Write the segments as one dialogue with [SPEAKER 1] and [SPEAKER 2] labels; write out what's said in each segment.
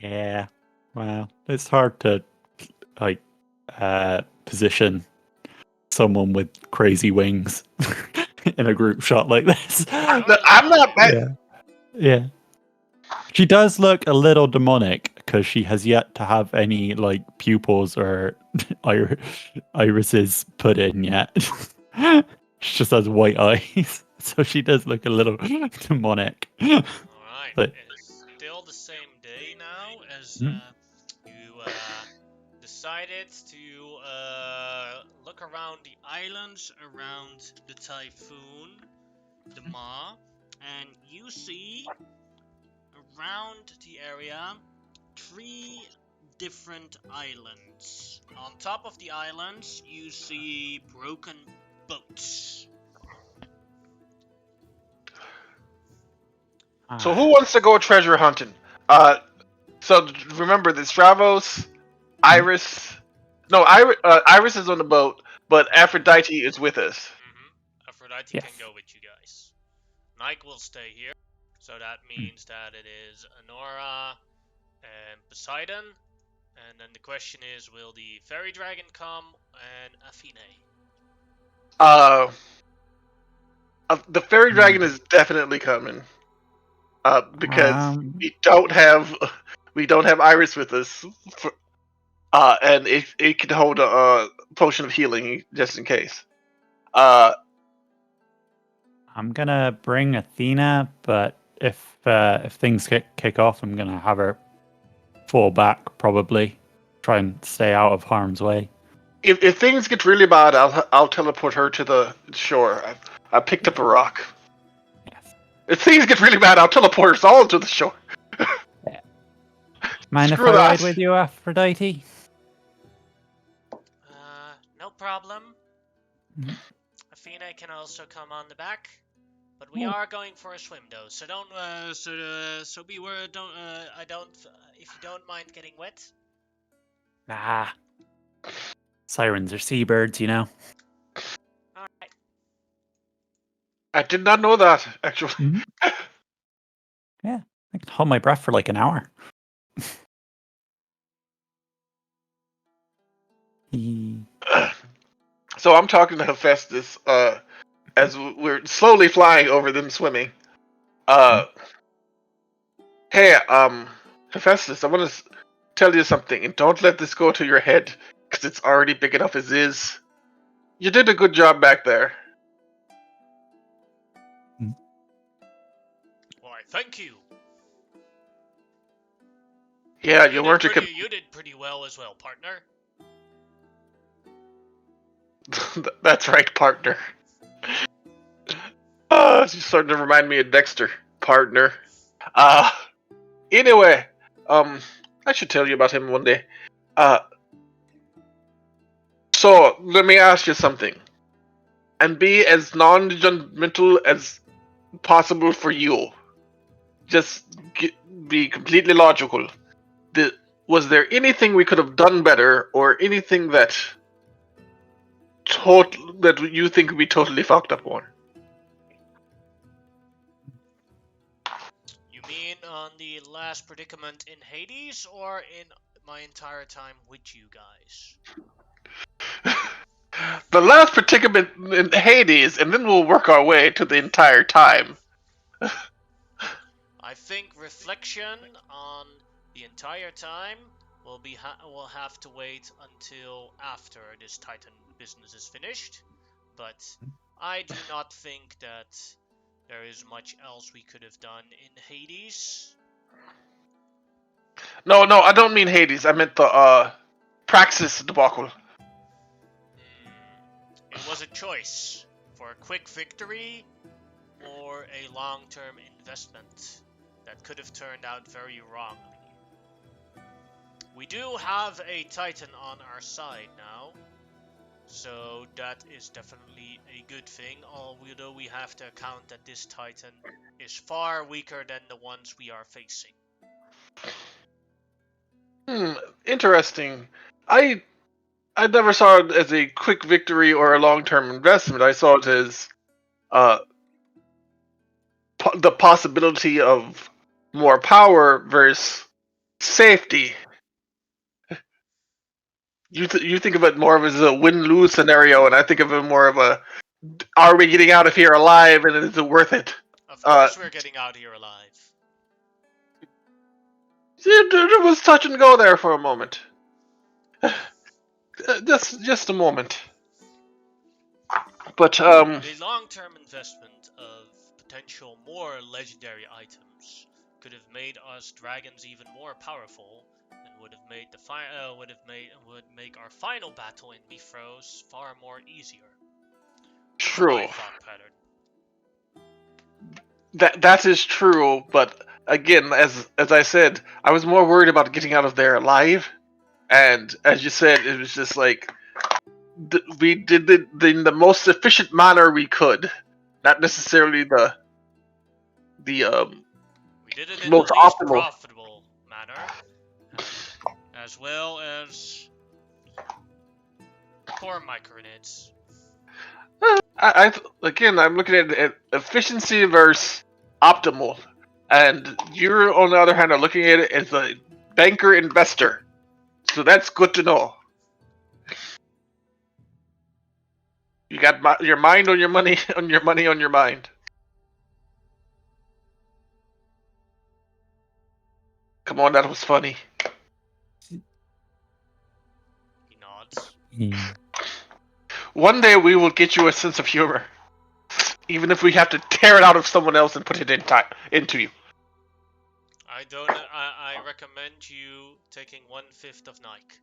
[SPEAKER 1] Yeah. Well, it's hard to like position someone with crazy wings in a group shot like this.
[SPEAKER 2] I'm not bad.
[SPEAKER 1] Yeah. Yeah. She does look a little demonic because she has yet to have any like pupils or irises put in yet. She just has white eyes, so she does look a little demonic.
[SPEAKER 3] Alright,
[SPEAKER 1] But
[SPEAKER 3] it's still the same day now as
[SPEAKER 1] Mm.
[SPEAKER 3] you decided to look around the islands around the typhoon, the Ma, and you see around the area 3 different islands. On top of the islands, you see broken boats.
[SPEAKER 2] So who wants to go treasure hunting? So remember, the Stravos, Iris. No, Iris is on the boat, but Aphrodite is with us.
[SPEAKER 3] Aphrodite
[SPEAKER 1] Yes.
[SPEAKER 3] can go with you guys. Nike will stay here, so that means that it is Honora and Poseidon. And then the question is, will the fairy dragon come and Athene?
[SPEAKER 2] The fairy dragon is definitely coming. Because we don't have Iris with us, and it could hold a potion of healing just in case.
[SPEAKER 1] I'm gonna bring Athena, but if things kick off, I'm gonna have her fall back. Probably try and stay out of harm's way.
[SPEAKER 2] If things get really bad, I'll teleport her to the shore. I picked up a rock.
[SPEAKER 1] Yes.
[SPEAKER 2] If things get really bad, I'll teleport us all to the shore.
[SPEAKER 1] Mind
[SPEAKER 2] Screw
[SPEAKER 1] if I ride
[SPEAKER 2] that.
[SPEAKER 1] with you, Aphrodite?
[SPEAKER 3] No problem.
[SPEAKER 1] Mhm.
[SPEAKER 3] Athena can also come on the back, but we are going for a swim though. So don't so beware. Don't I don't if you don't mind getting wet.
[SPEAKER 1] Ah, sirens are seabirds, you know.
[SPEAKER 3] All right.
[SPEAKER 2] I did not know that, actually.
[SPEAKER 1] Mhm. Yeah, I can hold my breath for like an hour.
[SPEAKER 2] So I'm talking to Hephaestus as we're slowly flying over them swimming. Hey, Hephaestus, I want to tell you something, and don't let this go to your head, because it's already big enough as is. You did a good job back there.
[SPEAKER 3] Why, thank you.
[SPEAKER 2] Yeah, you weren't a...
[SPEAKER 3] You did pretty well as well, partner.
[SPEAKER 2] That's right, partner. You're starting to remind me of Dexter, partner. Anyway, I should tell you about him one day. So, let me ask you something. And be as non-judgmental as possible for you. Just be completely logical. Was there anything we could have done better, or anything that you think we totally fucked up on?
[SPEAKER 3] You mean on the last predicament in Hades, or in my entire time with you guys?
[SPEAKER 2] The last predicament in Hades, and then we'll work our way to the entire time.
[SPEAKER 3] I think reflection on the entire time will have to wait until after this Titan business is finished. But I do not think that there is much else we could have done in Hades.
[SPEAKER 2] No, I don't mean Hades. I meant the Praxis debacle.
[SPEAKER 3] It was a choice for a quick victory or a long-term investment that could have turned out very wrongly. We do have a Titan on our side now, so that is definitely a good thing, although we have to account that this Titan is far weaker than the ones we are facing.
[SPEAKER 2] Interesting. I never saw it as a quick victory or a long-term investment. I saw it as the possibility of more power versus safety. You think of it more of as a win-lose scenario, and I think of it more of a, are we getting out of here alive, and is it worth it?
[SPEAKER 3] Of course we're getting out here alive.
[SPEAKER 2] There was touch and go there for a moment. Just a moment. But
[SPEAKER 3] The long-term investment of potential more legendary items could have made us dragons even more powerful, and would have made would make our final battle in Mithros far more easier.
[SPEAKER 2] true.
[SPEAKER 3] My thought pattern.
[SPEAKER 2] That is true, but again, as I said, I was more worried about getting out of there alive, and as you said, it was just like we did it in the most efficient manner we could, not necessarily the
[SPEAKER 3] We did it in
[SPEAKER 2] most
[SPEAKER 3] the least
[SPEAKER 2] optimal.
[SPEAKER 3] profitable manner, as well as poor micronids.
[SPEAKER 2] Again, I'm looking at efficiency versus optimal, and you're on the other hand are looking at it as a banker investor, so that's good to know. You got your mind on your money, on your money on your mind. Come on, that was funny.
[SPEAKER 3] He nods.
[SPEAKER 1] Yeah.
[SPEAKER 2] One day we will get you a sense of humor, even if we have to tear it out of someone else and put it into you.
[SPEAKER 3] I recommend you taking 1/5 of Nike.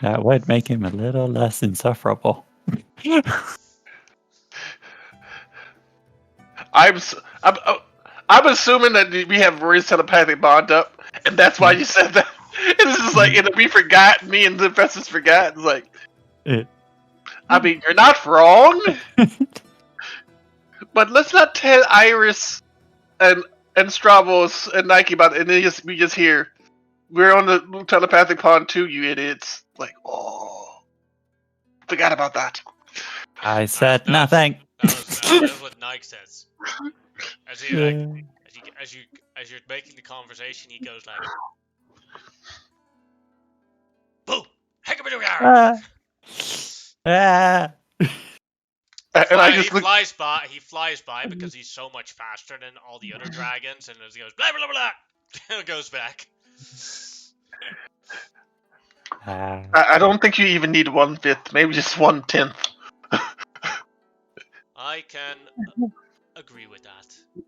[SPEAKER 1] That would make him a little less insufferable.
[SPEAKER 2] I'm assuming that we have Roy's telepathic bond up, and that's why you said that. And this is like, and we forgot. Me and the professors forgot. It's like, I mean, you're not wrong, but let's not tell Iris and Stravos and Nike about it. And then we just hear, we're on the telepathic pond too, you idiots. Like, oh, forgot about that.
[SPEAKER 1] I said nothing.
[SPEAKER 3] That's what Nike says. As he
[SPEAKER 1] Yeah.
[SPEAKER 3] like, as you're making the conversation, he goes like, "Boo! Heck of a
[SPEAKER 1] Ah. Ah.
[SPEAKER 2] And I just
[SPEAKER 3] He flies by because he's so much faster than all the other dragons, and as he goes blah blah blah, goes back.
[SPEAKER 2] I don't think you even need 1/5, maybe just 1/10.
[SPEAKER 3] I can agree with that.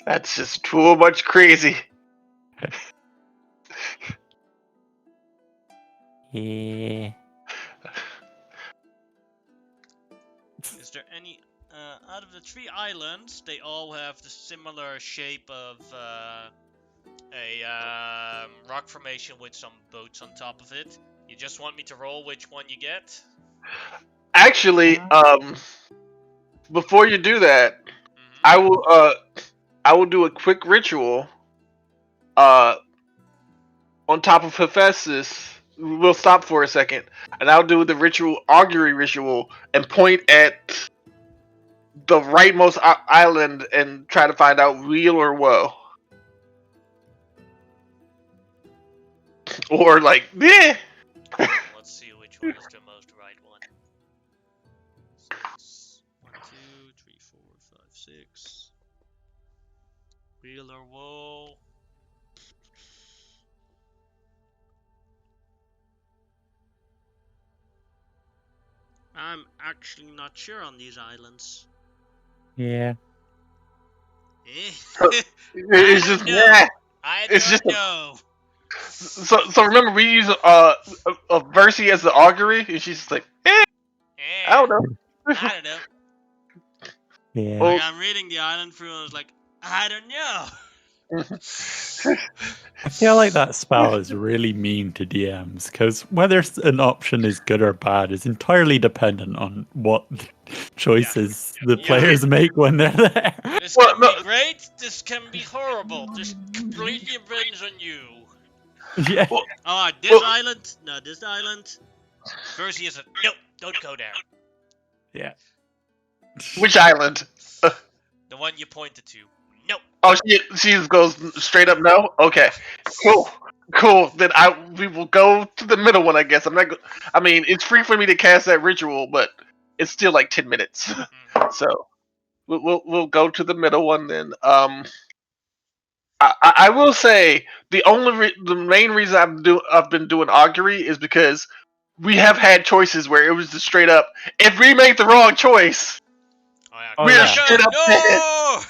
[SPEAKER 2] That's just too much crazy.
[SPEAKER 1] Yeah.
[SPEAKER 3] Is there any out of the 3 islands? They all have the similar shape of a rock formation with some boats on top of it. You just want me to roll which one you get?
[SPEAKER 2] Actually, before you do that, I will do a quick ritual on top of Hephaestus. We'll stop for a second, and I'll do the augury ritual and point at the rightmost island and try to find out real or woe. Or like, yeah.
[SPEAKER 3] Let's see which one is the most right one. 6, 1, 2, 3, 4, 5, 6. Real or woe? I'm actually not sure on these islands.
[SPEAKER 1] Yeah.
[SPEAKER 2] It's just yeah.
[SPEAKER 3] I
[SPEAKER 2] It's
[SPEAKER 3] don't
[SPEAKER 2] just
[SPEAKER 3] know.
[SPEAKER 2] So remember we use a Versi as the augury, and she's just like, I don't know.
[SPEAKER 3] I don't know.
[SPEAKER 1] Yeah.
[SPEAKER 2] Well,
[SPEAKER 3] Like, I'm reading the island through and I was like, I don't know.
[SPEAKER 1] I feel like that spell is really mean to DMs because whether an option is good or bad is entirely dependent on what choices the players make when they're there.
[SPEAKER 3] This can be great, this can be horrible. This completely depends on you.
[SPEAKER 1] Yeah.
[SPEAKER 3] This island? No, this island. Versi is nope, don't go there.
[SPEAKER 1] Yeah.
[SPEAKER 2] Which island?
[SPEAKER 3] The one you pointed to. Nope,
[SPEAKER 2] Oh, she just goes straight up no. Okay, cool. Then we will go to the middle one. I guess I'm not. I mean, it's free for me to cast that ritual, but it's still like 10 minutes. So we'll go to the middle one then. I will say the main reason I've been doing augury is because we have had choices where it was just straight up. If we make the wrong choice,
[SPEAKER 3] Oh
[SPEAKER 2] we're
[SPEAKER 3] yeah.
[SPEAKER 2] straight up dead.
[SPEAKER 3] No.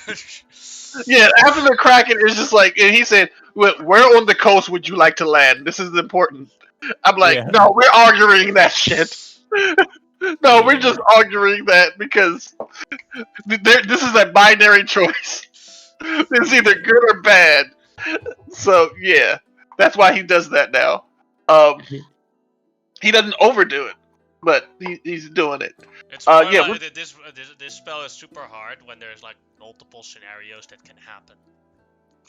[SPEAKER 2] Yeah, after the Kraken, it's just like, and he said, "Where on the coast would you like to land? This is important." I'm like,
[SPEAKER 1] Yeah.
[SPEAKER 2] "No, we're arguing that shit. No, we're just arguing that because this is a binary choice. It's either good or bad." So yeah, that's why he does that now. He doesn't overdo it, but he's doing it.
[SPEAKER 3] It's more
[SPEAKER 2] Yeah,
[SPEAKER 3] like that this spell is super hard when there's like multiple scenarios that can happen.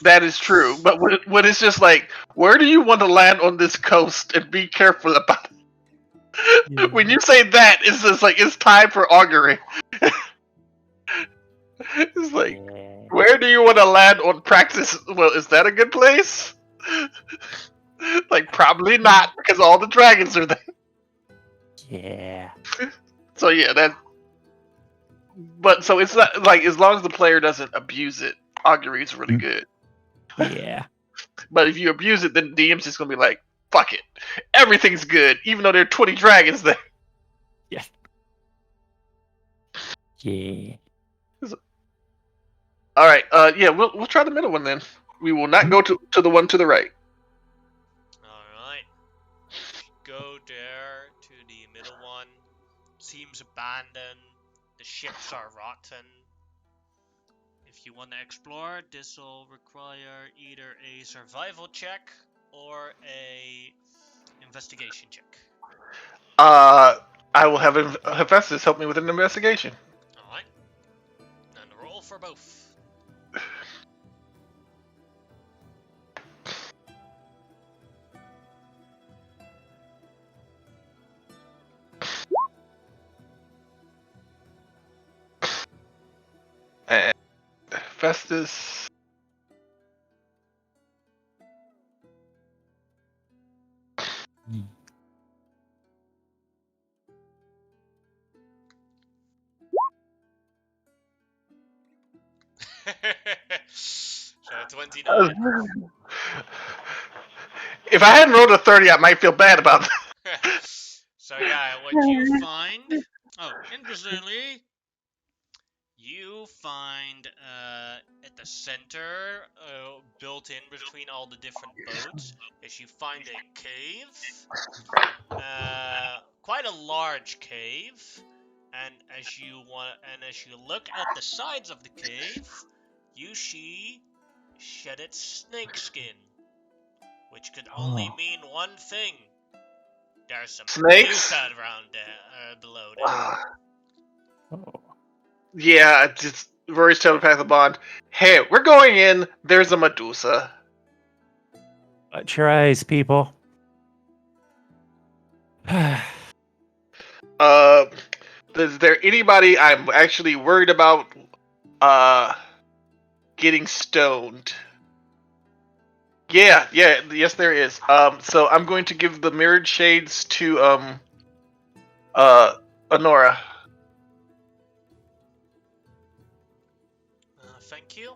[SPEAKER 2] that is true. But when it's just like, where do you want to land on this coast, and be careful about it.
[SPEAKER 1] Yeah.
[SPEAKER 2] When you say that, it's just like it's time for augury. It's like, where do you want to land on practice? Well, is that a good place? Like, probably not, because all the dragons are there.
[SPEAKER 1] Yeah.
[SPEAKER 2] So yeah, that. But so it's not like, as long as the player doesn't abuse it, augury is really good.
[SPEAKER 1] Yeah.
[SPEAKER 2] But if you abuse it, then DM's just gonna be like, fuck it, everything's good, even though there are 20 dragons there.
[SPEAKER 1] Yeah. Yeah.
[SPEAKER 2] All right. Yeah, we'll try the middle one then. We will not go to the one to the right.
[SPEAKER 3] Alright. Go there to the middle one. Seems abandoned. The ships are rotten. If you want to explore, this will require either a survival check or a investigation check.
[SPEAKER 2] I will have Hephaestus help me with an investigation.
[SPEAKER 3] Alright. And roll for both.
[SPEAKER 2] And Festus.
[SPEAKER 3] So 29.
[SPEAKER 2] If I hadn't rolled a 30, I might feel bad about that.
[SPEAKER 3] So yeah, what you find... Oh, interestingly, you find at the center, built in between all the different boats, is you find a cave, quite a large cave, and as you look at the sides of the cave, you see shedded snakeskin, which could only mean one thing. There's some
[SPEAKER 2] Snakes?
[SPEAKER 3] Medusa around there, below there.
[SPEAKER 1] Oh.
[SPEAKER 2] Yeah, just Rory's telepathic bond. Hey, we're going in. There's a Medusa.
[SPEAKER 1] Watch your eyes, people.
[SPEAKER 2] Is there anybody I'm actually worried about getting stoned? Yes there is. So I'm going to give the mirrored shades to Honora.
[SPEAKER 3] Thank you.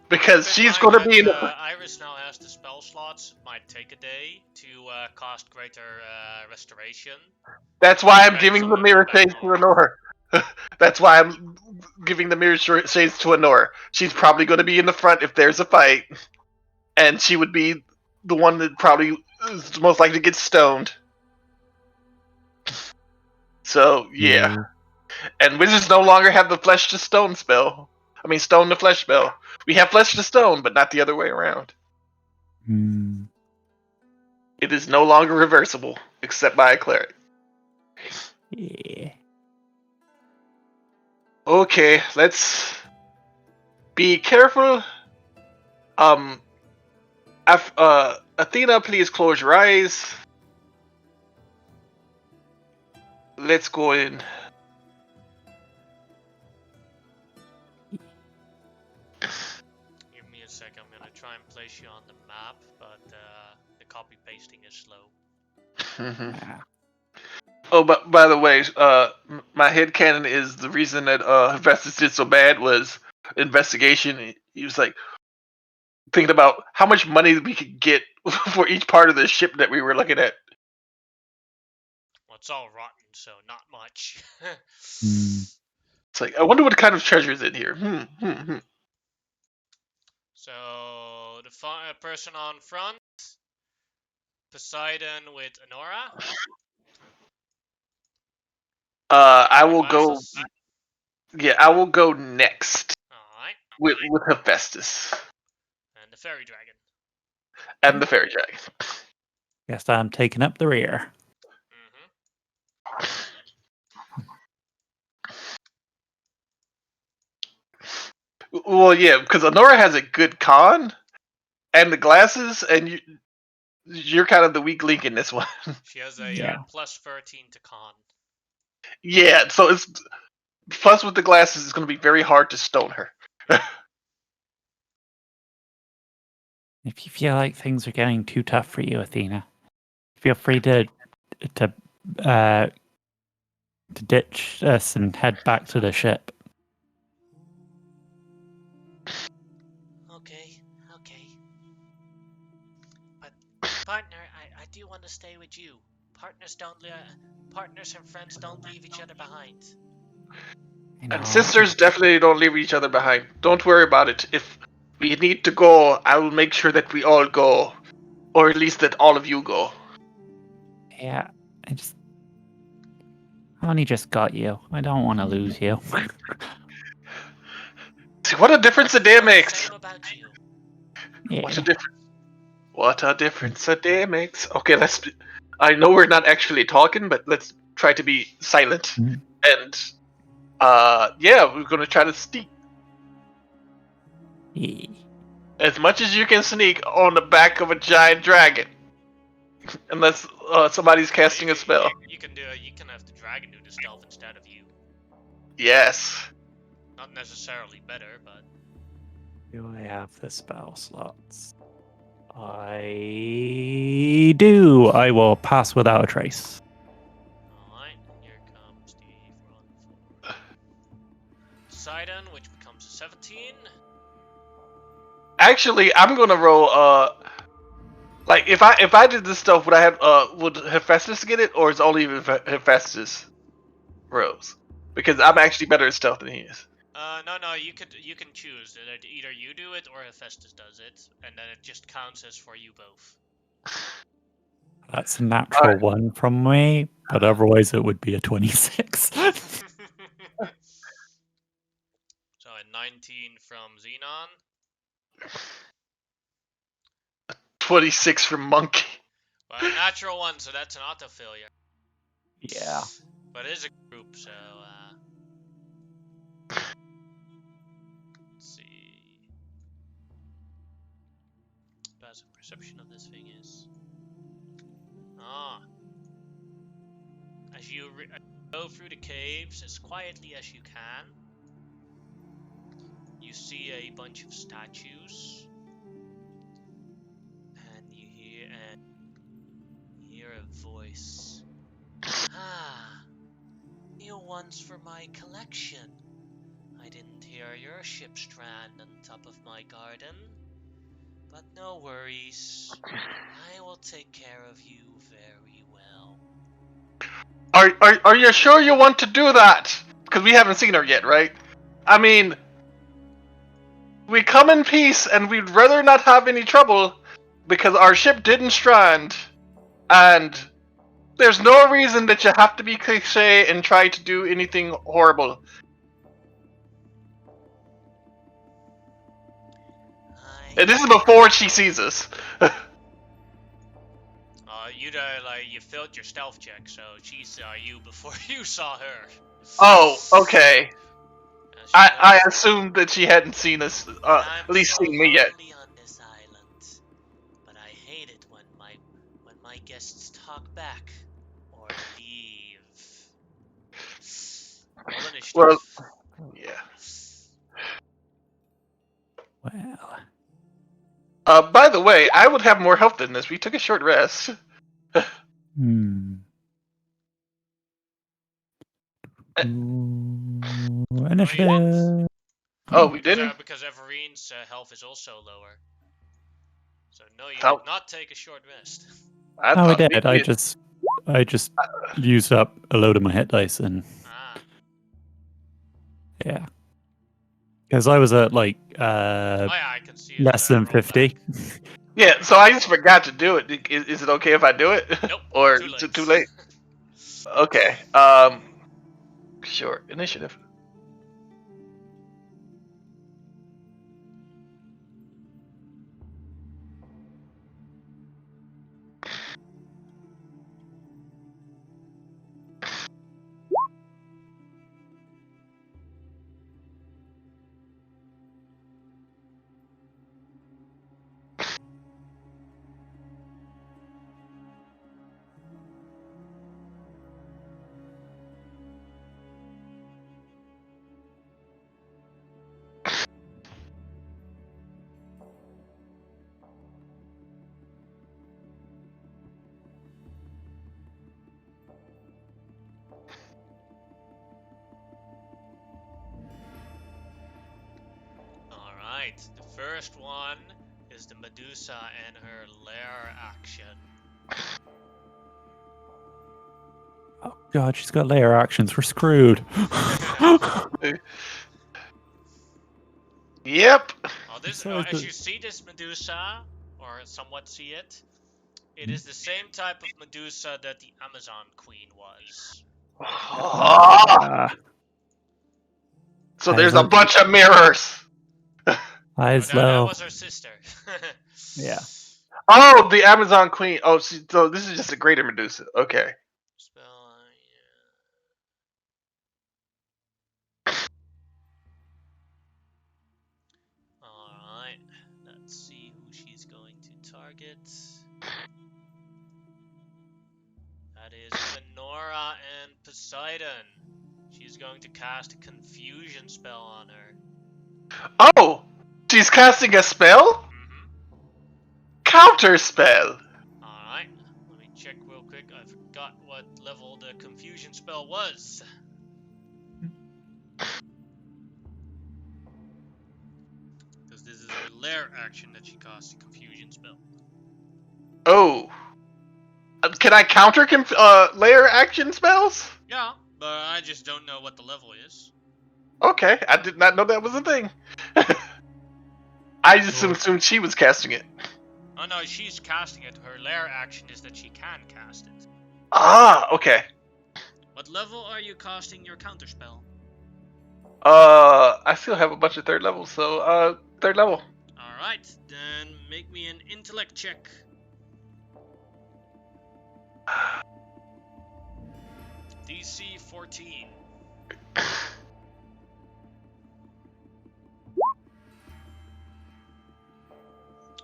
[SPEAKER 2] Because she's going to be in the...
[SPEAKER 3] Iris now has the spell slots. It might take a day to cast greater restoration.
[SPEAKER 2] That's why I'm giving the mirror shades to Honora. That's why I'm giving the mirror shades to Honora. She's probably going to be in the front if there's a fight, and she would be the one that probably is most likely to get stoned. So yeah. And wizards no longer have the flesh to stone spell. I mean, stone to flesh spell. We have flesh to stone, but not the other way around. It is no longer reversible, except by a cleric.
[SPEAKER 1] Yeah.
[SPEAKER 2] Okay, let's be careful. Athena, please close your eyes. Let's go in.
[SPEAKER 3] sec. I'm gonna try and place you on the map, but the copy pasting is slow.
[SPEAKER 1] Yeah.
[SPEAKER 2] Oh, but by the way, my headcanon is the reason that Hephaestus did so bad was investigation. He was like thinking about how much money we could get for each part of the ship that we were looking at.
[SPEAKER 3] Well, it's all rotten, so not much.
[SPEAKER 2] It's like, I wonder what kind of treasure is in here.
[SPEAKER 3] So the person on front, Poseidon with Anora.
[SPEAKER 2] I will go.
[SPEAKER 3] Glasses.
[SPEAKER 2] Yeah, I will go next
[SPEAKER 3] Alright.
[SPEAKER 2] with Hephaestus
[SPEAKER 3] And the fairy dragon.
[SPEAKER 2] and the fairy dragon.
[SPEAKER 1] Guess I'm taking up the rear.
[SPEAKER 2] Well, yeah, because Honora has a good con and the glasses, and you're kind of the weak link in this one.
[SPEAKER 3] She has a
[SPEAKER 1] Yeah.
[SPEAKER 3] plus 13 to con.
[SPEAKER 2] Yeah, so it's plus with the glasses, it's going to be very hard to stone her.
[SPEAKER 1] If you feel like things are getting too tough for you, Athena, feel free to ditch us and head back to the ship.
[SPEAKER 3] Okay. But partner, I do want to stay with you. Partners and friends don't leave each other behind.
[SPEAKER 2] And sisters definitely don't leave each other behind. Don't worry about it. If we need to go, I will make sure that we all go. Or at least that all of you go.
[SPEAKER 1] Yeah, I only just got you. I don't want to lose you.
[SPEAKER 2] See, what a difference a day makes!
[SPEAKER 3] Same about you.
[SPEAKER 1] Yeah.
[SPEAKER 2] What a difference a day makes. Okay, I know we're not actually talking, but let's try to be silent.
[SPEAKER 1] Mhm.
[SPEAKER 2] And, yeah, we're gonna try to sneak.
[SPEAKER 1] Yeah.
[SPEAKER 2] As much as you can sneak on the back of a giant dragon. Unless somebody's casting a spell.
[SPEAKER 3] You can have the dragon do the stealth instead of you.
[SPEAKER 2] Yes.
[SPEAKER 3] Not necessarily better, but
[SPEAKER 1] Do I have the spell slots? I do. I will pass without a trace.
[SPEAKER 3] alright, here comes the front 4. Poseidon, which becomes a 17.
[SPEAKER 2] Actually, I'm gonna roll. Like if I did this stuff, would I have would Hephaestus get it, or is only Hephaestus rolls? Because I'm actually better at stealth than he is.
[SPEAKER 3] No, you can choose. Either you do it or Hephaestus does it, and then it just counts as for you both.
[SPEAKER 1] That's a natural one from me, but otherwise it would be a 26.
[SPEAKER 3] So a 19 from Xenon.
[SPEAKER 2] 26 from Monkey.
[SPEAKER 3] Well, a natural one, so that's an auto failure.
[SPEAKER 1] Yeah.
[SPEAKER 3] But it is a group, so let's see. Passive perception of this thing is. As you go through the caves as quietly as you can, you see a bunch of statues, and you hear a voice. New ones for my collection. I didn't hear your ship strand on top of my garden, but no worries. I will take care of you very well.
[SPEAKER 2] Are you sure you want to do that? Because we haven't seen her yet, right? I mean, we come in peace, and we'd rather not have any trouble because our ship didn't strand, and there's no reason that you have to be cliche and try to do anything horrible. And this is before she sees us.
[SPEAKER 3] You failed your stealth check, so she saw you before you saw her.
[SPEAKER 2] Oh, okay. I assumed that she hadn't seen us, at least seen me yet.
[SPEAKER 3] On this island, but I hate it when my guests talk back or leave. Roll initiative.
[SPEAKER 2] Well, yeah.
[SPEAKER 1] Well,
[SPEAKER 2] By the way, I would have more health than this. We took a short rest.
[SPEAKER 1] Initiative.
[SPEAKER 2] Oh, we didn't?
[SPEAKER 3] Because Everine's health is also lower. So no, you
[SPEAKER 2] Thought-
[SPEAKER 3] did not take a short rest.
[SPEAKER 2] I
[SPEAKER 1] Oh, I
[SPEAKER 2] thought
[SPEAKER 1] did. I just used up a load of my hit dice and yeah, because I was at like
[SPEAKER 3] Oh yeah, I can see it.
[SPEAKER 1] less than 50.
[SPEAKER 2] Yeah, so I just forgot to do it. Is it okay if I do it?
[SPEAKER 3] Nope.
[SPEAKER 2] Or
[SPEAKER 3] too late.
[SPEAKER 2] too late? Okay. Sure. Initiative.
[SPEAKER 3] Alright, the first one is the Medusa and her lair action.
[SPEAKER 1] Oh god, she's got layer actions. We're screwed.
[SPEAKER 2] Yep.
[SPEAKER 3] As you see this Medusa, or somewhat see it, it is the same type of Medusa that the Amazon Queen was.
[SPEAKER 2] So there's a bunch of mirrors.
[SPEAKER 1] Eyes
[SPEAKER 3] That
[SPEAKER 1] low.
[SPEAKER 3] was her sister.
[SPEAKER 1] Yeah.
[SPEAKER 2] Oh, the Amazon Queen. Oh, so this is just a greater Medusa. Okay.
[SPEAKER 3] Spell, Alright, let's see who she's going to target. That is Venora and Poseidon. She's going to cast a confusion spell on her.
[SPEAKER 2] Oh, she's casting a spell? Counter spell.
[SPEAKER 3] Alright, let me check real quick. I forgot what level the confusion spell was. Because this is her lair action that she casts a confusion spell.
[SPEAKER 2] Oh. Can I counter layer action spells?
[SPEAKER 3] Yeah, but I just don't know what the level is.
[SPEAKER 2] Okay, I did not know that was a thing. I just assumed she was casting it.
[SPEAKER 3] Oh no, she's casting it. Her lair action is that she can cast it.
[SPEAKER 2] Ah, okay.
[SPEAKER 3] What level are you casting your counterspell?
[SPEAKER 2] I still have a bunch of third levels, so third level.
[SPEAKER 3] Alright, then make me an intellect check. DC 14.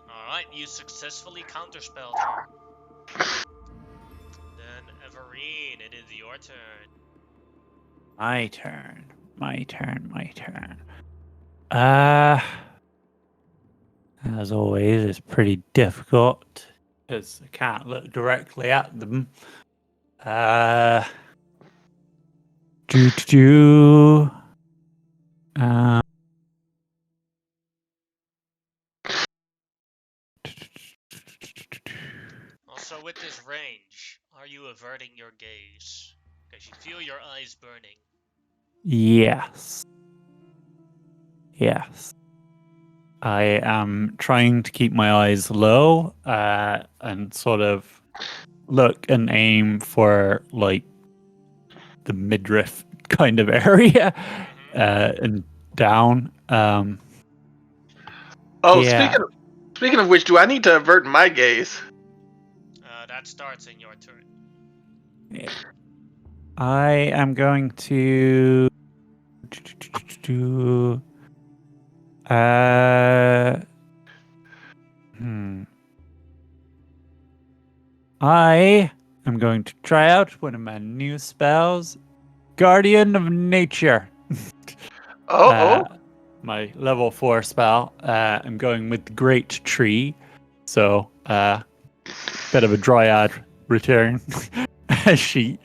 [SPEAKER 3] Alright, you successfully counterspelled her. Then Everine, it is your turn.
[SPEAKER 1] My turn. As always, it's pretty difficult because I can't look directly at them.
[SPEAKER 3] Also, with this range, are you averting your gaze? Because you feel your eyes burning.
[SPEAKER 1] Yes. I am trying to keep my eyes low and sort of look and aim for like the midriff kind of area and down.
[SPEAKER 2] Speaking of which, do I need to avert my gaze?
[SPEAKER 3] That starts in your turn.
[SPEAKER 1] Yeah. I am going to I am going to try out one of my new spells, Guardian of Nature. my level 4 spell. I'm going with the Great Tree. So, bit of a dryad return. she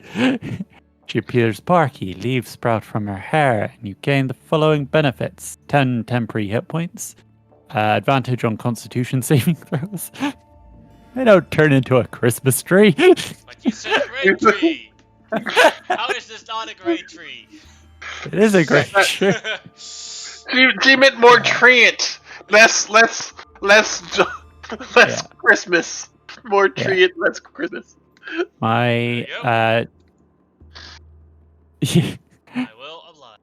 [SPEAKER 1] appears barky, leaves sprout from her hair, and you gain the following benefits: 10 temporary hit points, advantage on Constitution saving throws. I don't turn into a Christmas tree.
[SPEAKER 3] But you said great tree. How is this not a great tree?
[SPEAKER 1] It is a great tree.
[SPEAKER 2] She meant more treant, less
[SPEAKER 1] Yeah.
[SPEAKER 2] Christmas. More treant, less Christmas.
[SPEAKER 1] My
[SPEAKER 3] I will oblige.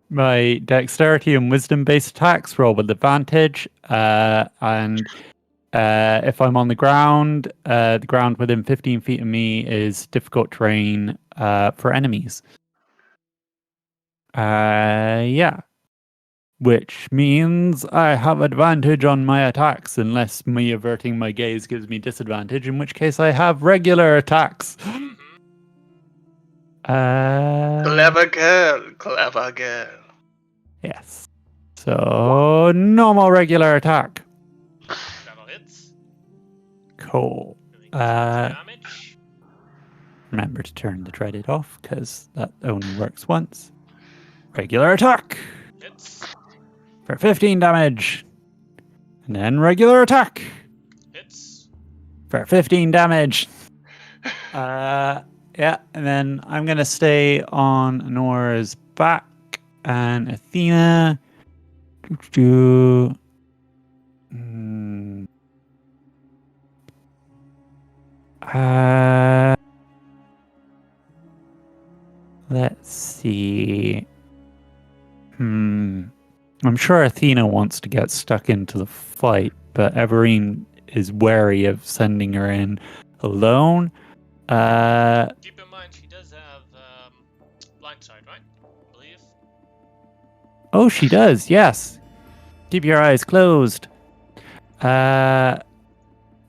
[SPEAKER 1] my dexterity and wisdom based attacks roll with advantage, and if I'm on the ground within 15 feet of me is difficult terrain for enemies. Yeah. Which means I have advantage on my attacks unless me averting my gaze gives me disadvantage, in which case I have regular attacks.
[SPEAKER 2] Clever girl.
[SPEAKER 1] Yes. So normal regular attack.
[SPEAKER 3] That'll hit.
[SPEAKER 1] Cool.
[SPEAKER 3] Doing 20 damage.
[SPEAKER 1] Remember to turn the dreaded off because that only works once. Regular attack
[SPEAKER 3] Hits.
[SPEAKER 1] for 15 damage. And then regular attack
[SPEAKER 3] Hits.
[SPEAKER 1] for 15 damage. Yeah, and then I'm going to stay on Nora's back and Athena. Let's see. I'm sure Athena wants to get stuck into the fight, but Everine is wary of sending her in alone.
[SPEAKER 3] Keep in mind, she does have blindside, right? I believe.
[SPEAKER 1] Oh, she does, yes. Keep your eyes closed. In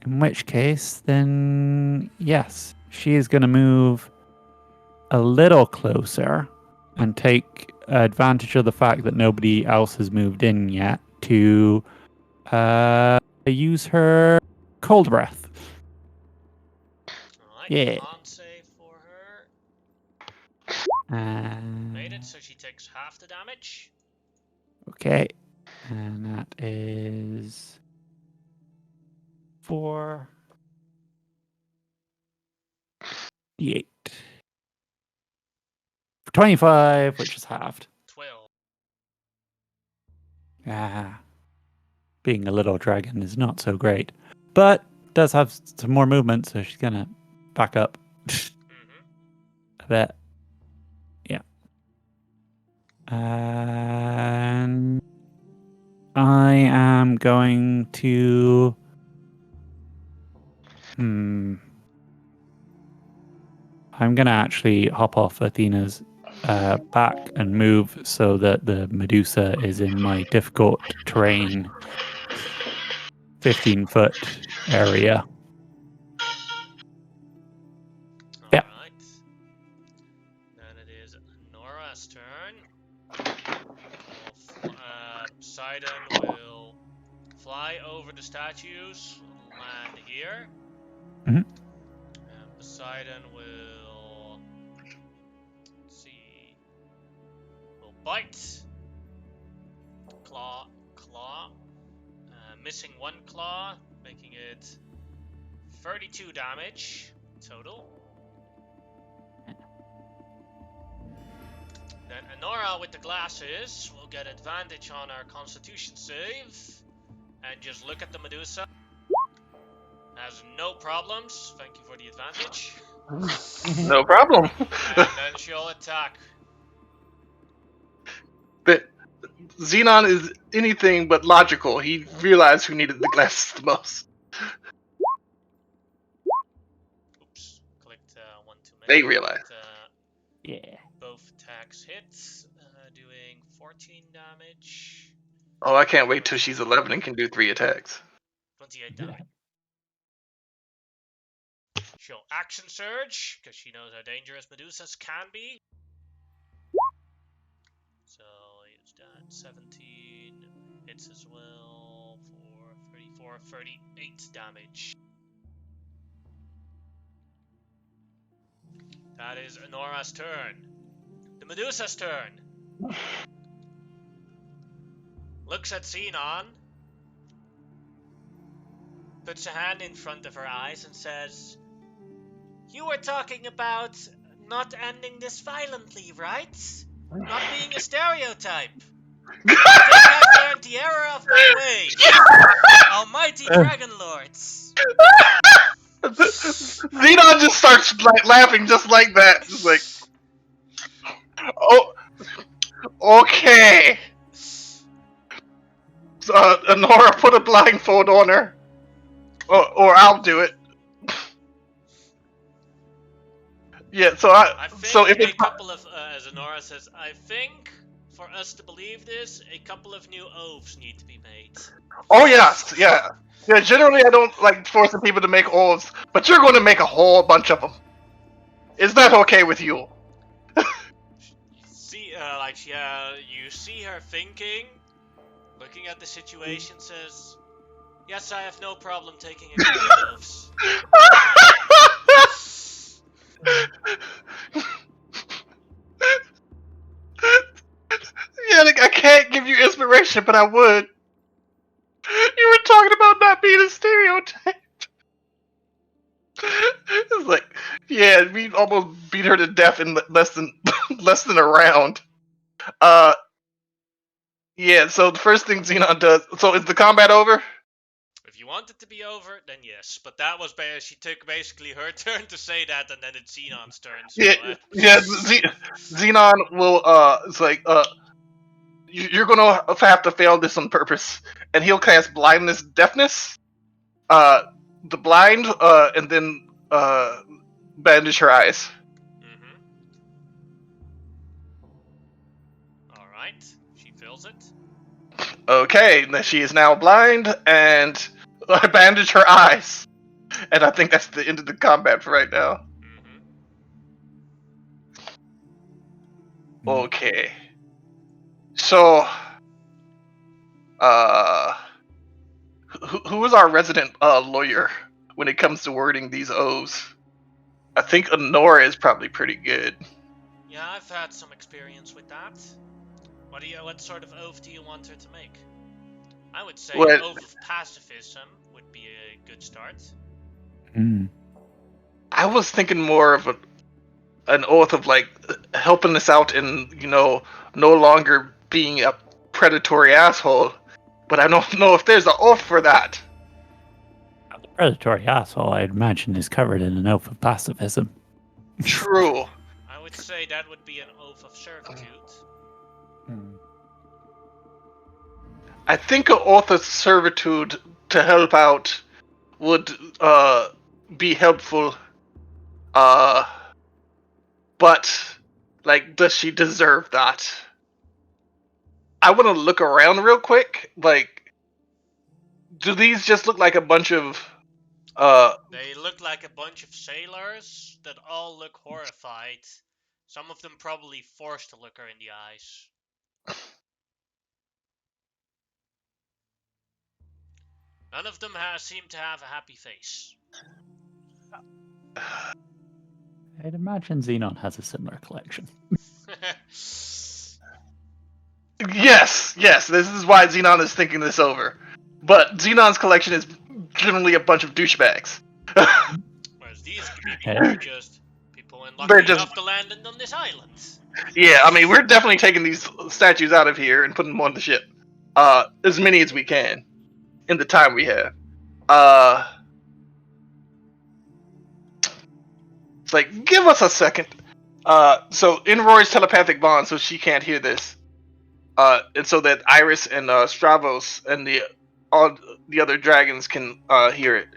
[SPEAKER 1] which case, then, yes, she is going to move a little closer and take advantage of the fact that nobody else has moved in yet to use her cold breath.
[SPEAKER 3] Alright,
[SPEAKER 1] Yeah.
[SPEAKER 3] con save for her. Made it, so she takes half the damage.
[SPEAKER 1] Okay. And that is 4 d8. 25, which is halved.
[SPEAKER 3] 12.
[SPEAKER 1] Being a little dragon is not so great, but does have some more movement, so she's gonna back up a bit. Yeah. And I am going to I'm gonna actually hop off Athena's back and move so that the Medusa is in my difficult terrain 15-foot area. Yeah.
[SPEAKER 3] Alright. Then it is Nora's turn. Poseidon will fly over the statues, land here.
[SPEAKER 1] Mhm.
[SPEAKER 3] And Poseidon will... Let's see... will bite. Claw. Missing one claw, making it 32 damage total. Then Anora with the glasses will get advantage on our Constitution save. And just look at the Medusa. Has no problems. Thank you for the advantage.
[SPEAKER 2] No problem.
[SPEAKER 3] And then she'll attack.
[SPEAKER 2] But Xenon is anything but logical. He realized who needed the glasses the most.
[SPEAKER 3] Oops. Clicked one too many.
[SPEAKER 2] They realized.
[SPEAKER 1] Yeah.
[SPEAKER 3] Both attacks hits. Doing 14 damage.
[SPEAKER 2] Oh, I can't wait till she's 11 and can do 3 attacks.
[SPEAKER 3] 28 damage. She'll action surge, because she knows how dangerous Medusas can be. So use that. 17 hits as well for 34, 38 damage. That is Anora's turn. The Medusa's turn. Looks at Xenon, puts a hand in front of her eyes and says, "You were talking about not ending this violently, right? Not being a stereotype. I think I've learned the error of my ways. Almighty dragonlords."
[SPEAKER 2] Xenon just starts like laughing just like that. Just like, oh, okay. So, Nora, put a blindfold on her, or I'll do it. Yeah.
[SPEAKER 3] I think
[SPEAKER 2] So if it's
[SPEAKER 3] a couple of, as Honora says, I think for us to believe this, a couple of new oaths need to be made.
[SPEAKER 2] oh yes, yeah. Yeah, generally I don't like forcing people to make oaths, but you're going to make a whole bunch of them. Is that okay with you?
[SPEAKER 3] See, you see her thinking, looking at the situation, says, "Yes, I have no problem taking a couple of oaths."
[SPEAKER 2] Yeah, like, I can't give you inspiration, but I would. You were talking about not being a stereotype. It's like, yeah, we almost beat her to death in less than less than a round. Yeah. So the first thing Xenon does. So is the combat over?
[SPEAKER 3] If you want it to be over, then yes. But that was she took basically her turn to say that, and then it's Xenon's turn. So,
[SPEAKER 2] Yeah. Xenon will. It's like, you're gonna have to fail this on purpose, and he'll cast blindness, deafness. The blind, and then bandage her eyes.
[SPEAKER 3] Alright, she fills it.
[SPEAKER 2] Okay, she is now blind, and I bandage her eyes. And I think that's the end of the combat for right now. Okay. So, who is our resident lawyer when it comes to wording these O's? I think Honora is probably pretty good.
[SPEAKER 3] Yeah, I've had some experience with that. What sort of oath do you want her to make? I would say an oath of pacifism would be a good start.
[SPEAKER 2] I was thinking more of an oath of like helping us out and, no longer being a predatory asshole. But I don't know if there's an oath for that.
[SPEAKER 1] The predatory asshole, I'd imagine, is covered in an oath of pacifism.
[SPEAKER 2] True.
[SPEAKER 3] I would say that would be an oath of servitude.
[SPEAKER 2] I think an oath of servitude to help out would be helpful. But like, does she deserve that? I want to look around real quick. Like, do these just look like a bunch of
[SPEAKER 3] They look like a bunch of sailors that all look horrified. Some of them probably forced to look her in the eyes. None of them seem to have a happy face.
[SPEAKER 1] I'd imagine Xenon has a similar collection.
[SPEAKER 2] Yes, this is why Xenon is thinking this over. But Xenon's collection is generally a bunch of douchebags.
[SPEAKER 3] Whereas these people are just people unlucky enough to land on this island.
[SPEAKER 2] Yeah, I mean, we're definitely taking these statues out of here and putting them on the ship. As many as we can in the time we have. It's like, give us a second. So in Rory's telepathic bond, so she can't hear this. And so that Iris and Stravos and all the other dragons can hear it.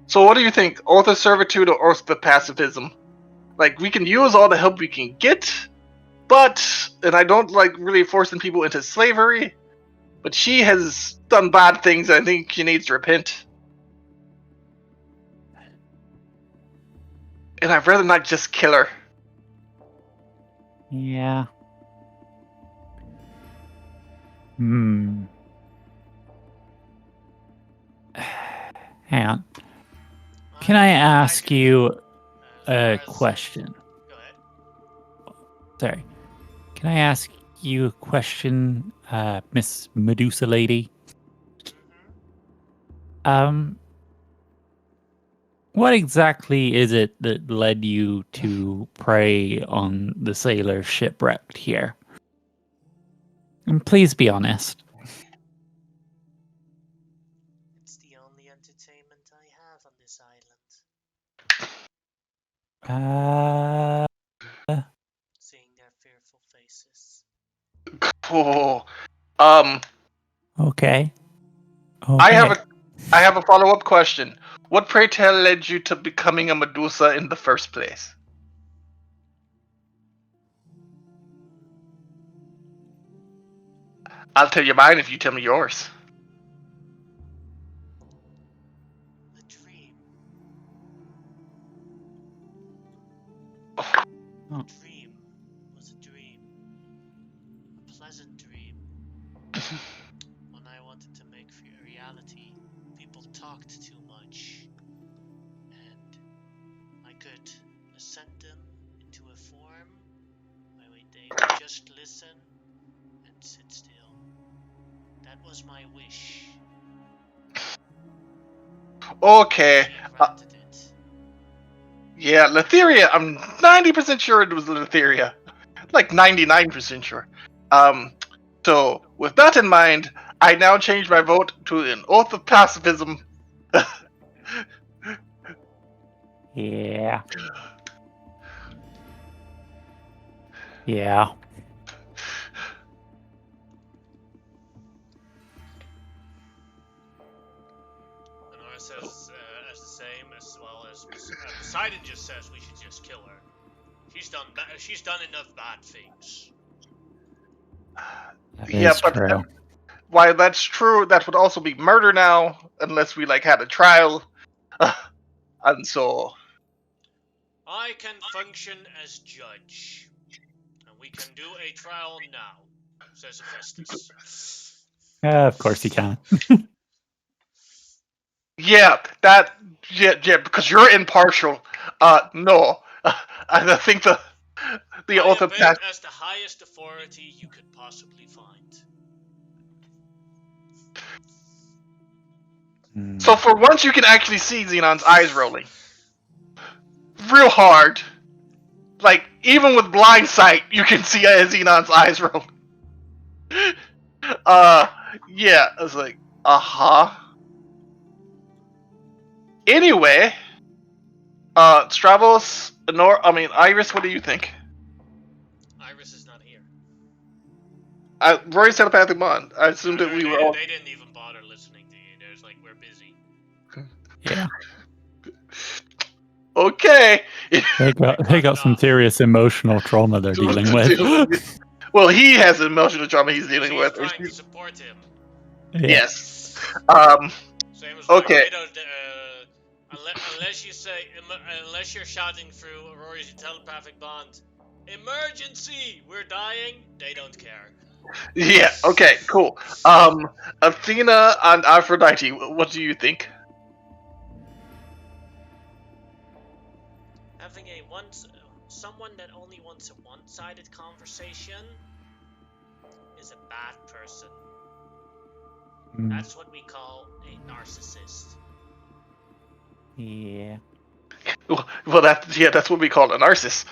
[SPEAKER 2] So what do you think? Oath of servitude or oath of pacifism? Like, we can use all the help we can get, and I don't like really forcing people into slavery, but she has done bad things. I think she needs to repent. And I'd rather not just kill her.
[SPEAKER 1] Yeah. Hmm. Hang on. Can I ask
[SPEAKER 3] can-
[SPEAKER 1] you
[SPEAKER 3] as
[SPEAKER 1] a
[SPEAKER 3] far as-
[SPEAKER 1] question?
[SPEAKER 3] Go ahead.
[SPEAKER 1] Sorry. Can I ask you a question, Miss Medusa Lady?
[SPEAKER 3] Mm-hmm.
[SPEAKER 1] What exactly is it that led you to prey on the sailor shipwrecked here? And please be honest.
[SPEAKER 3] It's the only entertainment I have on this island. Seeing their fearful faces.
[SPEAKER 2] Oh,
[SPEAKER 1] Okay.
[SPEAKER 2] I
[SPEAKER 1] Okay.
[SPEAKER 2] have a follow-up question. What pray tell led you to becoming a Medusa in the first place? I'll tell you mine if you tell me yours.
[SPEAKER 3] A dream.
[SPEAKER 1] Oh.
[SPEAKER 3] Dream was a dream. A pleasant dream. When I wanted to make a reality, people talked too much. And I could ascend them into a form where they would just listen and sit still. That was my wish.
[SPEAKER 2] Okay.
[SPEAKER 3] She granted it.
[SPEAKER 2] Yeah, Letheria. I'm 90% sure it was Letheria. Like 99% sure. So with that in mind, I now change my vote to an oath of pacifism.
[SPEAKER 1] Yeah. Yeah.
[SPEAKER 3] Honora says as the same, as well as Poseidon just says we should just kill her. She's done enough bad things.
[SPEAKER 1] That
[SPEAKER 2] Yeah,
[SPEAKER 1] is
[SPEAKER 2] but
[SPEAKER 1] true.
[SPEAKER 2] while that's true, that would also be murder now, unless we like had a trial. And so,
[SPEAKER 3] I can function as judge, and we can do a trial now, says Hephaestus.
[SPEAKER 1] Of course you can.
[SPEAKER 2] yeah, because you're impartial. No, I think the
[SPEAKER 3] I
[SPEAKER 2] oath
[SPEAKER 3] am
[SPEAKER 2] of
[SPEAKER 3] billed as the highest authority you could possibly find.
[SPEAKER 2] So for once, you can actually see Xenon's eyes rolling, real hard. Like even with blind sight, you can see Xenon's eyes roll. Yeah, I was like, Anyway, Stravos, Iris, what do you think?
[SPEAKER 3] Iris is not here.
[SPEAKER 2] Roy's telepathic bond. I assumed that we were all.
[SPEAKER 3] They didn't even bother listening to you. There's like, we're busy.
[SPEAKER 1] Yeah.
[SPEAKER 2] Okay.
[SPEAKER 1] They got some serious emotional trauma they're dealing with.
[SPEAKER 2] Well, he has emotional trauma he's dealing
[SPEAKER 3] She's
[SPEAKER 2] with.
[SPEAKER 3] trying to support him.
[SPEAKER 1] Yeah.
[SPEAKER 2] Yes.
[SPEAKER 3] Same as
[SPEAKER 2] Okay.
[SPEAKER 3] like, they don't, unless you're shouting through Rory's telepathic bond, emergency, we're dying. They don't care.
[SPEAKER 2] Yeah. Okay. Cool. Athena and Aphrodite. What do you think?
[SPEAKER 3] Having someone that only wants a one-sided conversation is a bad person. That's what we call a narcissist.
[SPEAKER 1] Yeah.
[SPEAKER 2] Well, that's what we call a narcissist.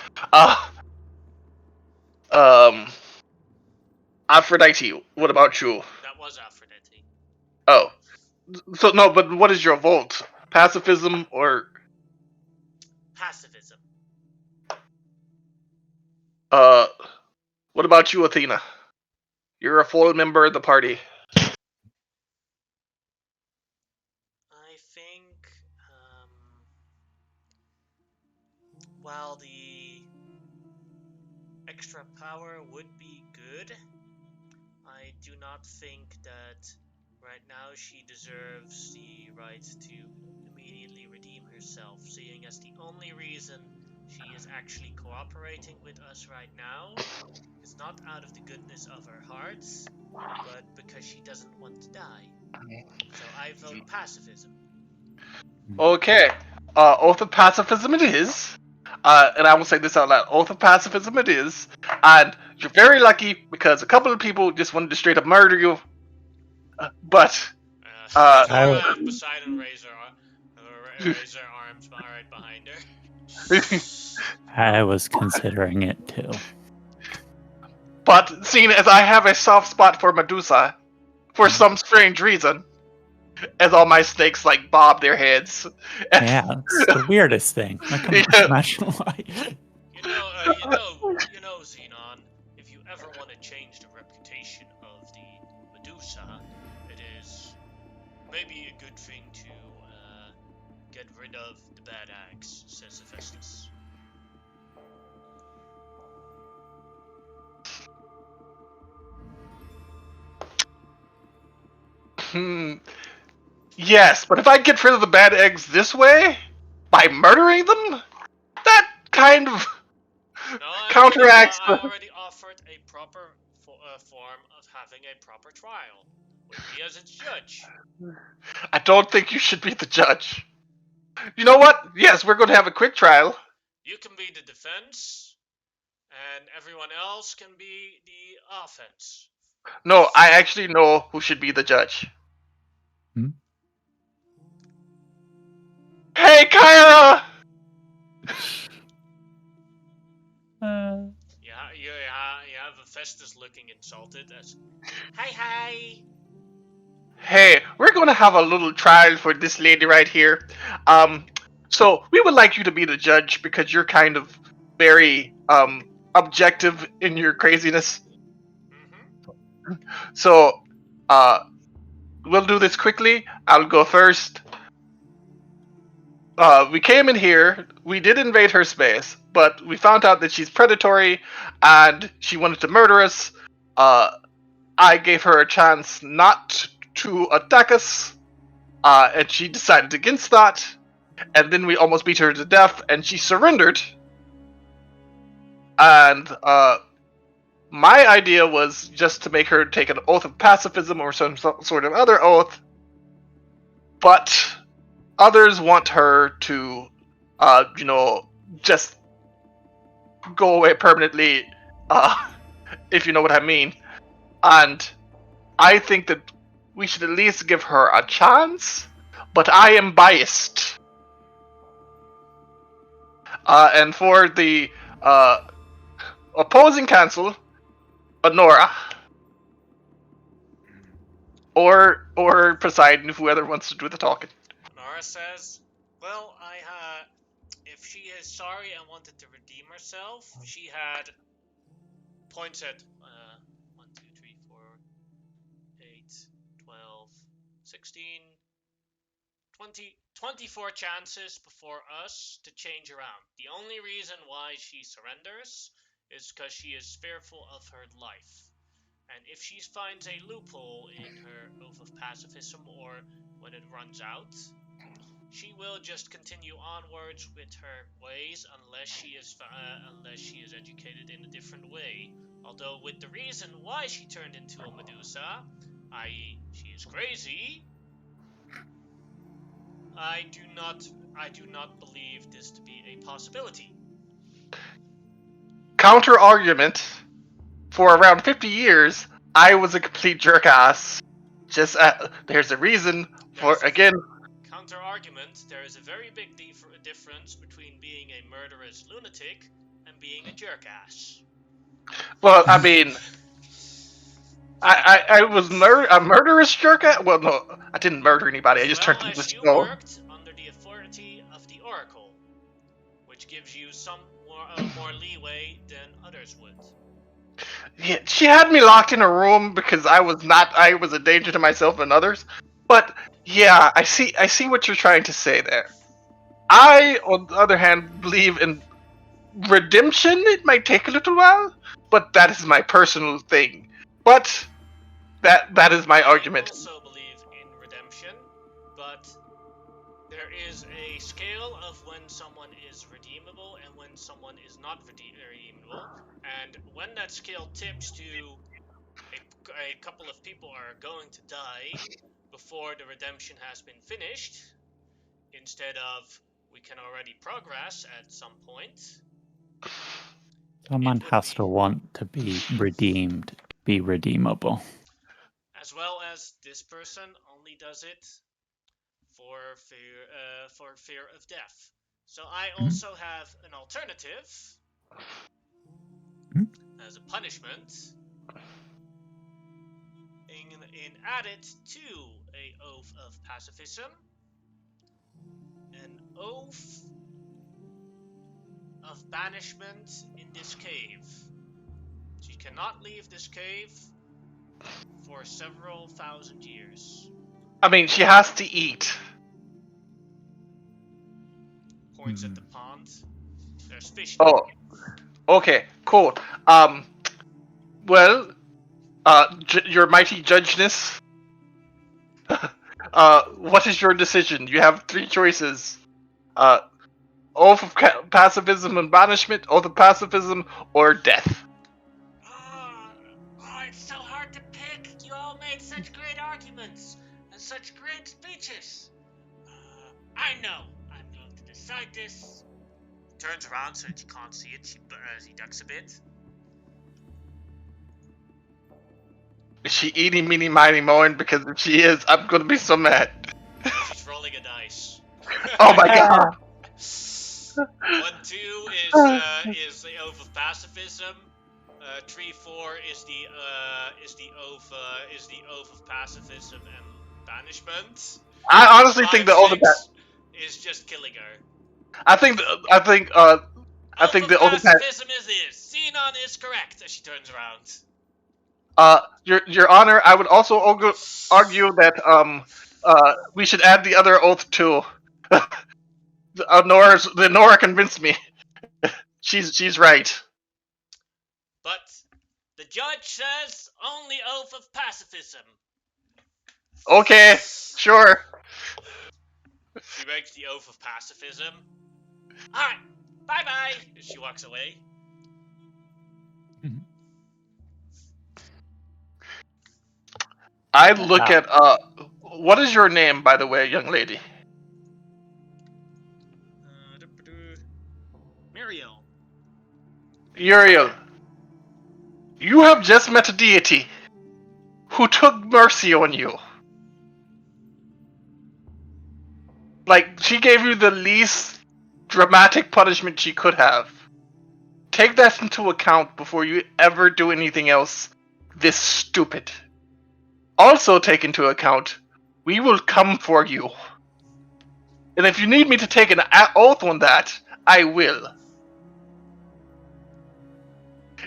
[SPEAKER 2] Aphrodite. What about you?
[SPEAKER 3] That was Aphrodite.
[SPEAKER 2] Oh, so no, but what is your vote? Pacifism or
[SPEAKER 3] Pacifism.
[SPEAKER 2] what about you, Athena? You're a full member of the party.
[SPEAKER 3] I think, while the extra power would be good, I do not think that right now she deserves the right to immediately redeem herself, seeing as the only reason she is actually cooperating with us right now is not out of the goodness of her heart, but because she doesn't want to die. So I vote pacifism.
[SPEAKER 2] Okay. Oath of pacifism it is. And I will say this out loud. Oath of pacifism it is. And you're very lucky because a couple of people just wanted to straight up murder you. But
[SPEAKER 1] I
[SPEAKER 3] Nora
[SPEAKER 1] would-
[SPEAKER 3] and Poseidon raise their arms right behind her.
[SPEAKER 1] I was considering it too.
[SPEAKER 2] but seeing as I have a soft spot for Medusa, for some strange reason, as all my snakes like bob their heads.
[SPEAKER 1] Yeah, it's the weirdest thing. I couldn't
[SPEAKER 2] Yeah.
[SPEAKER 1] imagine why.
[SPEAKER 3] You know, Xenon. If you ever want to change the reputation of the Medusa, it is maybe a good thing to get rid of the bad eggs, says Hephaestus.
[SPEAKER 2] Yes, but if I get rid of the bad eggs this way, by murdering them, that kind of
[SPEAKER 3] No,
[SPEAKER 2] counteracts
[SPEAKER 3] I
[SPEAKER 2] the.
[SPEAKER 3] already offered a proper form of having a proper trial with me as its judge.
[SPEAKER 2] I don't think you should be the judge. You know what? Yes, we're going to have a quick trial.
[SPEAKER 3] You can be the defense, and everyone else can be the offense.
[SPEAKER 2] No, I actually know who should be the judge.
[SPEAKER 1] Hmm?
[SPEAKER 2] Hey, Kyra!
[SPEAKER 3] You have Hephaestus looking insulted as, hi.
[SPEAKER 2] Hey, we're going to have a little trial for this lady right here. So we would like you to be the judge because you're kind of very objective in your craziness.
[SPEAKER 3] Mm-hmm.
[SPEAKER 2] So, we'll do this quickly. I'll go first. We came in here. We did invade her space, but we found out that she's predatory and she wanted to murder us. I gave her a chance not to attack us, and she decided against that. And then we almost beat her to death, and she surrendered. And my idea was just to make her take an oath of pacifism or some sort of other oath, but others want her to, just go away permanently, if you know what I mean. And I think that we should at least give her a chance, but I am biased. And for the opposing counsel, Nora. Or Poseidon, whoever wants to do the talking.
[SPEAKER 3] Nora says, well, if she is sorry and wanted to redeem herself, she had points at 1, 2, 3, 4, 8, 12, 16, 20, 24 chances before us to change around. The only reason why she surrenders is because she is fearful of her life. And if she finds a loophole in her oath of pacifism or when it runs out, she will just continue onwards with her ways unless she is educated in a different way. Although with the reason why she turned into a Medusa, i.e., she is crazy, I do not believe this to be a possibility.
[SPEAKER 2] Counter argument. For around 50 years, I was a complete jerk ass. Just there's a reason for again.
[SPEAKER 3] Counter argument. There is a very big difference between being a murderous lunatic and being a jerk ass.
[SPEAKER 2] Well, I mean, I was a murderous jerk ass. Well, no, I didn't murder anybody. I just turned into
[SPEAKER 3] you
[SPEAKER 2] stone.
[SPEAKER 3] worked under the authority of the Oracle, which gives you some more leeway than others would.
[SPEAKER 2] Yeah, she had me locked in a room because I was a danger to myself and others. But yeah, I see what you're trying to say there. I, on the other hand, believe in redemption. It might take a little while, but that is my personal thing. But that is my argument.
[SPEAKER 3] I also believe in redemption, but there is a scale of when someone is redeemable and when someone is not redeemable, and when that scale tips to a a couple of people are going to die before the redemption has been finished, instead of we can already progress at some point.
[SPEAKER 1] Someone
[SPEAKER 3] It would
[SPEAKER 1] has
[SPEAKER 3] be-
[SPEAKER 1] to want to be redeemed, to be redeemable.
[SPEAKER 3] As well as this person only does it for fear of death. So I also have an alternative as a punishment in added to a oath of pacifism, an oath of banishment in this cave. She cannot leave this cave for several thousand years.
[SPEAKER 2] I mean, she has to eat.
[SPEAKER 3] Points at the pond. There's fish.
[SPEAKER 2] Oh, okay, cool. Well, your mighty judgeness. What is your decision? You have 3 choices. Oath of pacifism and banishment, oath of pacifism, or death.
[SPEAKER 3] It's so hard to pick. You all made such great arguments and such great speeches. I know. I'm going to decide this. Turns around so that you can't see it. She ducks a bit.
[SPEAKER 2] Is she eating meeny miny moan? Because if she is, I'm gonna be so mad.
[SPEAKER 3] She's rolling a dice.
[SPEAKER 2] Oh my god!
[SPEAKER 3] 1-2 is the oath of pacifism. 3-4 is the oath of pacifism and banishment.
[SPEAKER 2] I honestly think the oath of
[SPEAKER 3] 5-6 is just killing her.
[SPEAKER 2] I think the oath of
[SPEAKER 3] pacifism is Xenon is correct as she turns around.
[SPEAKER 2] Your Honor, I would also argue that we should add the other oath too. Nora convinced me. She's right.
[SPEAKER 3] But the judge says only oath of pacifism.
[SPEAKER 2] Okay, sure.
[SPEAKER 3] She makes the oath of pacifism. Alright, bye-bye. She walks away.
[SPEAKER 2] I look at what is your name, by the way, young lady?
[SPEAKER 3] Muriel.
[SPEAKER 2] Uriel. You have just met a deity who took mercy on you. Like, she gave you the least dramatic punishment she could have. Take that into account before you ever do anything else this stupid. Also take into account, we will come for you. And if you need me to take an oath on that, I will.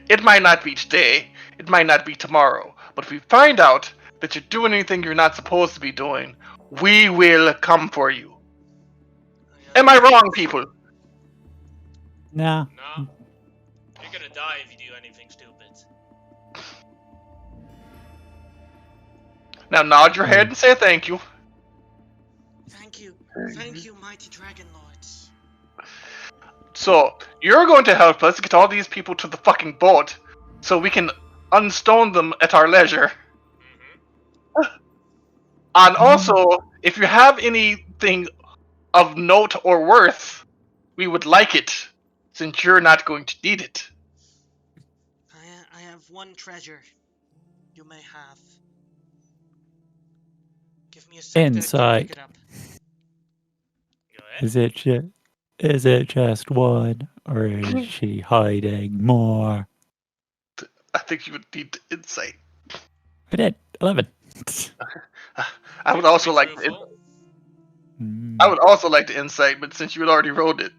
[SPEAKER 2] It might not be today, it might not be tomorrow, but if we find out that you're doing anything you're not supposed to be doing, we will come for you. Am I wrong, people?
[SPEAKER 1] No.
[SPEAKER 3] No. You're gonna die if you do anything stupid.
[SPEAKER 2] Now nod your head and say thank you.
[SPEAKER 3] Thank you, mighty dragonlords.
[SPEAKER 2] So, you're going to help us get all these people to the fucking boat so we can unstone them at our leisure. And also, if you have anything of note or worth, we would like it, since you're not going to need it.
[SPEAKER 3] I have one treasure you may have. Give me a second to pick it up. Go ahead.
[SPEAKER 1] Is it just one, or is she hiding more?
[SPEAKER 2] I think you would need insight.
[SPEAKER 1] I did 11.
[SPEAKER 2] I would also like I would also like the insight, but since you had already rolled it.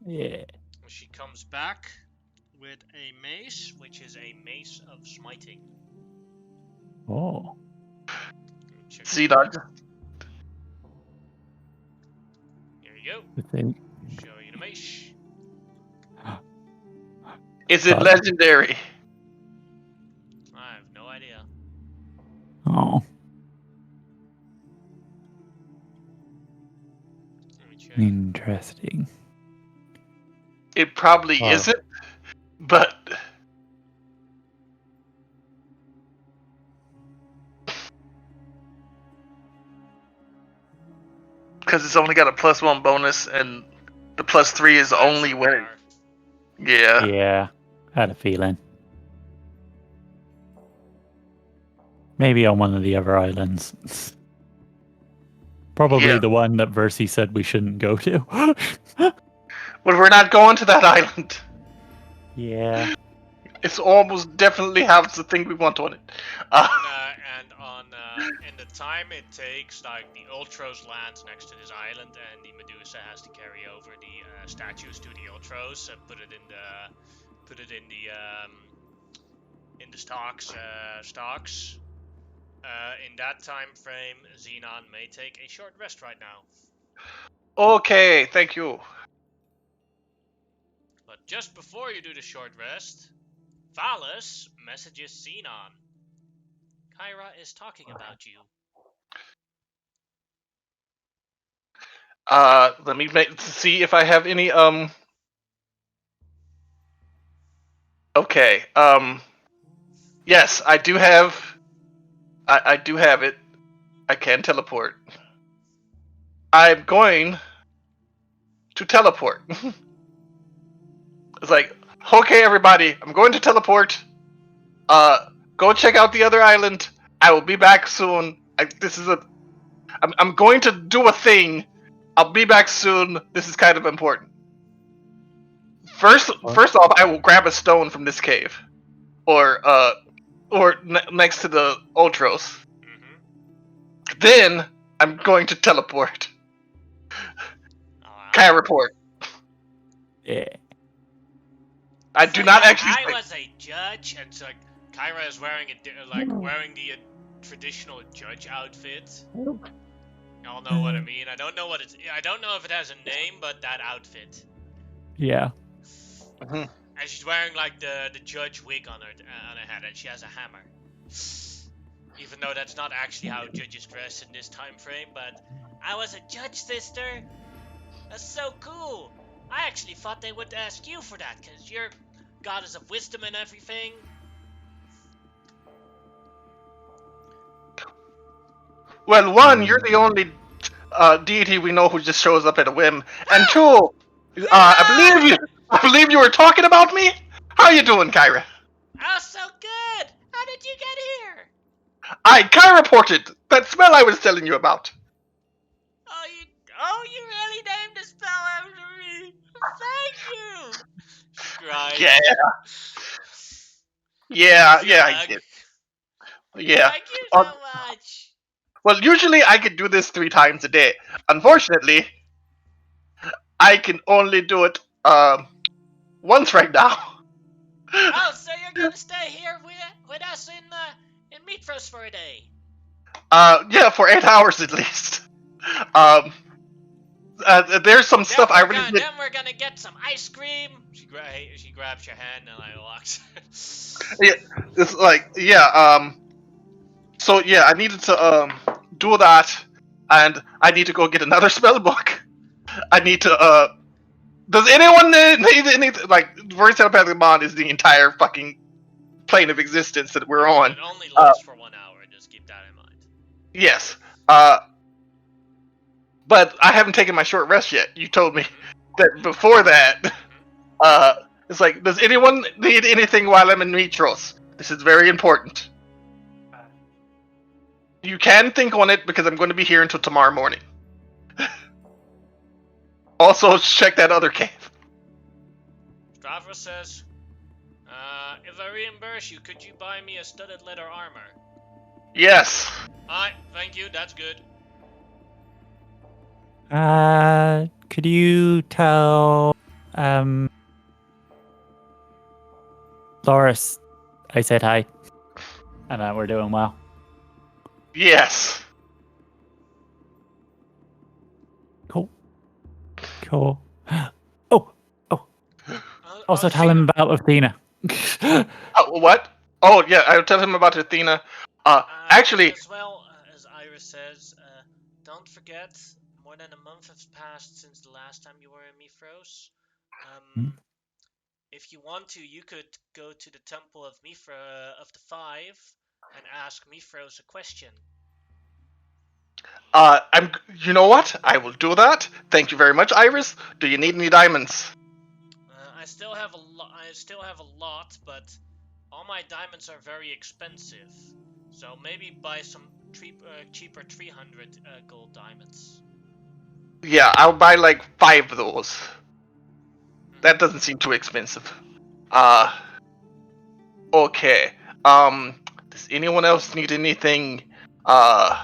[SPEAKER 1] Yeah.
[SPEAKER 3] She comes back with a mace, which is a mace of smiting.
[SPEAKER 1] Oh.
[SPEAKER 2] See, Dog.
[SPEAKER 3] Here you go.
[SPEAKER 1] The thing.
[SPEAKER 3] Show you the mace.
[SPEAKER 2] Is it legendary?
[SPEAKER 3] I have no idea.
[SPEAKER 1] Oh.
[SPEAKER 3] Let me check.
[SPEAKER 1] Interesting.
[SPEAKER 2] It probably isn't, but because it's only got a +1 bonus, and the +3 is only when.
[SPEAKER 3] Rare.
[SPEAKER 2] Yeah.
[SPEAKER 1] Yeah, had a feeling. Maybe on one of the other islands. Probably
[SPEAKER 2] Yeah.
[SPEAKER 1] the one that Versi said we shouldn't go to.
[SPEAKER 2] But we're not going to that island.
[SPEAKER 1] Yeah.
[SPEAKER 2] It's almost definitely has the thing we want on it.
[SPEAKER 3] In the time it takes, like the Ultros lands next to this island, and the Medusa has to carry over the statues to the Ultros and put it in the stocks. In that time frame, Xenon may take a short rest right now.
[SPEAKER 2] Okay, thank you.
[SPEAKER 3] But just before you do the short rest, Phallus messages Xenon. Kyra is talking about you.
[SPEAKER 2] Let me see if I have any, Okay, yes, I do have... I do have it. I can teleport. I'm going to teleport. It's like, okay, everybody, I'm going to teleport. Go check out the other island. I will be back soon. I'm going to do a thing. I'll be back soon. This is kind of important. First off, I will grab a stone from this cave, or next to the Ultros.
[SPEAKER 3] Mm-hmm.
[SPEAKER 2] Then I'm going to teleport. Can I report?
[SPEAKER 1] Yeah.
[SPEAKER 2] I do not actually.
[SPEAKER 3] I was a judge, and so Kyra is wearing the traditional judge outfit. Y'all know what I mean. I don't know if it has a name, but that outfit.
[SPEAKER 1] Yeah.
[SPEAKER 2] Mm-hmm.
[SPEAKER 3] And she's wearing like the judge wig on her head, and she has a hammer. Even though that's not actually how judges dress in this time frame, but I was a judge, sister. That's so cool. I actually thought they would ask you for that, because you're goddess of wisdom and everything.
[SPEAKER 2] Well, one, you're the only deity we know who just shows up at a whim, and two, I believe you were talking about me. How you doing, Kyra?
[SPEAKER 3] Oh, so good. How did you get here?
[SPEAKER 2] Kyra reported that spell I was telling you about.
[SPEAKER 3] You really named the spell after me. Thank you. She cried.
[SPEAKER 2] Yeah, I did. Yeah.
[SPEAKER 3] Thank you so much.
[SPEAKER 2] Well, usually I could do this 3 times a day. Unfortunately, I can only do it once right now.
[SPEAKER 3] Oh, so you're gonna stay here with us in Mitros for a day?
[SPEAKER 2] Yeah, for 8 hours at least. There's some stuff I really did.
[SPEAKER 3] Then we're gonna get some ice cream. She grabs your hand and I walks.
[SPEAKER 2] Yeah, it's like So yeah, I needed to do that, and I need to go get another spell book. I need to Does anyone need anything? Like, Voice Telepathic Bond is the entire fucking plane of existence that we're on.
[SPEAKER 3] It only lasts for 1 hour. Just keep that in mind.
[SPEAKER 2] Yes. But I haven't taken my short rest yet. You told me that before that. It's like, does anyone need anything while I'm in Mitros? This is very important. You can think on it because I'm going to be here until tomorrow morning. Also, check that other cave.
[SPEAKER 3] Stavros says, if I reimburse you, could you buy me a studded leather armor?
[SPEAKER 2] Yes.
[SPEAKER 3] Alright, thank you, that's good.
[SPEAKER 1] Could you tell Loris I said hi and that we're doing well?
[SPEAKER 2] Yes.
[SPEAKER 1] Cool. Also tell him about Athena.
[SPEAKER 2] What? Oh yeah, I'll tell him about Athena. Actually,
[SPEAKER 3] as well as Iris says, don't forget, more than a month has passed since the last time you were in Mithros. If you want to, you could go to the Temple of the Five and ask Mithros a question.
[SPEAKER 2] I'm. You know what? I will do that. Thank you very much, Iris. Do you need any diamonds?
[SPEAKER 3] I still have a lot. I still have a lot, but all my diamonds are very expensive. So maybe buy some cheaper 300 gold diamonds.
[SPEAKER 2] Yeah, I'll buy like 5 of those. That
[SPEAKER 3] Mhm.
[SPEAKER 2] doesn't seem too expensive. Okay. Does anyone else need anything? Well,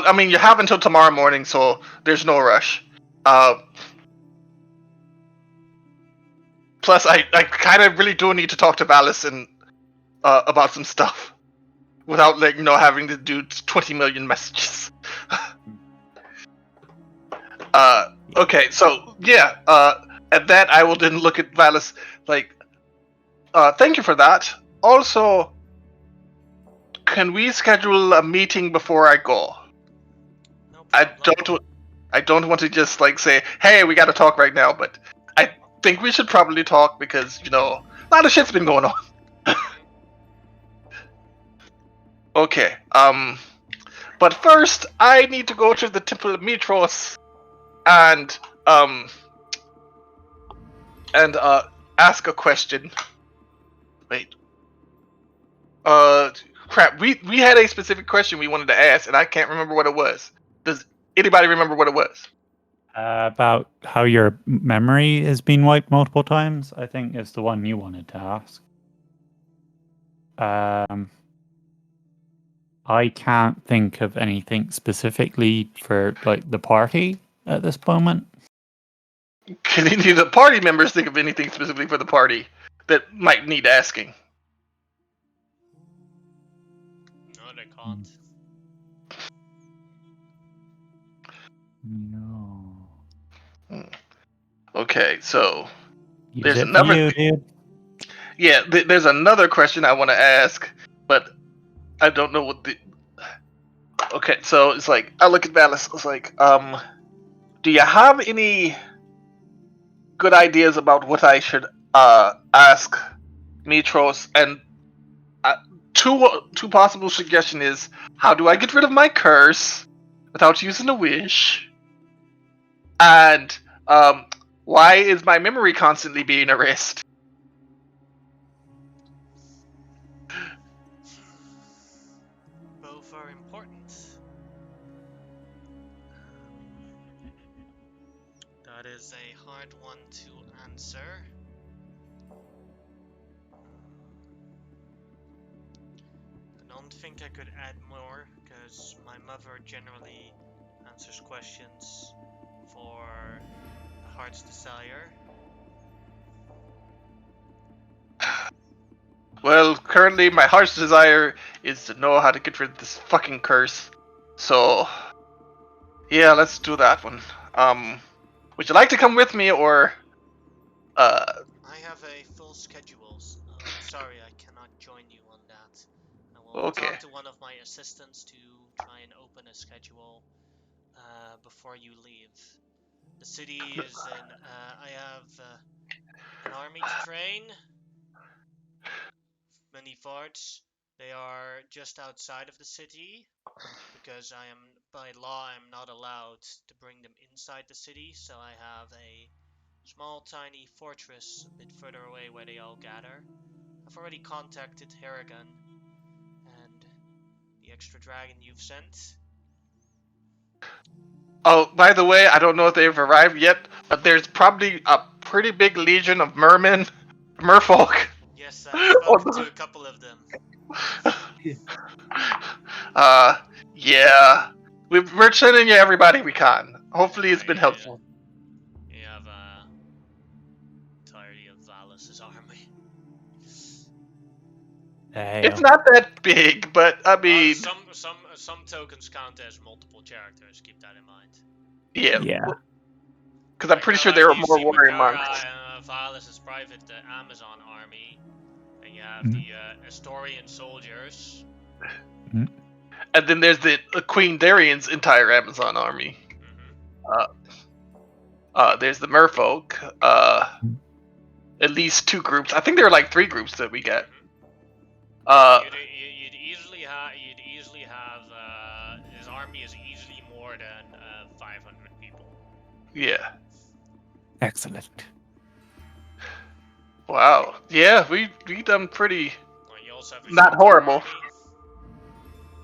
[SPEAKER 2] I mean, you have until tomorrow morning, so there's no rush. Uh, Plus, I kind of really do need to talk to Valis and about some stuff without like having to do 20 million messages. Okay, so yeah. At that, I will then look at Valis like, thank you for that. Also, can we schedule a meeting before I go?
[SPEAKER 3] No
[SPEAKER 2] I
[SPEAKER 3] problem.
[SPEAKER 2] don't want to just like say, hey, we got to talk right now, but I think we should probably talk because a lot of shit's been going on.
[SPEAKER 3] Mhm.
[SPEAKER 2] Okay. But first, I need to go to the Temple of Mitros and um and ask a question. Wait. Crap. We had a specific question we wanted to ask, and I can't remember what it was. Does anybody remember what it was?
[SPEAKER 1] About how your memory has been wiped multiple times, I think is the one you wanted to ask. I can't think of anything specifically for like the party at this moment.
[SPEAKER 2] Can any of the party members think of anything specifically for the party that might need asking?
[SPEAKER 3] No, they can't.
[SPEAKER 1] No.
[SPEAKER 2] Okay, so
[SPEAKER 1] Use
[SPEAKER 2] there's
[SPEAKER 1] it for
[SPEAKER 2] another
[SPEAKER 1] you,
[SPEAKER 2] thing.
[SPEAKER 1] dude.
[SPEAKER 2] Yeah, there's another question I want to ask, but I don't know what the. Okay, so it's like I look at Valis. It's like, do you have any good ideas about what I should ask Mitros? And uh, two possible suggestion is how do I get rid of my curse without using a wish? And um, why is my memory constantly being erased?
[SPEAKER 3] Both are important. That is a hard one to answer. I don't think I could add more because my mother generally answers questions for the heart's desire.
[SPEAKER 2] Well, currently my heart's desire is to know how to get rid of this fucking curse. So, yeah, let's do that one. Would you like to come with me or uh
[SPEAKER 3] I have a full schedule. Sorry, I cannot join you on that. I will
[SPEAKER 2] okay.
[SPEAKER 3] talk to one of my assistants to try and open a schedule before you leave. The city is in. I have an army to train. Many forts. They are just outside of the city because I am, by law, I'm not allowed to bring them inside the city. So I have a small, tiny fortress a bit further away where they all gather. I've already contacted Harrigan and the extra dragon you've sent.
[SPEAKER 2] Oh, by the way, I don't know if they've arrived yet, but there's probably a pretty big legion of merfolk.
[SPEAKER 3] Yes, I've spoken to a couple of them.
[SPEAKER 2] uh, yeah. We're sending you everybody we can. Hopefully it's been
[SPEAKER 3] Yeah,
[SPEAKER 2] helpful.
[SPEAKER 3] you have entirety of Valis' army.
[SPEAKER 2] It's not that big, but I mean,
[SPEAKER 3] Some tokens count as multiple characters. Keep that in mind.
[SPEAKER 2] yeah.
[SPEAKER 1] Yeah.
[SPEAKER 2] Because I'm pretty sure
[SPEAKER 3] Like
[SPEAKER 2] there are
[SPEAKER 3] you
[SPEAKER 2] more
[SPEAKER 3] see
[SPEAKER 2] warrior
[SPEAKER 3] Makara
[SPEAKER 2] monks.
[SPEAKER 3] and Valis' private Amazon army, and you have
[SPEAKER 1] Mhm.
[SPEAKER 3] the Astorian soldiers.
[SPEAKER 2] And then there's the Queen Darian's entire Amazon army.
[SPEAKER 3] Mm-hmm.
[SPEAKER 2] There's the merfolk. At least 2 groups. I think there are like 3 groups that we get.
[SPEAKER 3] Mm-hmm.
[SPEAKER 2] Uh,
[SPEAKER 3] You'd easily have army is easily more than 500 people.
[SPEAKER 2] Yeah.
[SPEAKER 1] Excellent.
[SPEAKER 2] Wow. Yeah, we done pretty.
[SPEAKER 3] You also have a
[SPEAKER 2] Not
[SPEAKER 3] short-term
[SPEAKER 2] horrible.
[SPEAKER 3] army.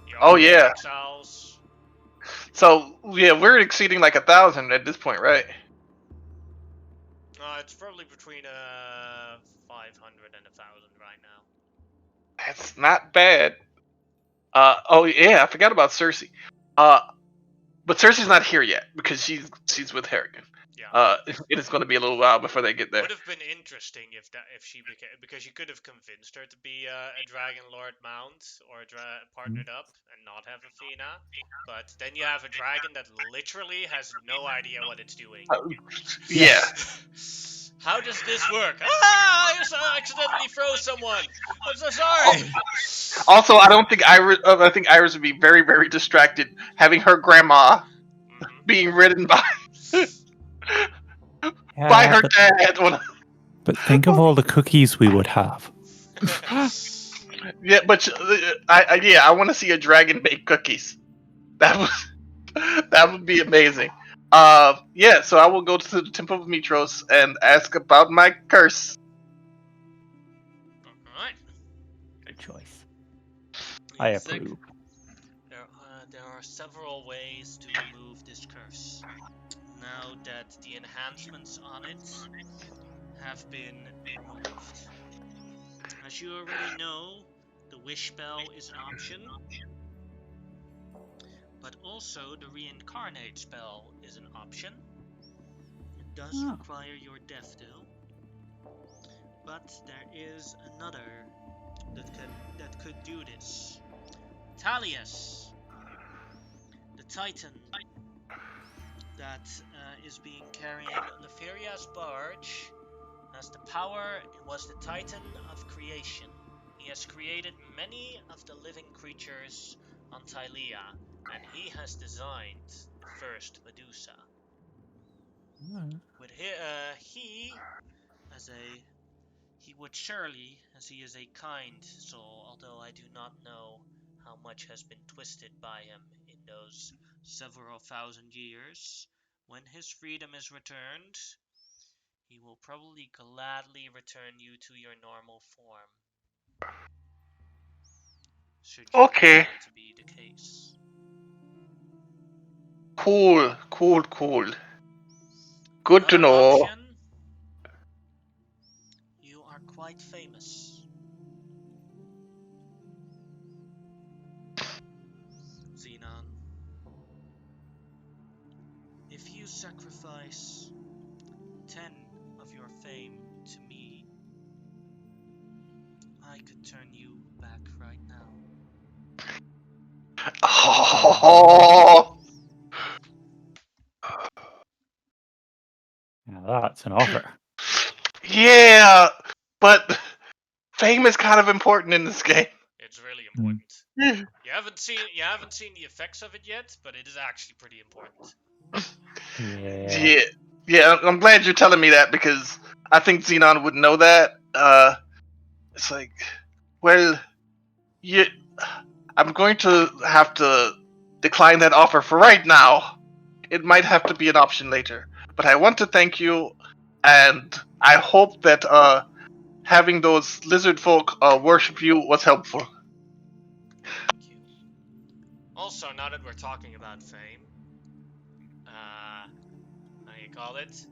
[SPEAKER 3] You
[SPEAKER 2] Oh,
[SPEAKER 3] also have
[SPEAKER 2] yeah.
[SPEAKER 3] exiles.
[SPEAKER 2] So yeah, we're exceeding like 1,000 at this point, right?
[SPEAKER 3] It's probably between 500 and 1,000 right now.
[SPEAKER 2] That's not bad. Oh yeah, I forgot about Cersei. But Cersei's not here yet because she's with Harrigan.
[SPEAKER 3] Yeah.
[SPEAKER 2] It is going to be a little while before they get there.
[SPEAKER 3] Would have been interesting if she became, because you could have convinced her to be a dragonlord mount or partnered up and not have Athena, but then you have a dragon that literally has no idea what it's doing.
[SPEAKER 2] Yeah.
[SPEAKER 3] How does this work? I accidentally froze someone. I'm so sorry.
[SPEAKER 2] Also, I don't think Iris. I think Iris would be very, very distracted having her grandma being ridden by her dad.
[SPEAKER 1] But think of all the cookies we would have.
[SPEAKER 2] Yeah, but I want to see a dragon bake cookies. That would be amazing. Yeah. So I will go to the Temple of Mitros and ask about my curse.
[SPEAKER 3] Alright.
[SPEAKER 1] Good choice. I approve.
[SPEAKER 3] There are several ways to remove this curse. Now that the enhancements on it have been removed. As you already know, the wish spell is an option, but also the reincarnate spell is an option. It does require your death though, but there is another that could do this. Talius, the Titan that is being carrying Leferia's barge, has the power. It was the Titan of creation. He has created many of the living creatures on Tylea, and he has designed the first Medusa. With he would surely, as he is a kind soul, although I do not know how much has been twisted by him in those several thousand years, when his freedom is returned, he will probably gladly return you to your normal form. Should you
[SPEAKER 2] Okay.
[SPEAKER 3] want that to be the case.
[SPEAKER 2] Cool. Good to know.
[SPEAKER 3] Option, you are quite famous. Xenon. If you sacrifice 10 of your fame to me, I could turn you back right now.
[SPEAKER 2] Oh.
[SPEAKER 1] Now that's an offer.
[SPEAKER 2] Yeah, but fame is kind of important in this game.
[SPEAKER 3] It's really important. You haven't seen the effects of it yet, but it is actually pretty important.
[SPEAKER 2] Yeah. I'm glad you're telling me that because I think Xenon would know that. It's like, well, I'm going to have to decline that offer for right now. It might have to be an option later. But I want to thank you, and I hope that having those lizard folk worship you was helpful.
[SPEAKER 3] Thank you. Also, now that we're talking about fame, how you call it?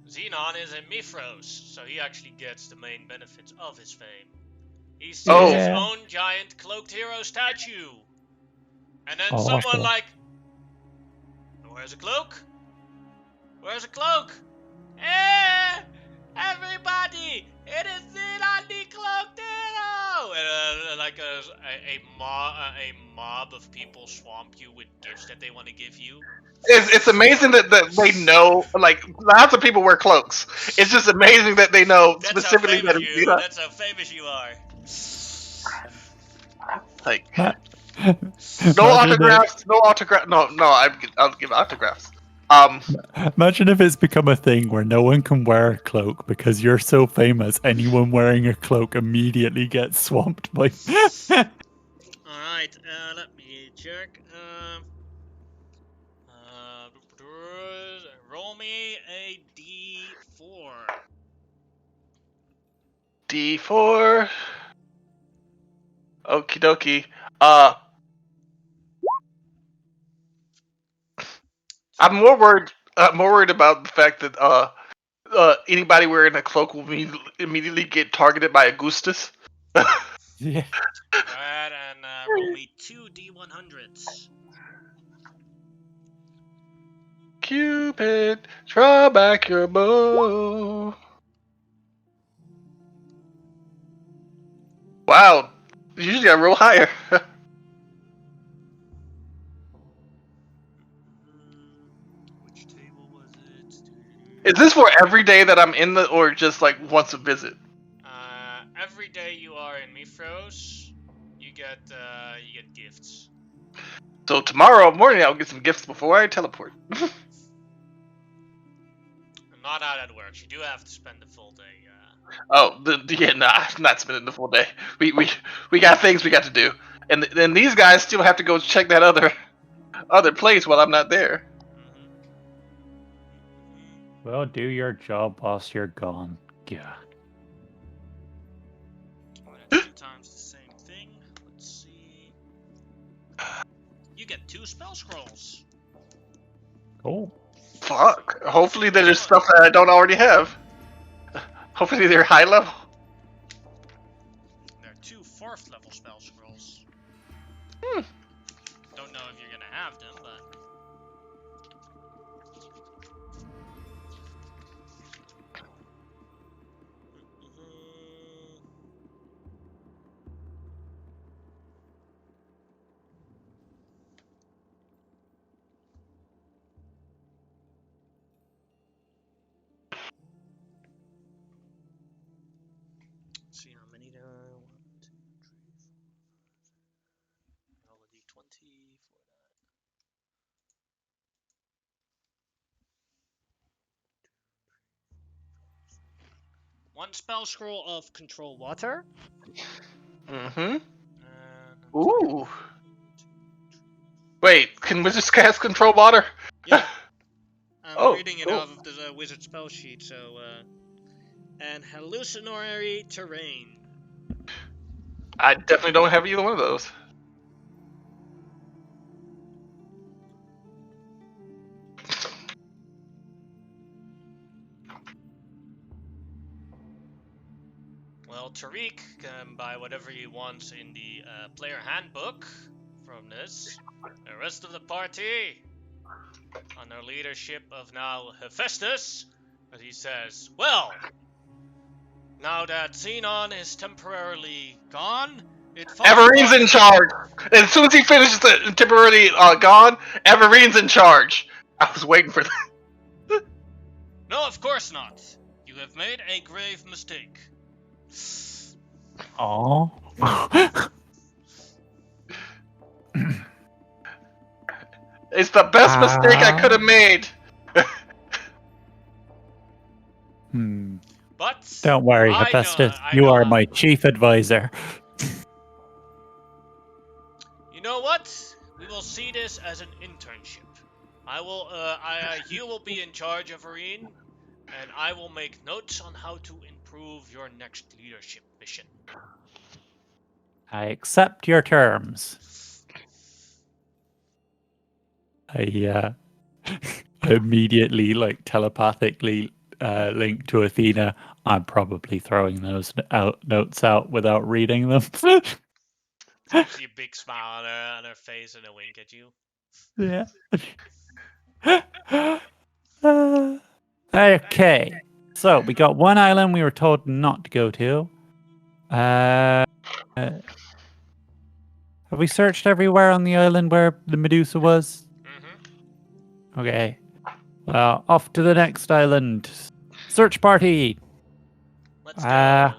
[SPEAKER 3] Xenon is a Mithros, so he actually gets the main benefits of his fame. He sees his own giant cloaked hero statue. And then someone like, where's a cloak? Where's a cloak? Everybody! It is Xenon the cloaked hero! And like a mob of people swamp you with gifts that they want to give you.
[SPEAKER 2] It's amazing that they know, like, lots of people wear cloaks. It's just amazing that they know specifically that it's Xenon.
[SPEAKER 3] That's how famous you are.
[SPEAKER 2] Like, no autographs. No, I'll give autographs.
[SPEAKER 1] Imagine if it's become a thing where no one can wear a cloak because you're so famous. Anyone wearing a cloak immediately gets swamped by.
[SPEAKER 3] Alright, let me check.
[SPEAKER 2] D4. Okie dokie. I'm more worried about the fact that anybody wearing a cloak will immediately get targeted by Augustus.
[SPEAKER 1] Yeah.
[SPEAKER 3] Go ahead and roll me 2 D100s.
[SPEAKER 2] Cupid, draw back your bow. Wow, usually I roll higher.
[SPEAKER 3] Which table was it?
[SPEAKER 2] Is this for every day that I'm in or just like once a visit?
[SPEAKER 3] Every day you are in Mifros, you get gifts.
[SPEAKER 2] So tomorrow morning I'll get some gifts before I teleport.
[SPEAKER 3] Not how that works. You do have to spend the full day.
[SPEAKER 2] I'm not spending the full day. We got things we got to do, and then these guys still have to go check that other place while I'm not there.
[SPEAKER 1] Well, do your job whilst you're gone. Yeah.
[SPEAKER 3] Well, that's 2 times the same thing. Let's see. You get 2 spell scrolls.
[SPEAKER 1] Cool.
[SPEAKER 2] Fuck. Hopefully there's stuff that I don't already have. Hopefully they're high level.
[SPEAKER 3] There are 2 4th level spell scrolls. Don't know if you're gonna have them, but let's see how many there are. 1, 2, 3, 4, 5. Roll a d20 for that. One spell scroll of control water.
[SPEAKER 2] Mm-hmm.
[SPEAKER 3] And
[SPEAKER 2] Ooh. Wait, can wizards cast control water?
[SPEAKER 3] yeah, I'm
[SPEAKER 2] Oh,
[SPEAKER 3] reading it
[SPEAKER 2] cool.
[SPEAKER 3] off of the wizard spell sheet. So, and hallucinatory terrain.
[SPEAKER 2] I definitely don't have either one of those.
[SPEAKER 3] Well, Tariq can buy whatever he wants in the player handbook from this. The rest of the party, under leadership of now Hephaestus, as he says, well, now that Xenon is temporarily gone, it falls
[SPEAKER 2] Everine's in charge. As soon as he finishes the temporarily gone, Everine's in charge. I was waiting for that.
[SPEAKER 3] No, of course not. You have made a grave mistake.
[SPEAKER 1] Oh.
[SPEAKER 2] It's the best mistake I could have made.
[SPEAKER 3] But
[SPEAKER 1] Don't worry, Hephaestus. You are my chief advisor.
[SPEAKER 3] You know what? We will see this as an internship. You will be in charge of Arene, and I will make notes on how to improve your next leadership mission.
[SPEAKER 1] I accept your terms. I immediately, like, telepathically link to Athena. I'm probably throwing those notes out without reading them.
[SPEAKER 3] You see a big smile on her face and a wink at you.
[SPEAKER 1] Yeah. Okay. So we got one island we were told not to go to. Have we searched everywhere on the island where the Medusa was?
[SPEAKER 3] Mm-hmm.
[SPEAKER 1] Okay. Well, off to the next island. Search party.
[SPEAKER 3] Let's go.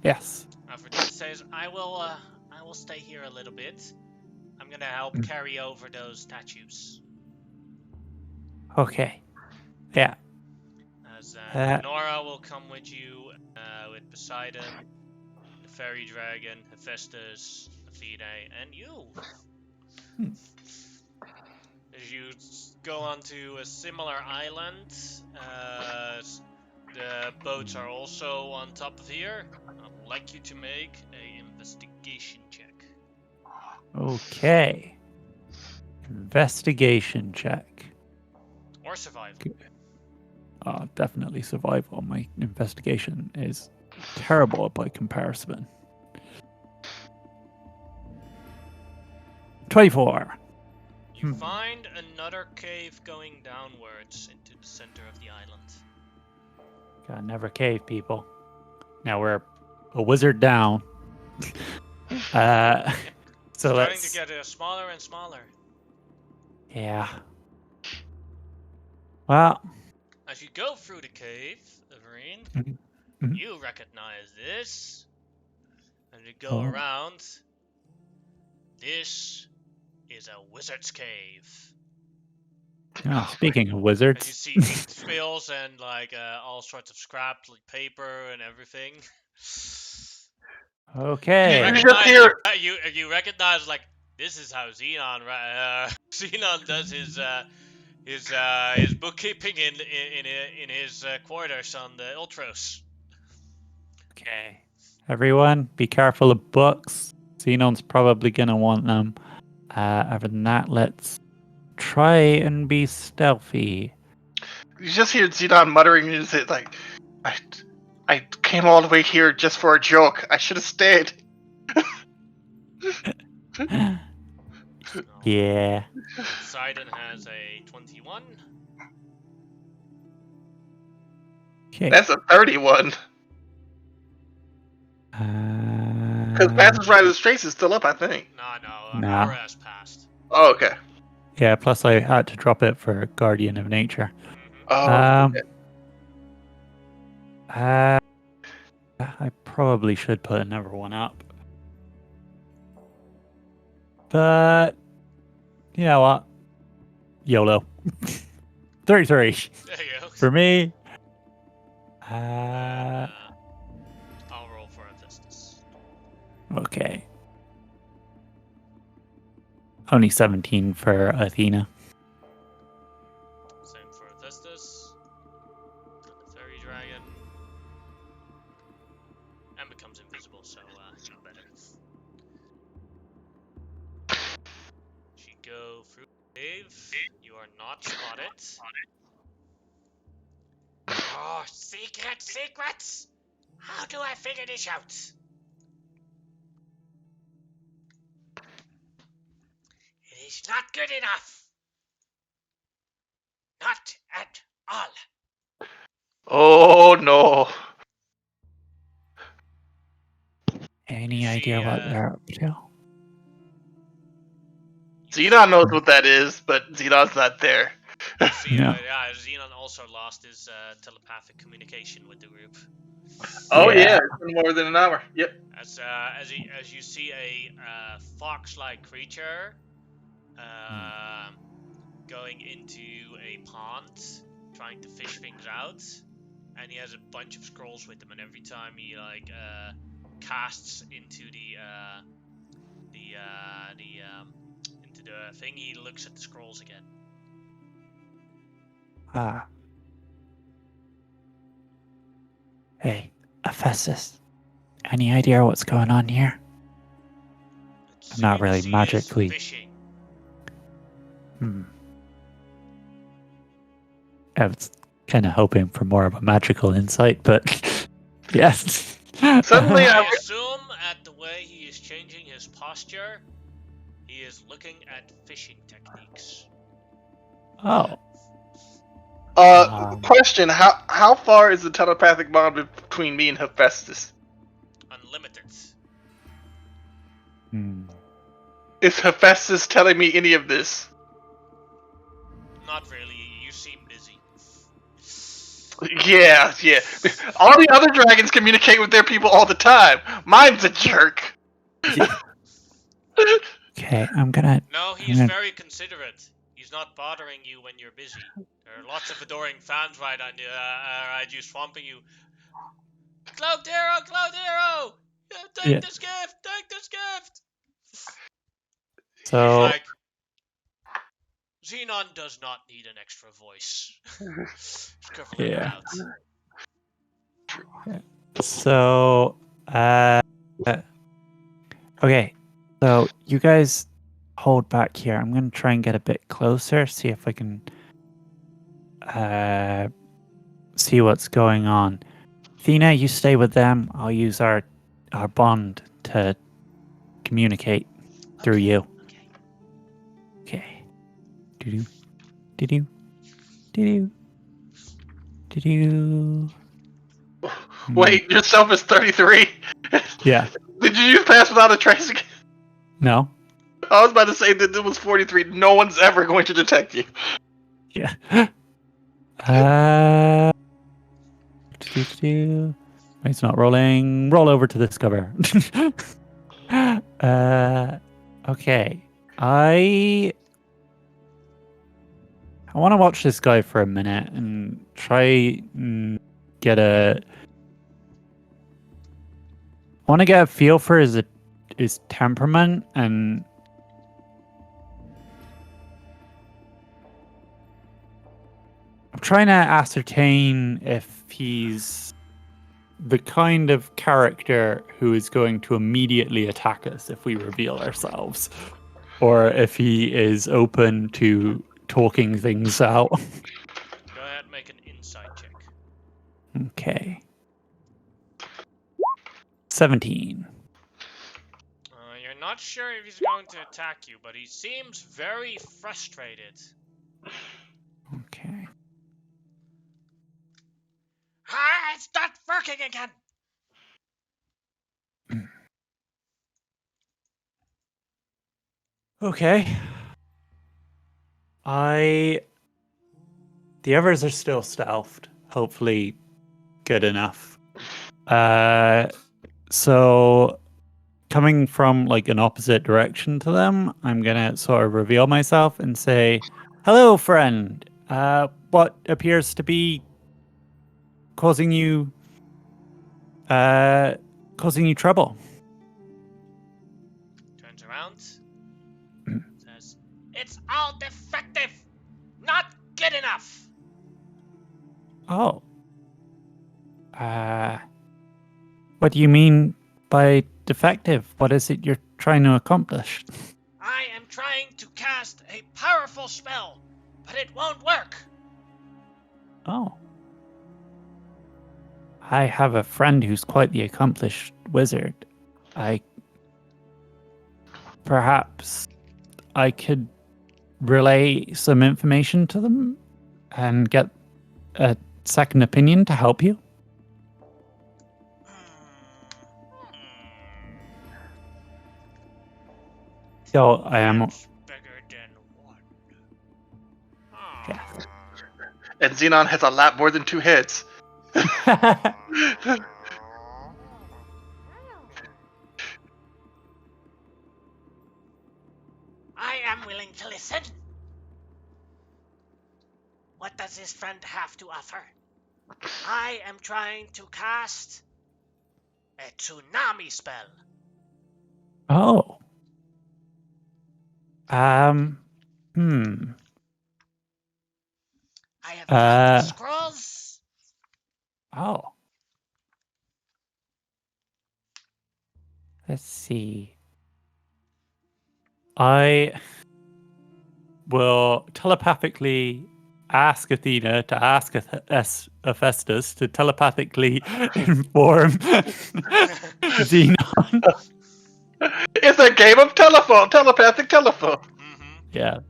[SPEAKER 1] Yes.
[SPEAKER 3] Aphrodite says, I will stay here a little bit. I'm gonna help carry over those statues.
[SPEAKER 1] Okay. Yeah.
[SPEAKER 3] As Nora will come with you, with Poseidon, the fairy dragon, Hephaestus, Athena, and you. As you go onto a similar island, The boats are also on top of here. I'd like you to make a investigation check.
[SPEAKER 1] Okay. Investigation check.
[SPEAKER 3] Or survival.
[SPEAKER 1] Definitely survival. My investigation is terrible by comparison. 24.
[SPEAKER 3] You find another cave going downwards into the center of the island.
[SPEAKER 1] God, never cave, people. Now we're a wizard down. So
[SPEAKER 3] Starting
[SPEAKER 1] let's.
[SPEAKER 3] to get smaller and smaller.
[SPEAKER 1] Yeah. Well.
[SPEAKER 3] As you go through the cave, Everine,
[SPEAKER 1] Mhm.
[SPEAKER 3] you recognize this. And you go around. This is a wizard's cave.
[SPEAKER 1] Oh, speaking of
[SPEAKER 3] As
[SPEAKER 1] wizards.
[SPEAKER 3] you see ink spills and like all sorts of scrap, like paper and everything.
[SPEAKER 1] Okay.
[SPEAKER 3] You recognize like this is how Xenon Xenon does his bookkeeping in his quarters on the Ultros.
[SPEAKER 1] Okay. Everyone, be careful of books. Xenon's probably gonna want them. Other than that, let's try and be stealthy.
[SPEAKER 2] You just hear Xenon muttering in his head, like, I came all the way here just for a joke. I should have stayed.
[SPEAKER 1] Yeah.
[SPEAKER 3] Poseidon has a 21.
[SPEAKER 1] Okay.
[SPEAKER 2] That's a 31. Because Passage Rider's Trace is still up, I think.
[SPEAKER 3] No,
[SPEAKER 1] Nah.
[SPEAKER 3] Aura has passed.
[SPEAKER 2] Oh, okay.
[SPEAKER 1] Yeah, plus I had to drop it for Guardian of Nature.
[SPEAKER 2] Oh, okay.
[SPEAKER 1] I probably should put another one up. But, you know what? YOLO. 33.
[SPEAKER 3] There you go.
[SPEAKER 1] For me.
[SPEAKER 3] I'll roll for Hephaestus.
[SPEAKER 1] Okay. Only 17 for Athena.
[SPEAKER 3] Same for Hephaestus. And the fairy dragon. And becomes invisible, so even better. As you go through the cave, you are not spotted. Oh, secrets! How do I figure this out? It is not good enough. Not at all.
[SPEAKER 2] Oh, no.
[SPEAKER 1] Any idea what they're up to?
[SPEAKER 2] Xenon knows what that is, but Xenon's not there.
[SPEAKER 1] No.
[SPEAKER 3] Xenon also lost his telepathic communication with the group.
[SPEAKER 2] Oh,
[SPEAKER 1] Yeah.
[SPEAKER 2] yeah. It's been more than an hour. Yep.
[SPEAKER 3] As you see a fox-like creature going into a pond, trying to fish things out, and he has a bunch of scrolls with him, and every time he casts into into the thing, he looks at the scrolls again.
[SPEAKER 1] Hey, Hephaestus. Any idea what's going on here? I'm not really magically.
[SPEAKER 3] Fishing.
[SPEAKER 1] I was kind of hoping for more of a magical insight, but yes.
[SPEAKER 2] Suddenly,
[SPEAKER 3] I assume at the way he is changing his posture, he is looking at fishing techniques.
[SPEAKER 1] Oh.
[SPEAKER 2] Question: How far is the telepathic bond between me and Hephaestus?
[SPEAKER 3] Unlimited.
[SPEAKER 2] Is Hephaestus telling me any of this?
[SPEAKER 3] Not really. You seem busy.
[SPEAKER 2] Yeah. All the other dragons communicate with their people all the time. Mine's a jerk.
[SPEAKER 1] Okay, I'm gonna.
[SPEAKER 3] No, he's very considerate. He's not bothering you when you're busy. There are lots of adoring fans right you, swamping you. Cloaked hero! Take this gift!
[SPEAKER 1] So,
[SPEAKER 3] He's like, Xenon does not need an extra voice. Scribbling it out.
[SPEAKER 1] So, okay. So you guys hold back here. I'm gonna try and get a bit closer, see if I can see what's going on. Athena, you stay with them. I'll use our bond to communicate through you. Okay. Do do do do.
[SPEAKER 2] Wait, yourself is 33?
[SPEAKER 1] Yeah.
[SPEAKER 2] Did you use pass without a trace again?
[SPEAKER 1] No.
[SPEAKER 2] I was about to say that it was 43. No one's ever going to detect you.
[SPEAKER 1] Yeah. It's not rolling. Roll over to discover. Okay. I want to watch this guy for a minute and try and get a. I want to get a feel for his temperament and. I'm trying to ascertain if he's the kind of character who is going to immediately attack us if we reveal ourselves, or if he is open to talking things out.
[SPEAKER 3] Go ahead, make an insight check.
[SPEAKER 1] Okay. 17.
[SPEAKER 3] You're not sure if he's going to attack you, but he seems very frustrated.
[SPEAKER 1] Okay.
[SPEAKER 3] Ah, it's not working again!
[SPEAKER 1] Okay. The others are still stealthed. Hopefully good enough. So coming from like an opposite direction to them, I'm gonna sort of reveal myself and say, "Hello, friend. What appears to be causing you trouble?"
[SPEAKER 3] Turns around, says, "It's all defective! Not good enough!"
[SPEAKER 1] Oh. What do you mean by defective? What is it you're trying to accomplish?
[SPEAKER 3] I am trying to cast a powerful spell, but it won't work.
[SPEAKER 1] Oh. I have a friend who's quite the accomplished wizard. Perhaps I could relay some information to them and get a second opinion to help you. So I am.
[SPEAKER 3] That's bigger than one.
[SPEAKER 1] Yeah.
[SPEAKER 2] And Xenon has a lot more than 2 heads.
[SPEAKER 3] I am willing to listen. What does this friend have to offer? I am trying to cast a tsunami spell.
[SPEAKER 1] Oh.
[SPEAKER 3] I have found the scrolls.
[SPEAKER 1] Oh. Let's see. I will telepathically ask Athena to ask Hephaestus to telepathically inform Xenon.
[SPEAKER 2] It's a game of telepathic telephone.
[SPEAKER 3] Mm-hmm.
[SPEAKER 1] Yes.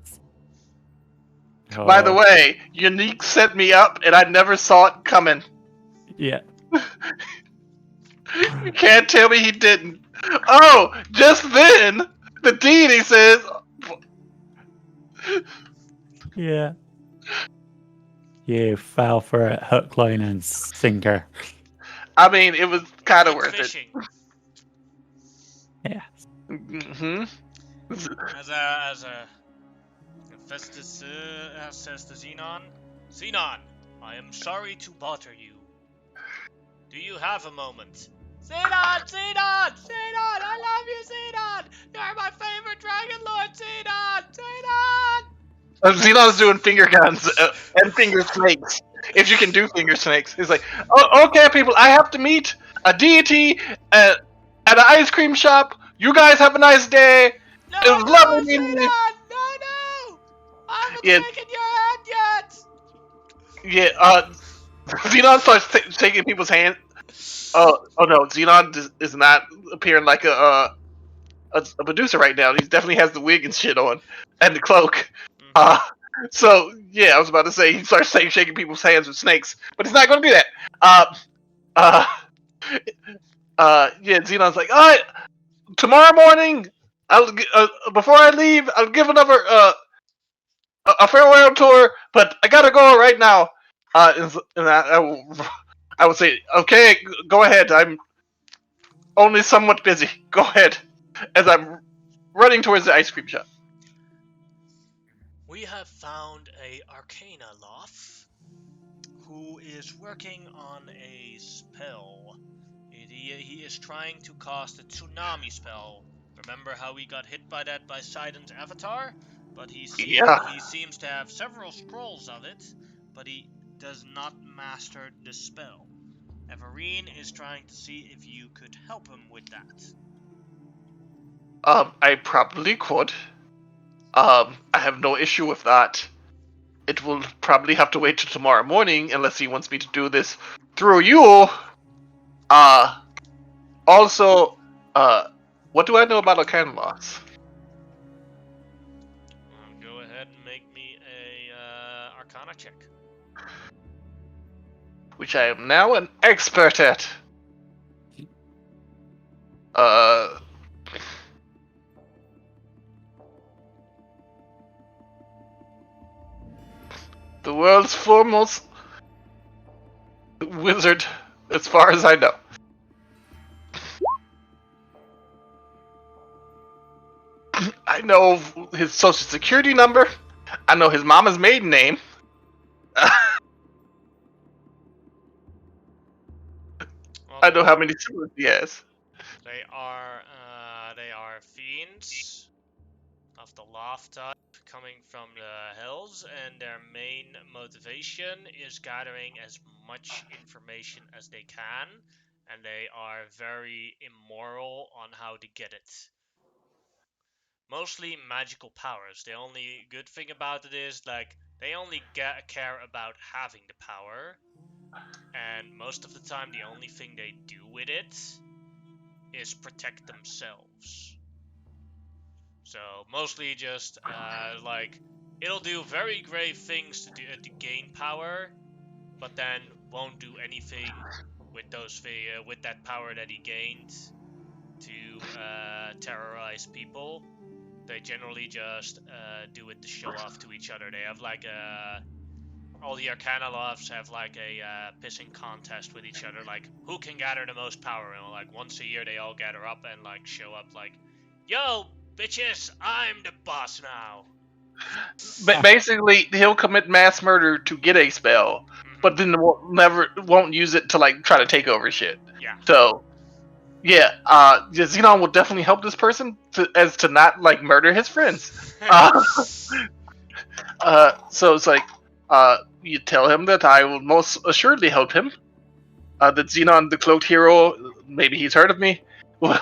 [SPEAKER 2] By the way, Unique set me up and I never saw it coming.
[SPEAKER 1] Yeah.
[SPEAKER 2] You can't tell me he didn't. Oh, just then, the deity says...
[SPEAKER 1] Yeah. You fell for it, hook, line, and sinker.
[SPEAKER 2] I mean, it was kind of worth
[SPEAKER 3] Fishing.
[SPEAKER 1] Yeah.
[SPEAKER 2] it. Mm-hmm.
[SPEAKER 3] As a Hephaestus says to Xenon, Xenon, I am sorry to bother you. Do you have a moment? Xenon! Xenon! Xenon! I love you, Xenon! You're my favorite dragonlord, Xenon! Xenon!
[SPEAKER 2] Xenon's doing finger guns and finger snakes. if you can do finger snakes. He's like, oh, okay, people, I have to meet a deity at an ice cream shop. You guys have a nice day.
[SPEAKER 3] No,
[SPEAKER 2] It was
[SPEAKER 3] no,
[SPEAKER 2] lovely meeting you.
[SPEAKER 3] Xenon! No! I haven't
[SPEAKER 2] Yeah,
[SPEAKER 3] shaken your hand yet!
[SPEAKER 2] yeah. Xenon starts shaking people's hand. Oh no, Xenon is not appearing like a producer right now. He definitely has the wig and shit on and the cloak.
[SPEAKER 3] Mhm.
[SPEAKER 2] So yeah, I was about to say he starts shaking people's hands with snakes, but he's not going to do that. Uh, yeah, Xenon's like, all right, tomorrow morning, before I leave, I'll give another a farewell tour, but I gotta go right now. I would say, okay, go ahead. I'm only somewhat busy. Go ahead, as I'm running towards the ice cream shop.
[SPEAKER 3] We have found a Arcana Loft who is working on a spell. He is trying to cast a tsunami spell. Remember how we got hit by that by Sidon's avatar? But he
[SPEAKER 2] Yeah.
[SPEAKER 3] seems to have several scrolls of it, but he does not master the spell. Everine is trying to see if you could help him with that.
[SPEAKER 2] I probably could. I have no issue with that. It will probably have to wait till tomorrow morning unless he wants me to do this through you. Also, what do I know about Arcana laws?
[SPEAKER 3] Go ahead and make me a Arcana check.
[SPEAKER 2] Which I am now an expert at. Uh, the world's foremost wizard, as far as I know. I know his social security number. I know his mama's maiden name. I know how many siblings he has.
[SPEAKER 3] They are fiends of the loft type coming from the hills, and their main motivation is gathering as much information as they can, and they are very immoral on how to get it. Mostly magical powers. The only good thing about it is like they only care about having the power, and most of the time the only thing they do with it is protect themselves. So mostly just like it'll do very great things to gain power, but then won't do anything with with that power that he gained to terrorize people. They generally just do it to show off to each other. They have like all the Arcana lofts have like a pissing contest with each other, like who can gather the most power. And like once a year, they all gather up and like show up, like, "Yo, bitches, I'm the boss now."
[SPEAKER 2] But basically, he'll commit mass murder to get a spell, but then won't use it to like try to take over shit.
[SPEAKER 3] Yeah.
[SPEAKER 2] So, yeah, Xenon will definitely help this person to not like murder his friends. So it's like, you tell him that I will most assuredly help him. That Xenon, the cloaked hero, maybe he's heard of me, will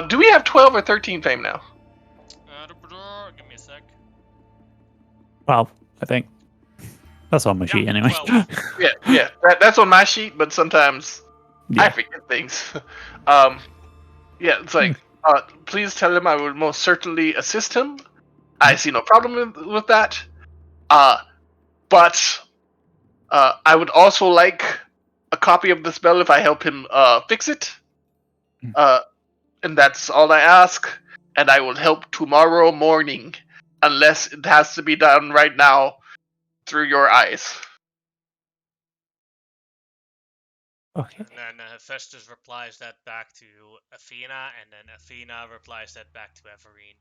[SPEAKER 2] do we have 12 or 13 fame now?
[SPEAKER 3] Give me a sec.
[SPEAKER 1] 12, I think. That's on my sheet anyway.
[SPEAKER 3] 12.
[SPEAKER 2] Yeah. That's on my sheet, but sometimes I forget things. Yeah, it's like, please tell him I will most certainly assist him. I see no problem with that. But I would also like a copy of the spell if I help him fix it. And that's all I ask. And I will help tomorrow morning, unless it has to be done right now through your eyes.
[SPEAKER 1] Okay.
[SPEAKER 3] And then Hephaestus replies that back to Athena, and then Athena replies that back to Everine.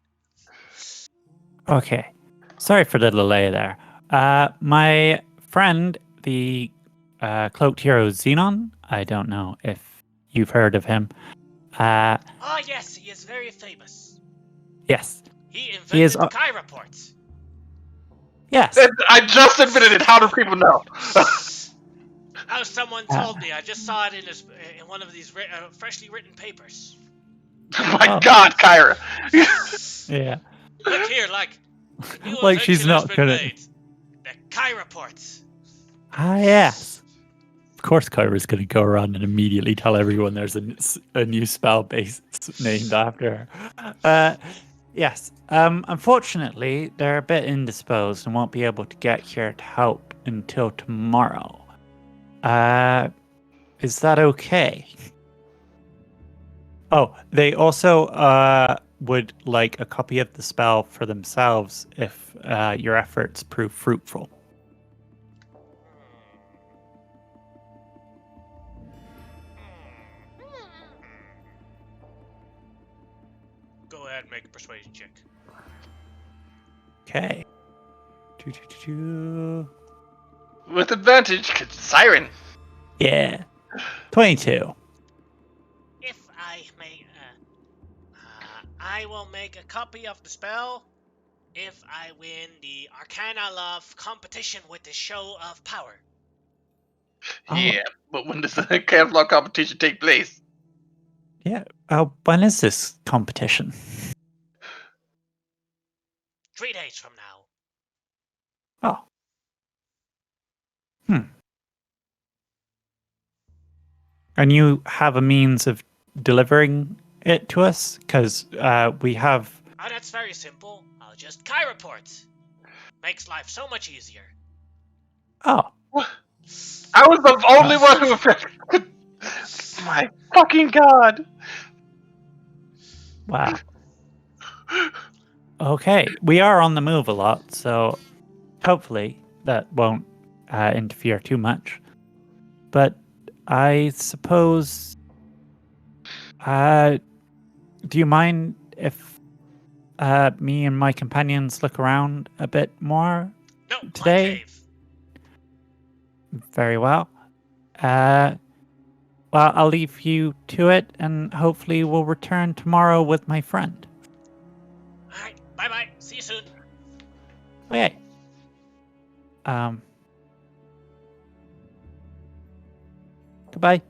[SPEAKER 1] Okay. Sorry for the delay there. My friend, the cloaked hero Xenon, I don't know if you've heard of him.
[SPEAKER 3] Oh yes, he is very famous.
[SPEAKER 1] Yes.
[SPEAKER 3] He invented
[SPEAKER 1] is,
[SPEAKER 3] the Kai report.
[SPEAKER 1] Yes.
[SPEAKER 2] I just admitted it. How do people know?
[SPEAKER 3] Oh, someone told me. I just saw it in one of these freshly written papers.
[SPEAKER 2] Oh my
[SPEAKER 1] Oh.
[SPEAKER 2] God, Kyra.
[SPEAKER 1] Yeah.
[SPEAKER 3] Look here, like a new
[SPEAKER 1] Like she's
[SPEAKER 3] invention has
[SPEAKER 1] not
[SPEAKER 3] been
[SPEAKER 1] gonna.
[SPEAKER 3] made. The Kai reports.
[SPEAKER 1] Ah, yes. Of course, Kyra's going to go around and immediately tell everyone there's a new spell base named after her. Yes. Unfortunately, they're a bit indisposed and won't be able to get here to help until tomorrow. Is that okay? Oh, they also would like a copy of the spell for themselves if your efforts prove fruitful.
[SPEAKER 3] Go ahead and make a persuasion check.
[SPEAKER 1] Okay.
[SPEAKER 2] With advantage, 'cause Siren.
[SPEAKER 1] Yeah. 22.
[SPEAKER 3] If I may, I will make a copy of the spell if I win the Arcana Love competition with the Show of Power.
[SPEAKER 1] Oh.
[SPEAKER 2] Yeah, but when does the Kevlar competition take place?
[SPEAKER 1] Yeah. When is this competition?
[SPEAKER 3] 3 days from now.
[SPEAKER 1] Oh. And you have a means of delivering it to us? Because we have...
[SPEAKER 3] Oh, that's very simple. I'll just Kai report. Makes life so much easier.
[SPEAKER 1] Oh.
[SPEAKER 2] I was the only one who could. My fucking God.
[SPEAKER 1] Wow. Okay. We are on the move a lot, so hopefully that won't interfere too much. But I suppose... do you mind if me and my companions look around a bit more
[SPEAKER 3] No,
[SPEAKER 1] today?
[SPEAKER 3] my cave.
[SPEAKER 1] Very well. Well, I'll leave you to it, and hopefully we'll return tomorrow with my friend.
[SPEAKER 3] Alright, bye-bye. See you soon.
[SPEAKER 1] Okay. Goodbye.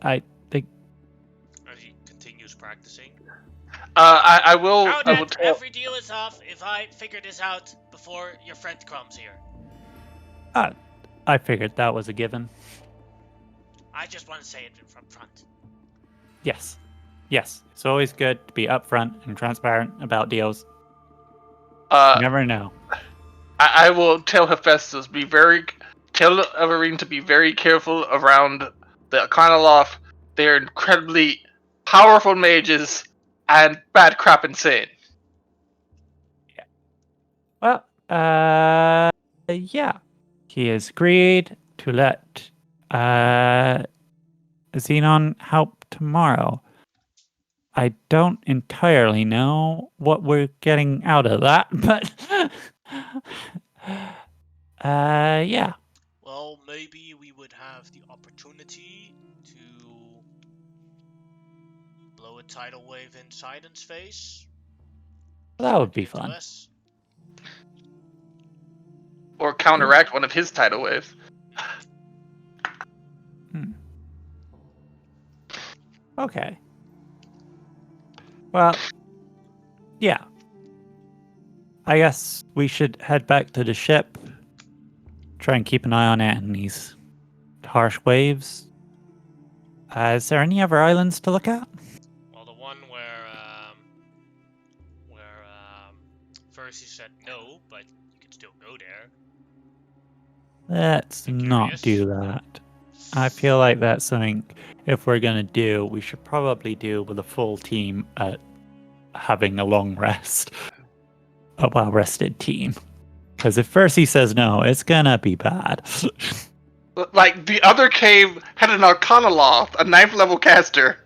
[SPEAKER 1] I think...
[SPEAKER 3] As he continues practicing.
[SPEAKER 2] I will.
[SPEAKER 3] Now
[SPEAKER 2] I will
[SPEAKER 3] that
[SPEAKER 2] tell.
[SPEAKER 3] every deal is off, if I figure this out before your friend comes here.
[SPEAKER 1] I figured that was a given.
[SPEAKER 3] I just want to say it from front.
[SPEAKER 1] Yes. Yes. It's always good to be upfront and transparent about deals. You never know.
[SPEAKER 2] I will tell Hephaestus tell Everine to be very careful around the Iconoloth. They're incredibly powerful mages and bad crap insane.
[SPEAKER 1] Well, yeah. He has agreed to let Xenon help tomorrow. I don't entirely know what we're getting out of that, but yeah.
[SPEAKER 3] Well, maybe we would have the opportunity to blow a tidal wave in Sidon's face.
[SPEAKER 1] That would be
[SPEAKER 3] Give it to
[SPEAKER 1] fun.
[SPEAKER 3] us.
[SPEAKER 2] Or counteract one of his tidal waves.
[SPEAKER 1] Okay. Well, yeah. I guess we should head back to the ship. Try and keep an eye on it and these harsh waves. Is there any other islands to look at?
[SPEAKER 3] Well, the one where first he said no, but you can still go there.
[SPEAKER 1] Let's not do that. I feel like that's something, if we're going to do, we should probably do with a full team at having a long rest. A well-rested team. Because if Percy says no, it's going to be bad.
[SPEAKER 2] Like, the other cave had an Arcanoloth, a 9th level caster,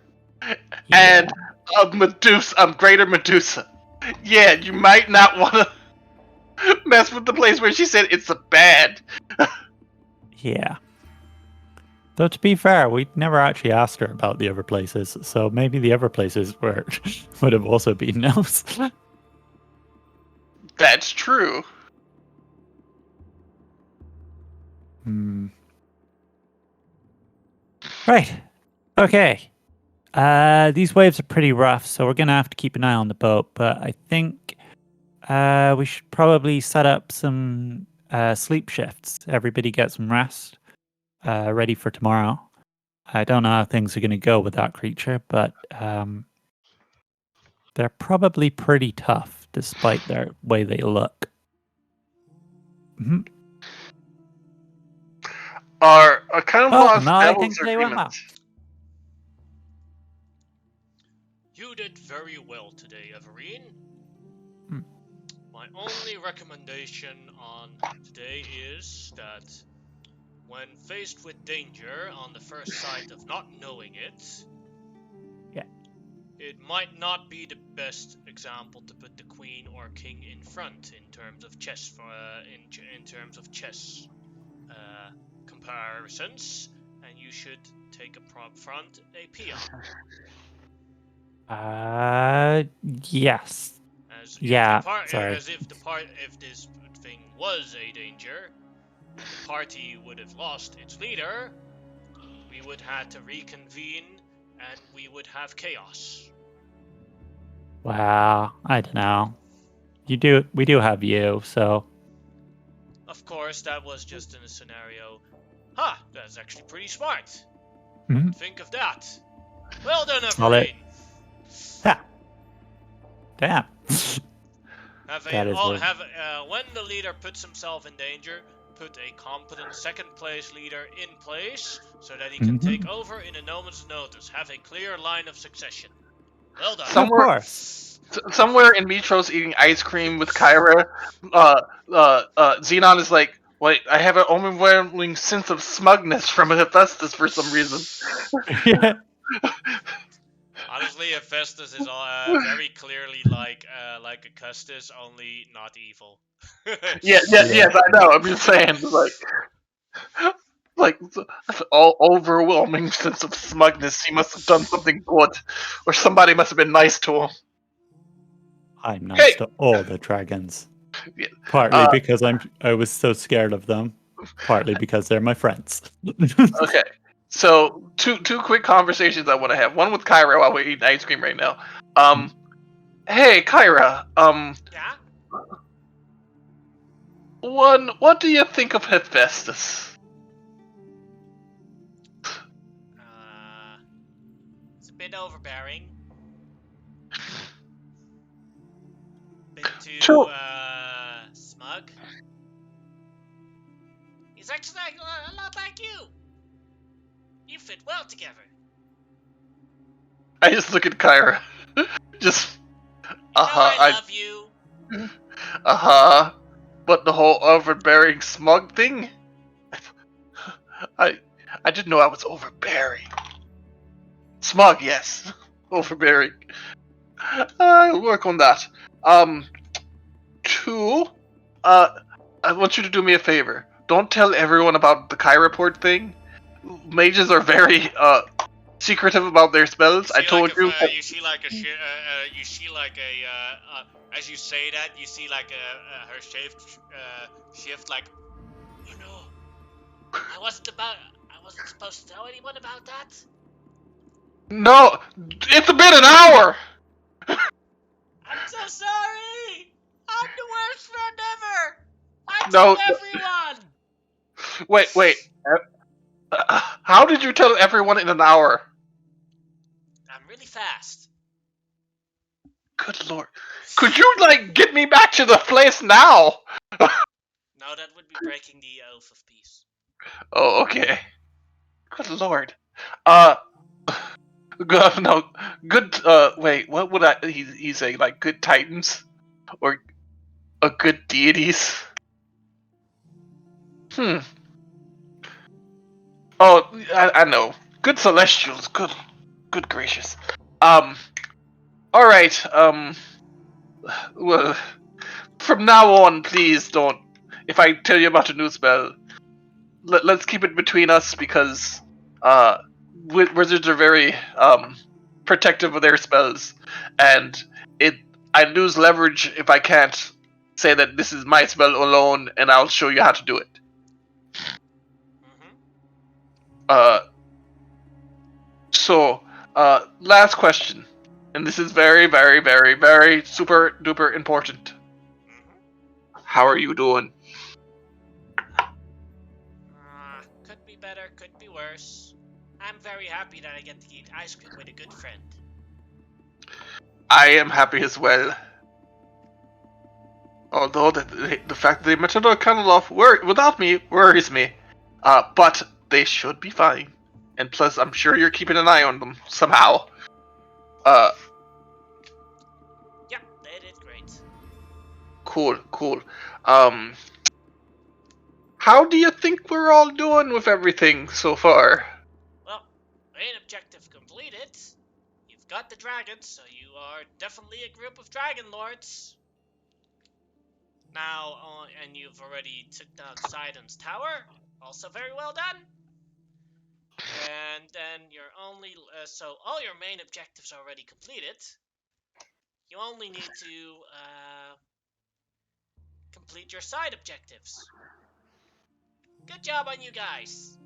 [SPEAKER 2] and a Medusa, greater Medusa. Yeah, you might not want to mess with the place where she said it's a bad.
[SPEAKER 1] Yeah. Though to be fair, we never actually asked her about the other places, so maybe the other places would have also been no's.
[SPEAKER 2] That's true.
[SPEAKER 1] Hmm. Right. Okay. These waves are pretty rough, so we're gonna have to keep an eye on the boat. But I think we should probably set up some sleep shifts. Everybody get some rest, ready for tomorrow. I don't know how things are gonna go with that creature, but they're probably pretty tough, despite their way they look. Hmm.
[SPEAKER 2] Our kind of
[SPEAKER 1] Oh,
[SPEAKER 2] lost
[SPEAKER 1] no, I
[SPEAKER 2] devil's
[SPEAKER 1] think they went
[SPEAKER 2] agreement.
[SPEAKER 1] well.
[SPEAKER 3] You did very well today, Everine.
[SPEAKER 1] Hmm.
[SPEAKER 3] My only recommendation on today is that when faced with danger on the first sight of not knowing it,
[SPEAKER 1] Yeah.
[SPEAKER 3] it might not be the best example to put the queen or king in front in terms of chess in terms of chess comparisons, and you should take a prop front a peon.
[SPEAKER 1] Yes.
[SPEAKER 3] As
[SPEAKER 1] Yeah,
[SPEAKER 3] if this thing was a danger, the party would have lost its leader. We would have to reconvene, and we would have chaos.
[SPEAKER 1] Well, I don't know. We do have you, so
[SPEAKER 3] Of course, that was just in a scenario. Ha! That's actually pretty smart.
[SPEAKER 1] mhm.
[SPEAKER 3] Think of that. Well done,
[SPEAKER 1] Solid.
[SPEAKER 3] Everine.
[SPEAKER 1] Ha! Damn. That is a
[SPEAKER 3] When the leader puts himself in danger, put a competent second place leader in place so that he can take over in a moment's notice. Have a clear line of succession. Well done.
[SPEAKER 1] Of course.
[SPEAKER 2] Somewhere in Mitros eating ice cream with Kyra, Xenon is like, wait, I have an overwhelming sense of smugness from Hephaestus for some reason.
[SPEAKER 1] Yeah.
[SPEAKER 3] Honestly, Hephaestus is very clearly like Augustus, only not evil.
[SPEAKER 2] Yes, I know. I'm just saying, like all overwhelming sense of smugness. He must have done something good, or somebody must have been nice to him.
[SPEAKER 1] I'm nice
[SPEAKER 2] Hey,
[SPEAKER 1] to all the dragons.
[SPEAKER 2] Yeah,
[SPEAKER 1] Partly because I was so scared of them. Partly because they're my friends.
[SPEAKER 2] okay. So two quick conversations I want to have. One with Kyra while we're eating ice cream right now. Hey Kyra.
[SPEAKER 3] Yeah?
[SPEAKER 2] What do you think of Hephaestus?
[SPEAKER 3] It's a bit overbearing. Bit too
[SPEAKER 2] True.
[SPEAKER 3] smug. He's actually a lot like you. You fit well together.
[SPEAKER 2] I just look at Kyra. Just
[SPEAKER 3] I love you.
[SPEAKER 2] But the whole overbearing smug thing? I didn't know I was overbearing. Smug, yes. Overbearing. I'll work on that. Two, I want you to do me a favor. Don't tell everyone about the Kai report thing. Mages are very secretive about their spells. I told you.
[SPEAKER 3] You see like as you say that, you see like her shift like, you know, I wasn't supposed to tell anyone about that.
[SPEAKER 2] No, it's been an hour.
[SPEAKER 3] I'm so sorry. I'm the worst friend ever. I
[SPEAKER 2] No.
[SPEAKER 3] tell everyone.
[SPEAKER 2] Wait. How did you tell everyone in an hour?
[SPEAKER 3] I'm really fast.
[SPEAKER 2] Good lord. Could you, get me back to the place now?
[SPEAKER 3] No, that would be breaking the oath of peace.
[SPEAKER 2] Oh, okay. Good lord. Good, wait, what would he say, like, good titans? Or, good deities? Oh, I know. Good celestials, good gracious. Alright, well, from now on, please don't, if I tell you about a new spell, let's keep it between us because, wizards are very, protective of their spells, and I lose leverage if I can't say that this is my spell alone, and I'll show you how to do it. So, last question, and this is very, very, very, very super duper important. How are you doing?
[SPEAKER 3] Could be better, could be worse. I'm very happy that I get to eat ice cream with a good friend.
[SPEAKER 2] I am happy as well. Although the fact that they met another kind of love without me worries me. But they should be fine. And plus, I'm sure you're keeping an eye on them somehow.
[SPEAKER 3] Yeah, they did great.
[SPEAKER 2] Cool. How do you think we're all doing with everything so far?
[SPEAKER 3] Well, main objective completed. You've got the dragons, so you are definitely a group of dragonlords. Now, and you've already took down Sidon's tower. Also very well done. And then you're only so all your main objectives are already completed. You only need to complete your side objectives. Good job on you guys.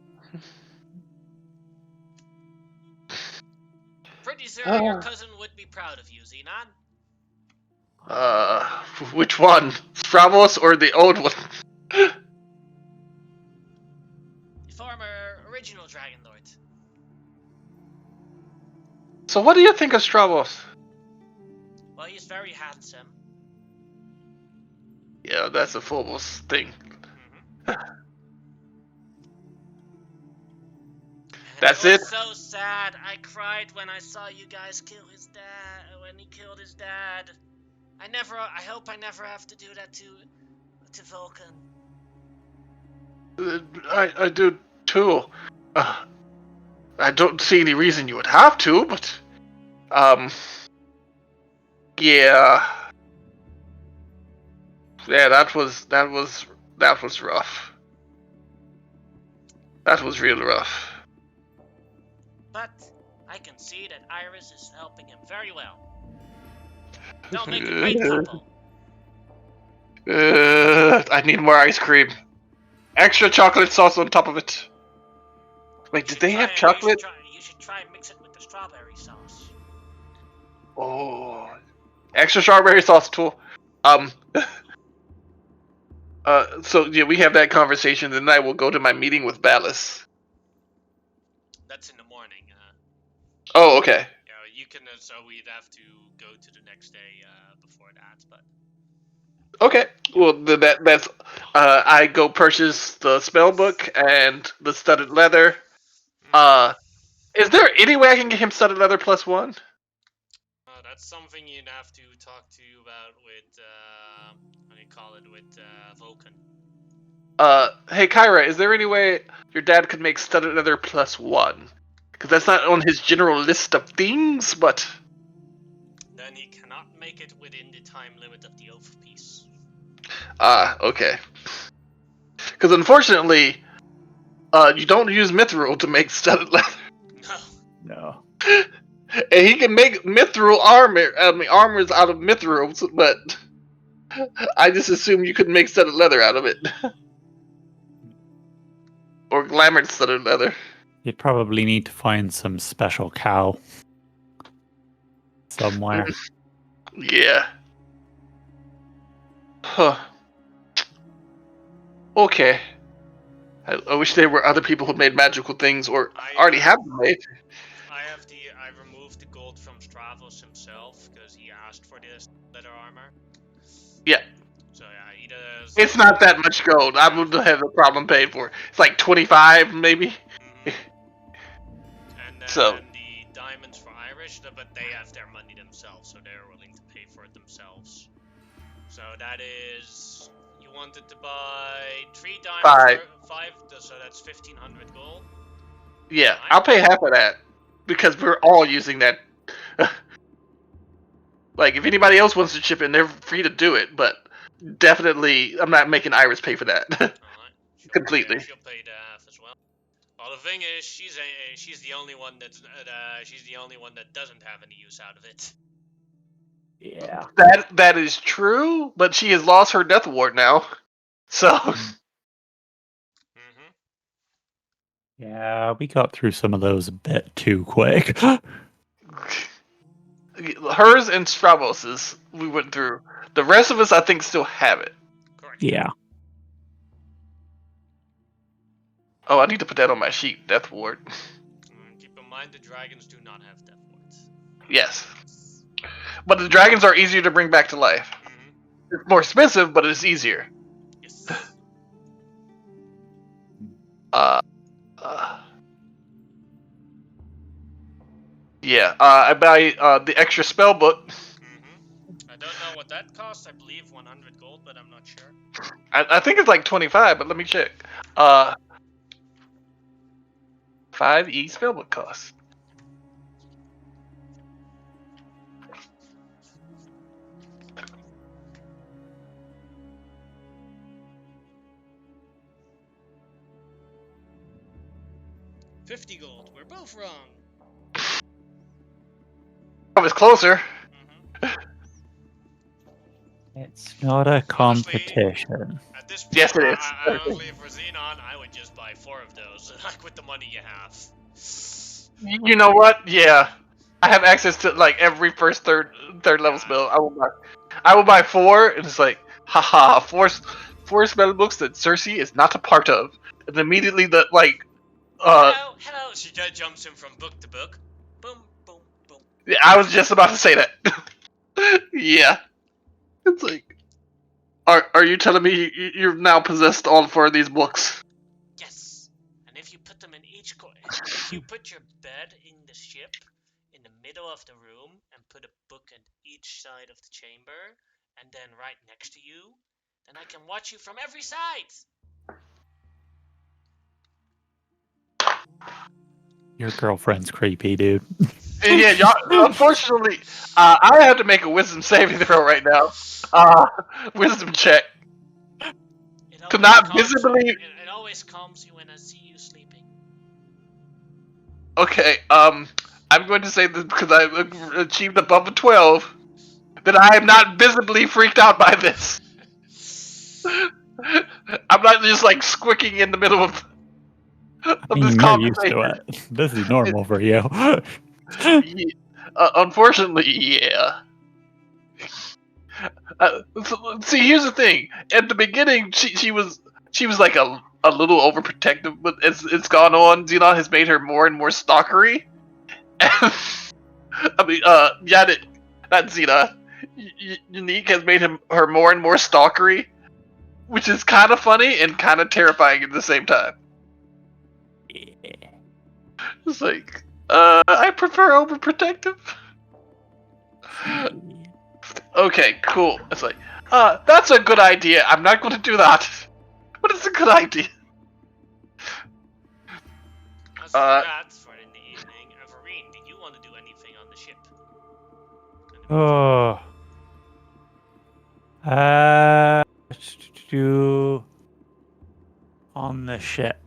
[SPEAKER 3] Pretty sure your cousin would be proud of you, Xenon.
[SPEAKER 2] Which one? Stravos or the old one?
[SPEAKER 3] The former original Dragonlord.
[SPEAKER 2] So what do you think of Stravos?
[SPEAKER 3] Well, he's very handsome.
[SPEAKER 2] Yeah, that's a Phobos thing. That's
[SPEAKER 3] it
[SPEAKER 2] it?
[SPEAKER 3] was so sad. I cried when I saw you guys kill his dad. When he killed his dad. I hope I never have to do that to Vulcan.
[SPEAKER 2] I do too. I don't see any reason you would have to, but yeah, that was rough. That was real rough.
[SPEAKER 3] But I can see that Iris is helping him very well. They'll make a great couple.
[SPEAKER 2] I need more ice cream. Extra chocolate sauce on top of it. Wait, did they have chocolate?
[SPEAKER 3] You should try and mix it with the strawberry sauce.
[SPEAKER 2] Oh, extra strawberry sauce too. So yeah, we have that conversation, and then I will go to my meeting with Ballas.
[SPEAKER 3] That's in the morning.
[SPEAKER 2] Oh, okay.
[SPEAKER 3] Yeah, you can. So we'd have to go to the next day before that, but.
[SPEAKER 2] Okay. Well, that's. I go purchase the spell book and the studded leather. Is there any way I can get him studded leather +1?
[SPEAKER 3] That's something you'd have to talk to about with, how do you call it, with Vulcan.
[SPEAKER 2] Hey Kyra, is there any way your dad could make studded leather +1? Because that's not on his general list of things, but.
[SPEAKER 3] Then he cannot make it within the time limit of the Oath of Peace.
[SPEAKER 2] Okay. Because unfortunately, you don't use mithril to make studded leather.
[SPEAKER 1] No.
[SPEAKER 2] And he can make mithril armor. I mean, armors out of mithrils, but I just assume you couldn't make studded leather out of it, or glamored studded leather.
[SPEAKER 1] You'd probably need to find some special cow somewhere.
[SPEAKER 2] Yeah. Huh. Okay. I wish there were other people who made magical things, or already have them made.
[SPEAKER 3] I removed the gold from Stravos himself because he asked for this leather armor.
[SPEAKER 2] Yeah.
[SPEAKER 3] So yeah, he does.
[SPEAKER 2] It's not that much gold. I would have a problem paying for it. It's like 25, maybe.
[SPEAKER 3] And then
[SPEAKER 2] So.
[SPEAKER 3] the diamonds for Irish, but they have their money themselves, so they're willing to pay for it themselves. So that is, you wanted to buy 3 diamonds, 5, so that's 1,500 gold.
[SPEAKER 2] Yeah, I'll pay half of that because we're all using that. Like, if anybody else wants to chip in, they're free to do it, but definitely, I'm not making Iris pay for that. Completely.
[SPEAKER 3] She'll pay the half as well. Well, the thing is, she's the only one that's she's the only one that doesn't have any use out of it.
[SPEAKER 1] Yeah.
[SPEAKER 2] That is true, but she has lost her death ward now. So
[SPEAKER 1] Yeah, we got through some of those a bit too quick.
[SPEAKER 2] Hers and Stravos's we went through. The rest of us, I think, still have it.
[SPEAKER 3] Correct.
[SPEAKER 1] Yeah.
[SPEAKER 2] Oh, I need to put that on my sheet. Death Ward.
[SPEAKER 3] Keep in mind the dragons do not have death wards.
[SPEAKER 2] Yes. But the dragons are easier to bring back to life. It's more expensive, but it's easier.
[SPEAKER 3] Yes.
[SPEAKER 2] Yeah, I buy the extra spell book.
[SPEAKER 3] I don't know what that costs. I believe 100 gold, but I'm not sure.
[SPEAKER 2] I think it's like 25, but let me check. 5e spellbook costs.
[SPEAKER 3] $50 gold. We're both wrong.
[SPEAKER 2] I was closer.
[SPEAKER 1] It's not a competition.
[SPEAKER 3] At this point,
[SPEAKER 2] Yes, it is.
[SPEAKER 3] honestly, for Xenon, I would just buy 4 of those, like with the money you have.
[SPEAKER 2] You know what? Yeah, I have access to like every first, third level spell. I will buy 4, and it's like, haha, four spell books that Cersei is not a part of, and immediately the like,
[SPEAKER 3] Hello. She just jumps in from book to book. Boom, boom, boom.
[SPEAKER 2] yeah, I was just about to say that. Yeah, it's like, are you telling me you've now possessed all 4 of these books?
[SPEAKER 3] Yes. And if you put them in each if you put your bed in the ship, in the middle of the room, and put a book in each side of the chamber, and then right next to you, then I can watch you from every side.
[SPEAKER 1] Your girlfriend's creepy, dude.
[SPEAKER 2] Yeah, y'all. Unfortunately, I have to make a wisdom saving throw right now. Wisdom check. To not visibly.
[SPEAKER 3] It always calms you when I see you sleeping.
[SPEAKER 2] Okay. I'm going to say that because I achieved above a 12, that I am not visibly freaked out by this. I'm not just like squicking in the middle of
[SPEAKER 1] I
[SPEAKER 2] this
[SPEAKER 1] mean, you're used to
[SPEAKER 2] conversation.
[SPEAKER 1] it. This is normal for you.
[SPEAKER 2] Unfortunately, yeah. See, here's the thing. At the beginning, she was like a little overprotective, but as it's gone on, Xenon has made her more and more stalkery. I mean, Yannick, not Xenon. Unique has made her more and more stalkery, which is kind of funny and kind of terrifying at the same time. It's like, I prefer overprotective. Okay, cool. It's like, that's a good idea. I'm not going to do that. But it's a good idea.
[SPEAKER 3] As for that, for in the evening, Everine, did you want to do anything on the ship?
[SPEAKER 1] Oh. Do on the ship.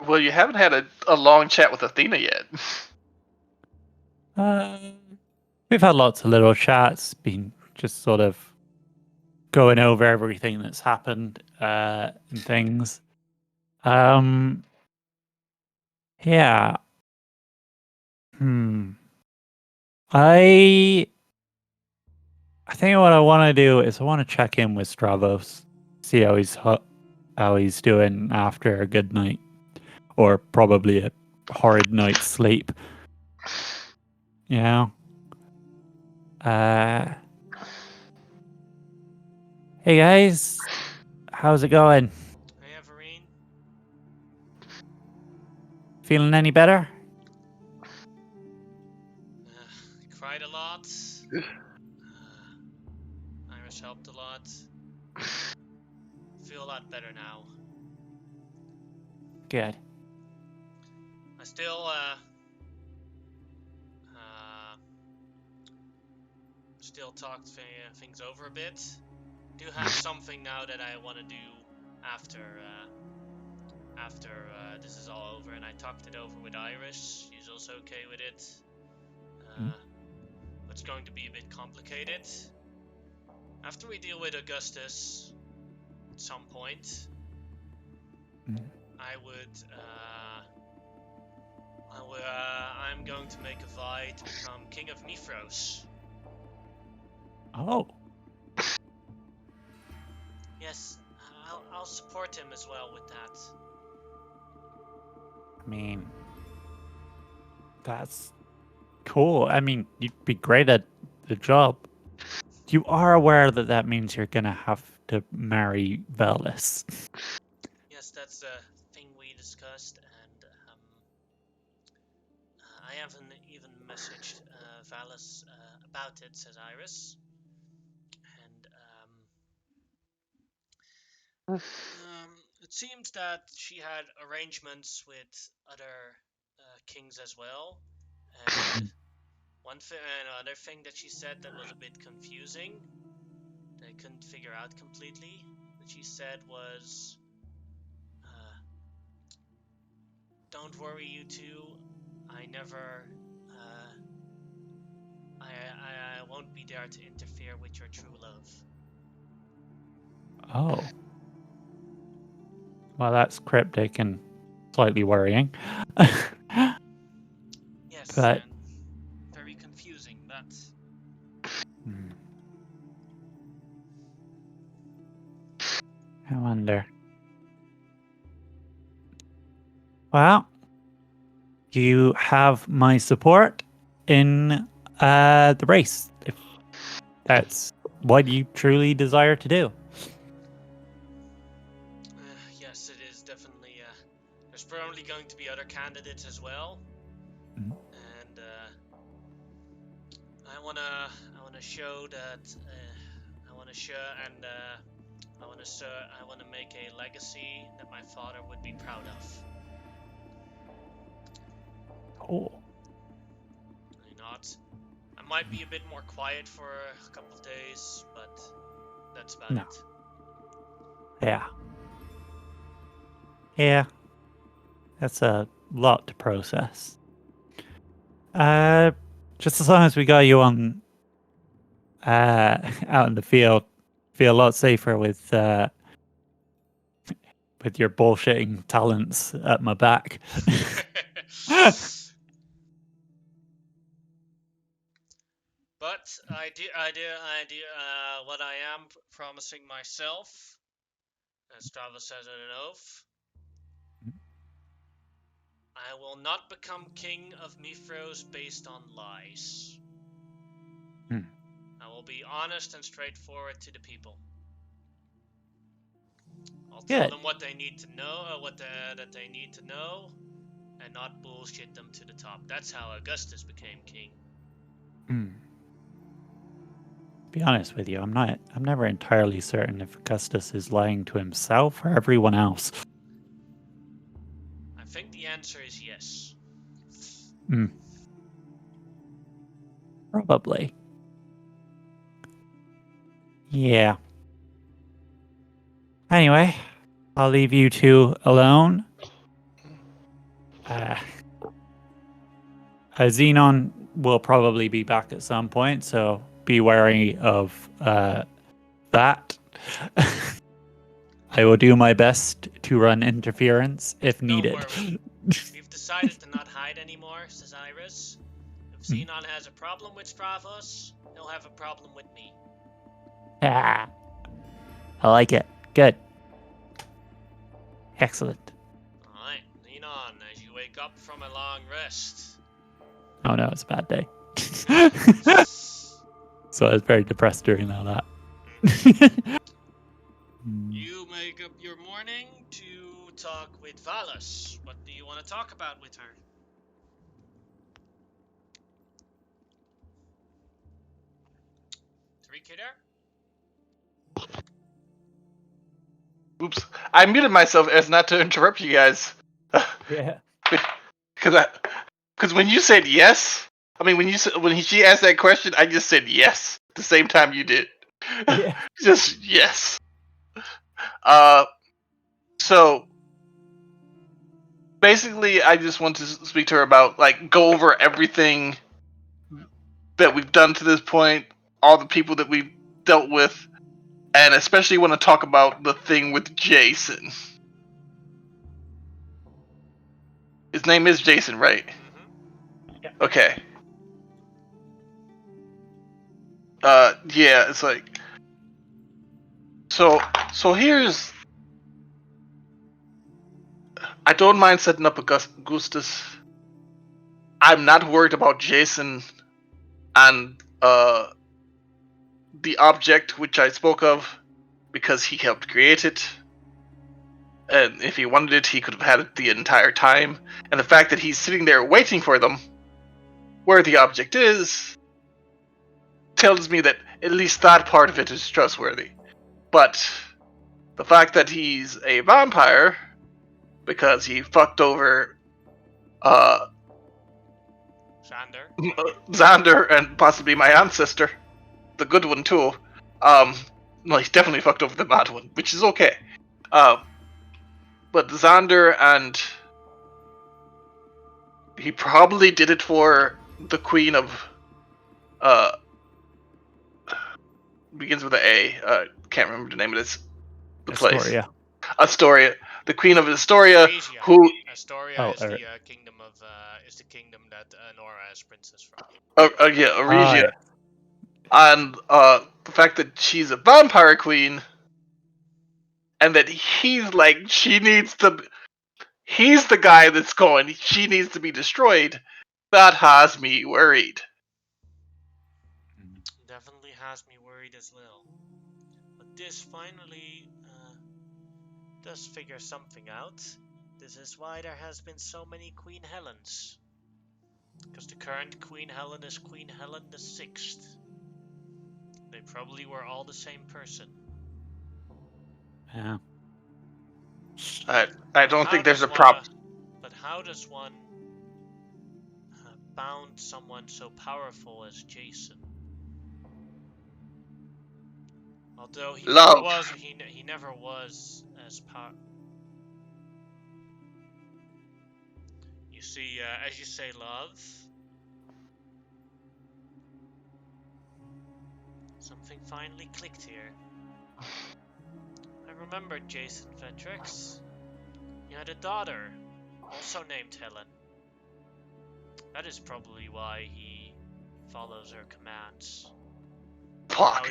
[SPEAKER 2] Well, you haven't had a long chat with Athena yet.
[SPEAKER 1] We've had lots of little chats, been just sort of going over everything that's happened and things. Yeah. I think what I want to do is I want to check in with Stravos, see how he's doing after a good night, or probably a horrid night's sleep. Yeah. Hey guys, how's it going?
[SPEAKER 3] Hey, Everine.
[SPEAKER 1] Feeling any better?
[SPEAKER 3] Cried a lot. Iris helped a lot. Feel a lot better now.
[SPEAKER 1] Good.
[SPEAKER 3] I still talk things over a bit. Do have something now that I want to do after this is all over, and I talked it over with Iris. She's also okay with it. But it's going to be a bit complicated. After we deal with Augustus at some point, I'm going to make a vie to become king of Mithros.
[SPEAKER 1] Oh,
[SPEAKER 3] Yes, I'll support him as well with that.
[SPEAKER 1] I mean, that's cool. I mean, you'd be great at the job. You are aware that that means you're gonna have to marry Velis.
[SPEAKER 3] Yes, that's a thing we discussed, and I haven't even messaged Valis about it, says Iris. And it seems that she had arrangements with other kings as well. And another thing that she said that was a bit confusing, that I couldn't figure out completely, that she said was, "Don't worry, you two. I never, I won't be there to interfere with your true love."
[SPEAKER 1] Oh. Well, that's cryptic and slightly worrying.
[SPEAKER 3] Yes,
[SPEAKER 1] But
[SPEAKER 3] and very confusing. That.
[SPEAKER 1] I wonder. Well, you have my support in the race, if that's what you truly desire to do.
[SPEAKER 3] Yes, it is definitely. There's probably going to be other candidates as well,
[SPEAKER 1] Mhm.
[SPEAKER 3] and I wanna show that. I wanna show and I wanna make a legacy that my father would be proud of.
[SPEAKER 1] Cool.
[SPEAKER 3] Not. I might be a bit more quiet for a couple of days, but that's about
[SPEAKER 1] No.
[SPEAKER 3] it.
[SPEAKER 1] Yeah. Yeah. That's a lot to process. Just as long as we got you on out in the field, feel a lot safer with your bullshitting talents at my back.
[SPEAKER 3] But what I am promising myself, as Strava says in an oath, I will not become king of Mithros based on lies. I will be honest and straightforward to the people. I'll tell
[SPEAKER 1] Good.
[SPEAKER 3] them what they need to know, that they need to know, and not bullshit them to the top. That's how Augustus became king.
[SPEAKER 1] Be honest with you, I'm never entirely certain if Augustus is lying to himself or everyone else.
[SPEAKER 3] I think the answer is yes.
[SPEAKER 1] Probably. Yeah. Anyway, I'll leave you two alone. Xenon will probably be back at some point, so be wary of that. I will do my best to run interference if needed.
[SPEAKER 3] Don't worry. We've decided to not hide anymore, says Iris. If Xenon has a problem with Stravos, he'll have a problem with me.
[SPEAKER 1] I like it. Good. Excellent.
[SPEAKER 3] Alright, Xenon, as you wake up from a long rest.
[SPEAKER 1] Oh no, it's a bad day. So I was very depressed during all that.
[SPEAKER 3] You make up your morning to talk with Valis. What do you want to talk about with her? Tariq, you there?
[SPEAKER 2] Oops. I muted myself as not to interrupt you guys.
[SPEAKER 1] Yeah.
[SPEAKER 2] Because when you said yes, I mean when she asked that question, I just said yes at the same time you did.
[SPEAKER 1] Yeah.
[SPEAKER 2] Just yes. So basically, I just want to speak to her about go over everything that we've done to this point, all the people that we've dealt with, and especially want to talk about the thing with Jason. His name is Jason, right?
[SPEAKER 3] Mm-hmm.
[SPEAKER 2] Okay. Yeah, it's like... So here's... I don't mind setting up Augustus. I'm not worried about Jason and, the object which I spoke of, because he helped create it. And if he wanted it, he could have had it the entire time. And the fact that he's sitting there waiting for them, where the object is, tells me that at least that part of it is trustworthy. But the fact that he's a vampire, because he fucked over Xander and possibly my ancestor, the good one too. Well, he definitely fucked over the bad one, which is okay. But Xander, and he probably did it for the queen of begins with an A. Can't remember the name of this place. Astoria. The queen of Astoria,
[SPEAKER 3] Aresia.
[SPEAKER 2] who
[SPEAKER 3] Astoria is the kingdom of is the kingdom that Nora is princess from.
[SPEAKER 2] yeah, Aresia. And the fact that she's a vampire queen, and that he's like, he's the guy that's going, she needs to be destroyed, that has me worried.
[SPEAKER 3] Definitely has me worried as well. But this finally does figure something out. This is why there has been so many Queen Helens. Because the current Queen Helen is Queen Helen the Sixth. They probably were all the same person.
[SPEAKER 1] Yeah.
[SPEAKER 2] I don't think there's a problem.
[SPEAKER 3] But how does one bound someone so powerful as Jason? Although he never was as powerful. You see, as you say, love. Something finally clicked here. I remembered Jason Ventrix. He had a daughter, also named Helen. That is probably why he follows her commands.
[SPEAKER 2] Fuck,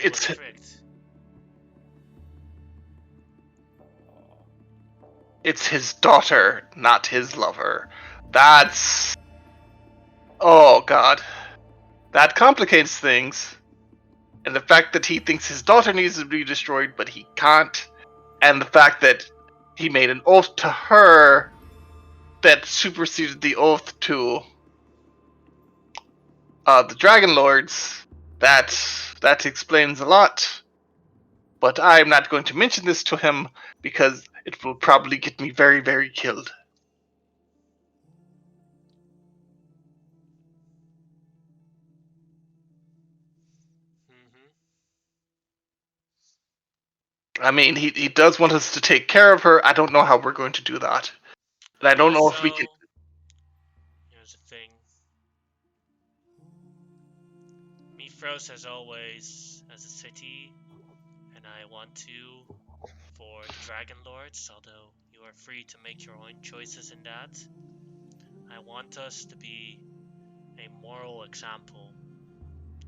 [SPEAKER 2] it's his daughter, not his lover. That's... Oh god. That complicates things. And the fact that he thinks his daughter needs to be destroyed, but he can't. And the fact that he made an oath to her that superseded the oath to the dragonlords. That explains a lot. But I'm not going to mention this to him because it will probably get me very, very killed. I mean, he does want us to take care of her. I don't know how we're going to do that. And I don't know if we can...
[SPEAKER 3] Here's the thing. Mifros, as always, as a city, and I want to for the dragonlords, although you are free to make your own choices in that. I want us to be a moral example.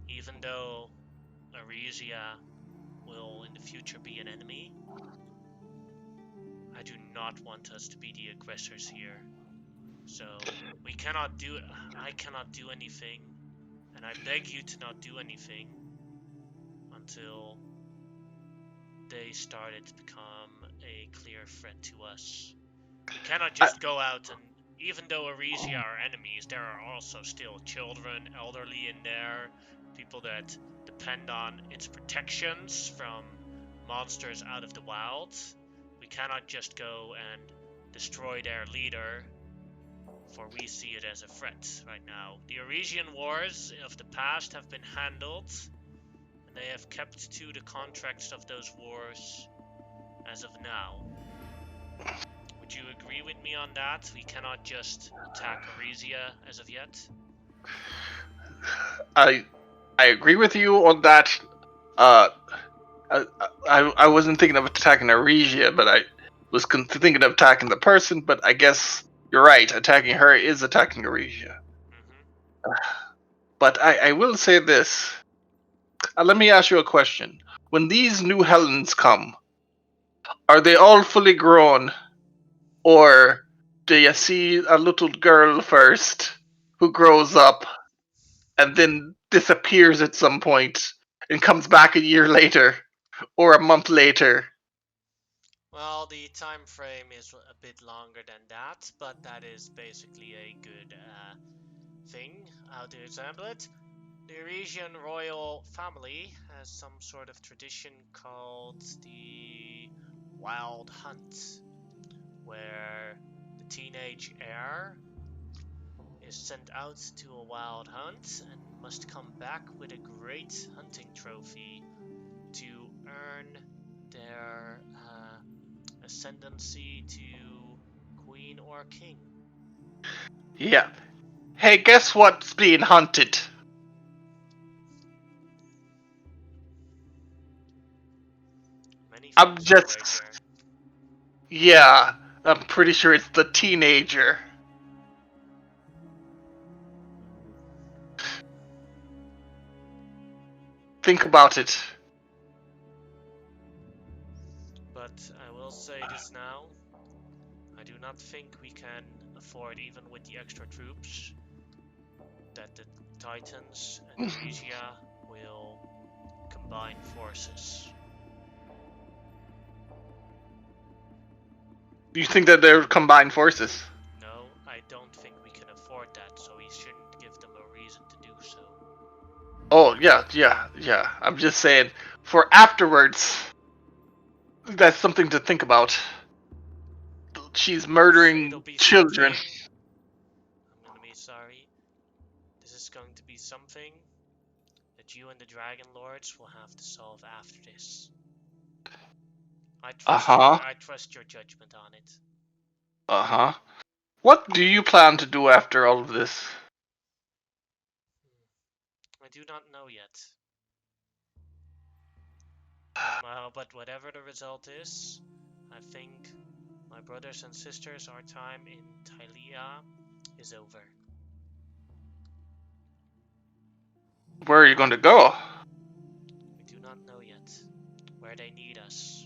[SPEAKER 3] Even though Aresia will in the future be an enemy, I do not want us to be the aggressors here. So I cannot do anything, and I beg you to not do anything until they started to become a clear threat to us. We cannot just go out and, even though Aresia are enemies, there are also still children, elderly in there, people that depend on its protections from monsters out of the wild. We cannot just go and destroy their leader, for we see it as a threat right now. The Aresian wars of the past have been handled, and they have kept to the contracts of those wars as of now. Would you agree with me on that? We cannot just attack Aresia as of yet?
[SPEAKER 2] I agree with you on that. I wasn't thinking of attacking Aresia, but I was thinking of attacking the person, but I guess You're right. Attacking her is attacking Aresia.
[SPEAKER 3] Mm-hmm.
[SPEAKER 2] But I will say this. Let me ask you a question. When these new Helens come, are they all fully grown? Or do you see a little girl first who grows up and then disappears at some point and comes back a year later or a month later?
[SPEAKER 3] Well, the time frame is a bit longer than that, but that is basically a good thing. How to example it? The Eurasian royal family has some sort of tradition called the Wild Hunt, where the teenage heir is sent out to a wild hunt and must come back with a great hunting trophy to earn their ascendancy to queen or king.
[SPEAKER 2] Yeah. Hey, guess what's being hunted?
[SPEAKER 3] Many
[SPEAKER 2] I'm
[SPEAKER 3] things, I
[SPEAKER 2] just.
[SPEAKER 3] wager.
[SPEAKER 2] Yeah, I'm pretty sure it's the teenager. Think about it.
[SPEAKER 3] But I will say this now. I do not think we can afford, even with the extra troops, that the Titans and Regia will combine forces.
[SPEAKER 2] You think that they're combined forces?
[SPEAKER 3] No, I don't think we can afford that, so we shouldn't give them a reason to do so.
[SPEAKER 2] Oh, yeah. I'm just saying, for afterwards, that's something to think about. She's
[SPEAKER 3] It'll
[SPEAKER 2] murdering
[SPEAKER 3] be
[SPEAKER 2] children.
[SPEAKER 3] something. I'm gonna be sorry. This is going to be something that you and the Dragon Lords will have to solve after this.
[SPEAKER 2] Uh-huh.
[SPEAKER 3] I trust your judgment on it.
[SPEAKER 2] Uh-huh. What do you plan to do after all of this?
[SPEAKER 3] I do not know yet. Well, but whatever the result is, I think my brothers and sisters, our time in Tylea is over.
[SPEAKER 2] Where are you going to go?
[SPEAKER 3] We do not know yet where they need us.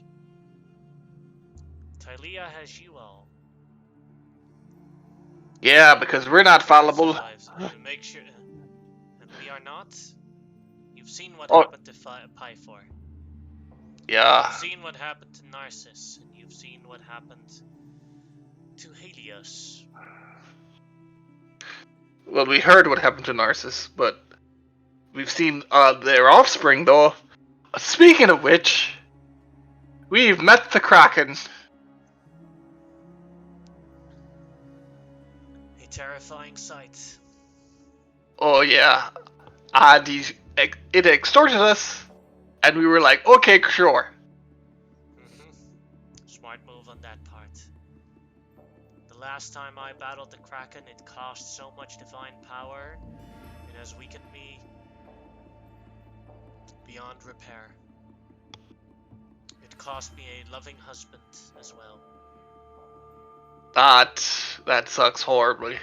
[SPEAKER 3] Tylea has you all.
[SPEAKER 2] Yeah, because we're not fallible.
[SPEAKER 3] Survives. Make sure, and we are not. You've seen what
[SPEAKER 2] Oh,
[SPEAKER 3] happened to Pythor.
[SPEAKER 2] yeah.
[SPEAKER 3] You've seen what happened to Narcissus, and you've seen what happened to Helios.
[SPEAKER 2] Well, we heard what happened to Narcissus, but we've seen their offspring, though. Speaking of which, we've met the Kraken.
[SPEAKER 3] A terrifying sight.
[SPEAKER 2] Oh, yeah. It extorted us, and we were like, okay, sure.
[SPEAKER 3] Smart move on that part. The last time I battled the Kraken, it cost so much divine power, it has weakened me beyond repair. It cost me a loving husband as well.
[SPEAKER 2] That sucks horribly.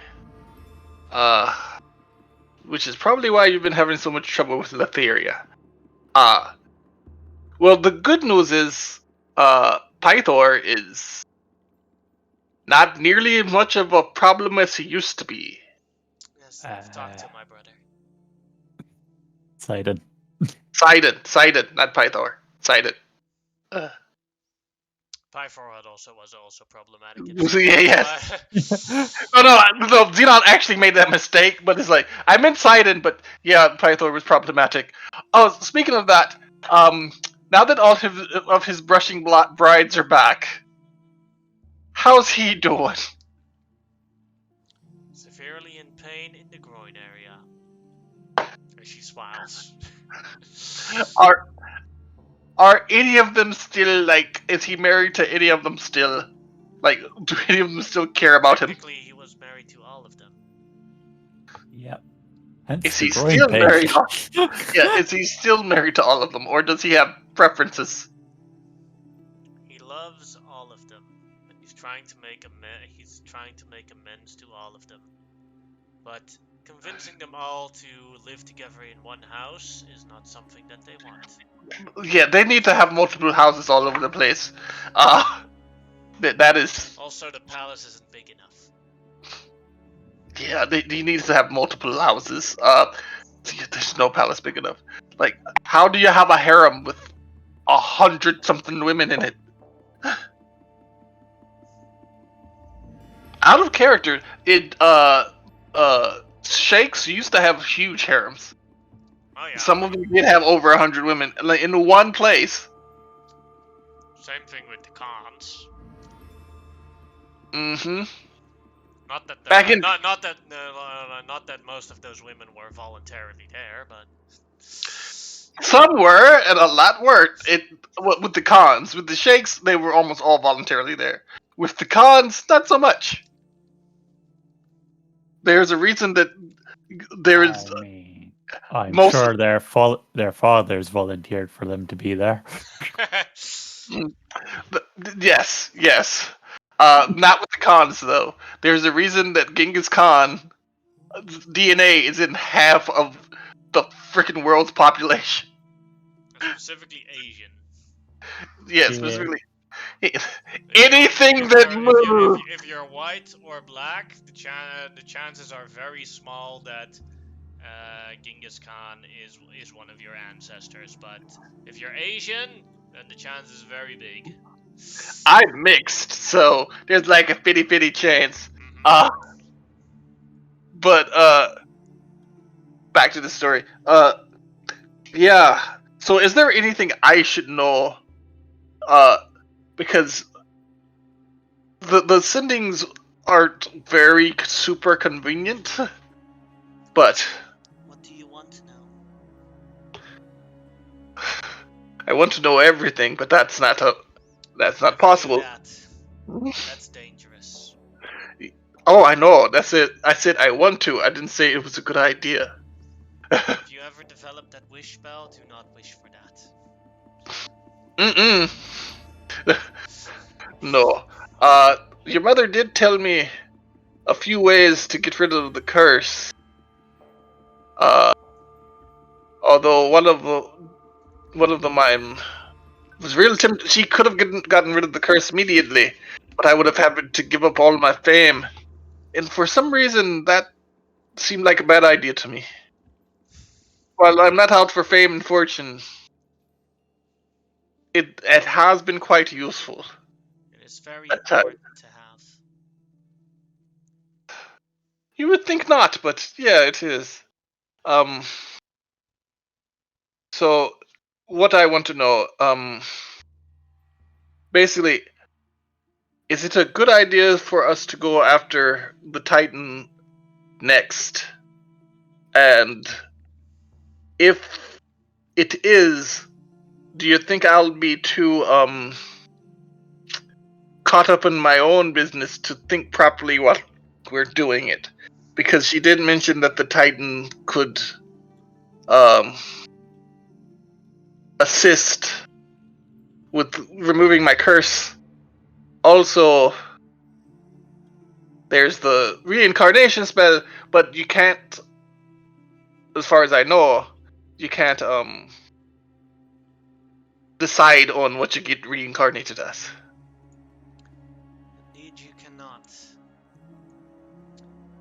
[SPEAKER 2] Which is probably why you've been having so much trouble with Letheria. Well, the good news is, Pythor is not nearly as much of a problem as he used to be.
[SPEAKER 3] Yes, I've talked to my brother.
[SPEAKER 1] Sidon.
[SPEAKER 2] Sidon, not Pythor. Sidon.
[SPEAKER 3] Pythor was also problematic in
[SPEAKER 2] Yes. No, Xenon actually made that mistake, but it's like, I meant Sidon, but yeah, Pythor was problematic. Oh, speaking of that, now that all of his brushing brides are back, how's he doing?
[SPEAKER 3] Severely in pain in the groin area. And she smiles.
[SPEAKER 2] Are any of them still, like, is he married to any of them still? Like, do any of them still care about him?
[SPEAKER 3] Technically, he was married to all of them.
[SPEAKER 1] Yep. Hence
[SPEAKER 2] Is
[SPEAKER 1] the
[SPEAKER 2] he
[SPEAKER 1] groin
[SPEAKER 2] still
[SPEAKER 1] pain.
[SPEAKER 2] married? Yeah, is he still married to all of them, or does he have preferences?
[SPEAKER 3] He loves all of them, but He's trying to make amends to all of them. But convincing them all to live together in one house is not something that they want.
[SPEAKER 2] Yeah, they need to have multiple houses all over the place. That is.
[SPEAKER 3] Also, the palace isn't big enough.
[SPEAKER 2] Yeah, he needs to have multiple houses. There's no palace big enough. Like, how do you have a harem with 100-something women in it? Out of character, Sheikhs used to have huge harems.
[SPEAKER 3] Oh yeah.
[SPEAKER 2] Some of them did have over 100 women like, in one place.
[SPEAKER 3] Same thing with the Khans.
[SPEAKER 2] Mm-hmm.
[SPEAKER 3] Not that
[SPEAKER 2] Back in-
[SPEAKER 3] not that most of those women were voluntarily there, but
[SPEAKER 2] Some were, and a lot weren't. With the Khans. With the Sheikhs, they were almost all voluntarily there. With the Khans, not so much. There's a reason that there is.
[SPEAKER 1] I mean, I'm
[SPEAKER 2] most-
[SPEAKER 1] sure their fathers volunteered for them to be there.
[SPEAKER 2] Yes. Not with the Khans though. There's a reason that Genghis Khan DNA is in half of the freaking world's population.
[SPEAKER 3] specifically Asian.
[SPEAKER 2] Yeah,
[SPEAKER 1] Yeah.
[SPEAKER 2] specifically. Anything that moves.
[SPEAKER 3] If you're white or black, the chances are very small that Genghis Khan is one of your ancestors. But if you're Asian, then the chance is very big.
[SPEAKER 2] I'm mixed, so there's like a 50-50 chance. But back to the story. Yeah. So is there anything I should know? Because the sendings aren't very super convenient. But
[SPEAKER 3] What do you want to know?
[SPEAKER 2] I want to know everything, but that's not possible.
[SPEAKER 3] That's dangerous.
[SPEAKER 2] Oh, I know. That's it. I said I want to. I didn't say it was a good idea.
[SPEAKER 3] If you ever develop that wish spell, do not wish for that.
[SPEAKER 2] No. Your mother did tell me a few ways to get rid of the curse. Although one of them I was real tempted. She could have gotten rid of the curse immediately, but I would have had to give up all my fame. And for some reason, that seemed like a bad idea to me. While I'm not out for fame and fortune, it has been quite useful.
[SPEAKER 3] It is very
[SPEAKER 2] At times.
[SPEAKER 3] important to have.
[SPEAKER 2] You would think not, but yeah, it is. So what I want to know, basically, is it a good idea for us to go after the Titan next? And if it is, do you think I'll be too caught up in my own business to think properly what we're doing it? Because she did mention that the Titan could assist with removing my curse. Also, there's the reincarnation spell, but you can't, as far as I know, you can't decide on what you get reincarnated as.
[SPEAKER 3] Indeed, you cannot.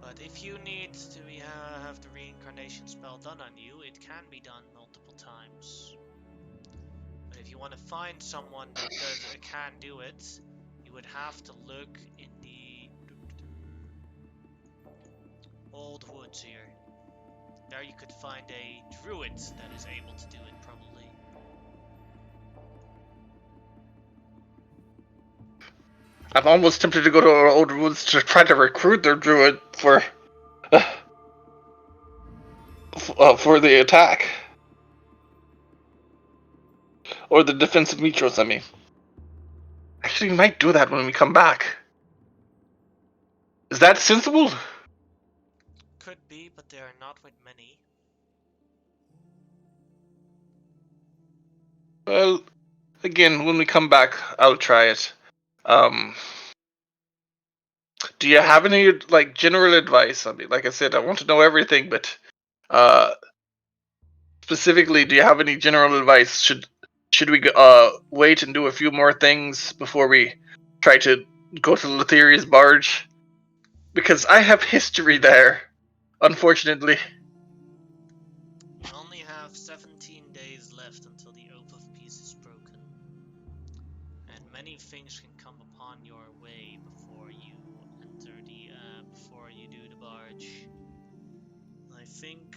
[SPEAKER 3] But if you need to have the reincarnation spell done on you, it can be done multiple times. But if you want to find someone that can do it, you would have to look in the old woods here. There you could find a druid that is able to do it, probably.
[SPEAKER 2] I'm almost tempted to go to our old woods to try to recruit their druid for the attack. Or the defensive metros, I mean. Actually, we might do that when we come back. Is that sensible?
[SPEAKER 3] Could be, but they are not with many.
[SPEAKER 2] Well, again, when we come back, I'll try it. Do you have any like general advice? I mean, like I said, I want to know everything, but specifically, do you have any general advice? Should we wait and do a few more things before we try to go to Letheria's barge? Because I have history there, unfortunately.
[SPEAKER 3] You only have 17 days left until the Oath of Peace is broken. And many things can come upon your way before you enter before you do the barge. I think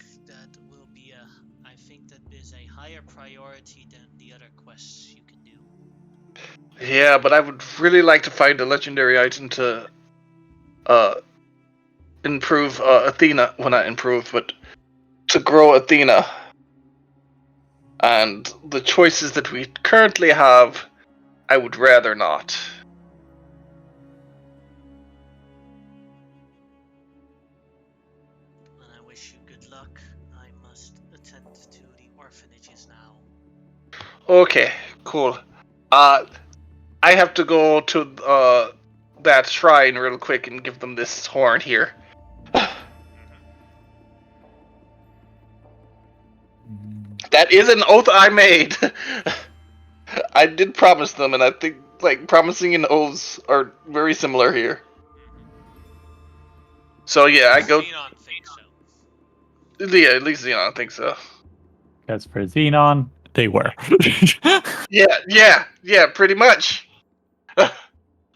[SPEAKER 3] that is a higher priority than the other quests you can do.
[SPEAKER 2] Yeah, but I would really like to find a legendary item to improve Athena. Well, not improve, but to grow Athena. And the choices that we currently have, I would rather not.
[SPEAKER 3] And I wish you good luck. I must attend to the orphanages now.
[SPEAKER 2] Okay, cool. I have to go to that shrine real quick and give them this horn here. That is an oath I made. I did promise them, and I think like promising and oaths are very similar here. So yeah, I go.
[SPEAKER 3] Xenon thinks so.
[SPEAKER 2] Yeah, at least Xenon thinks so.
[SPEAKER 1] As for Xenon, they were.
[SPEAKER 2] Yeah, pretty much.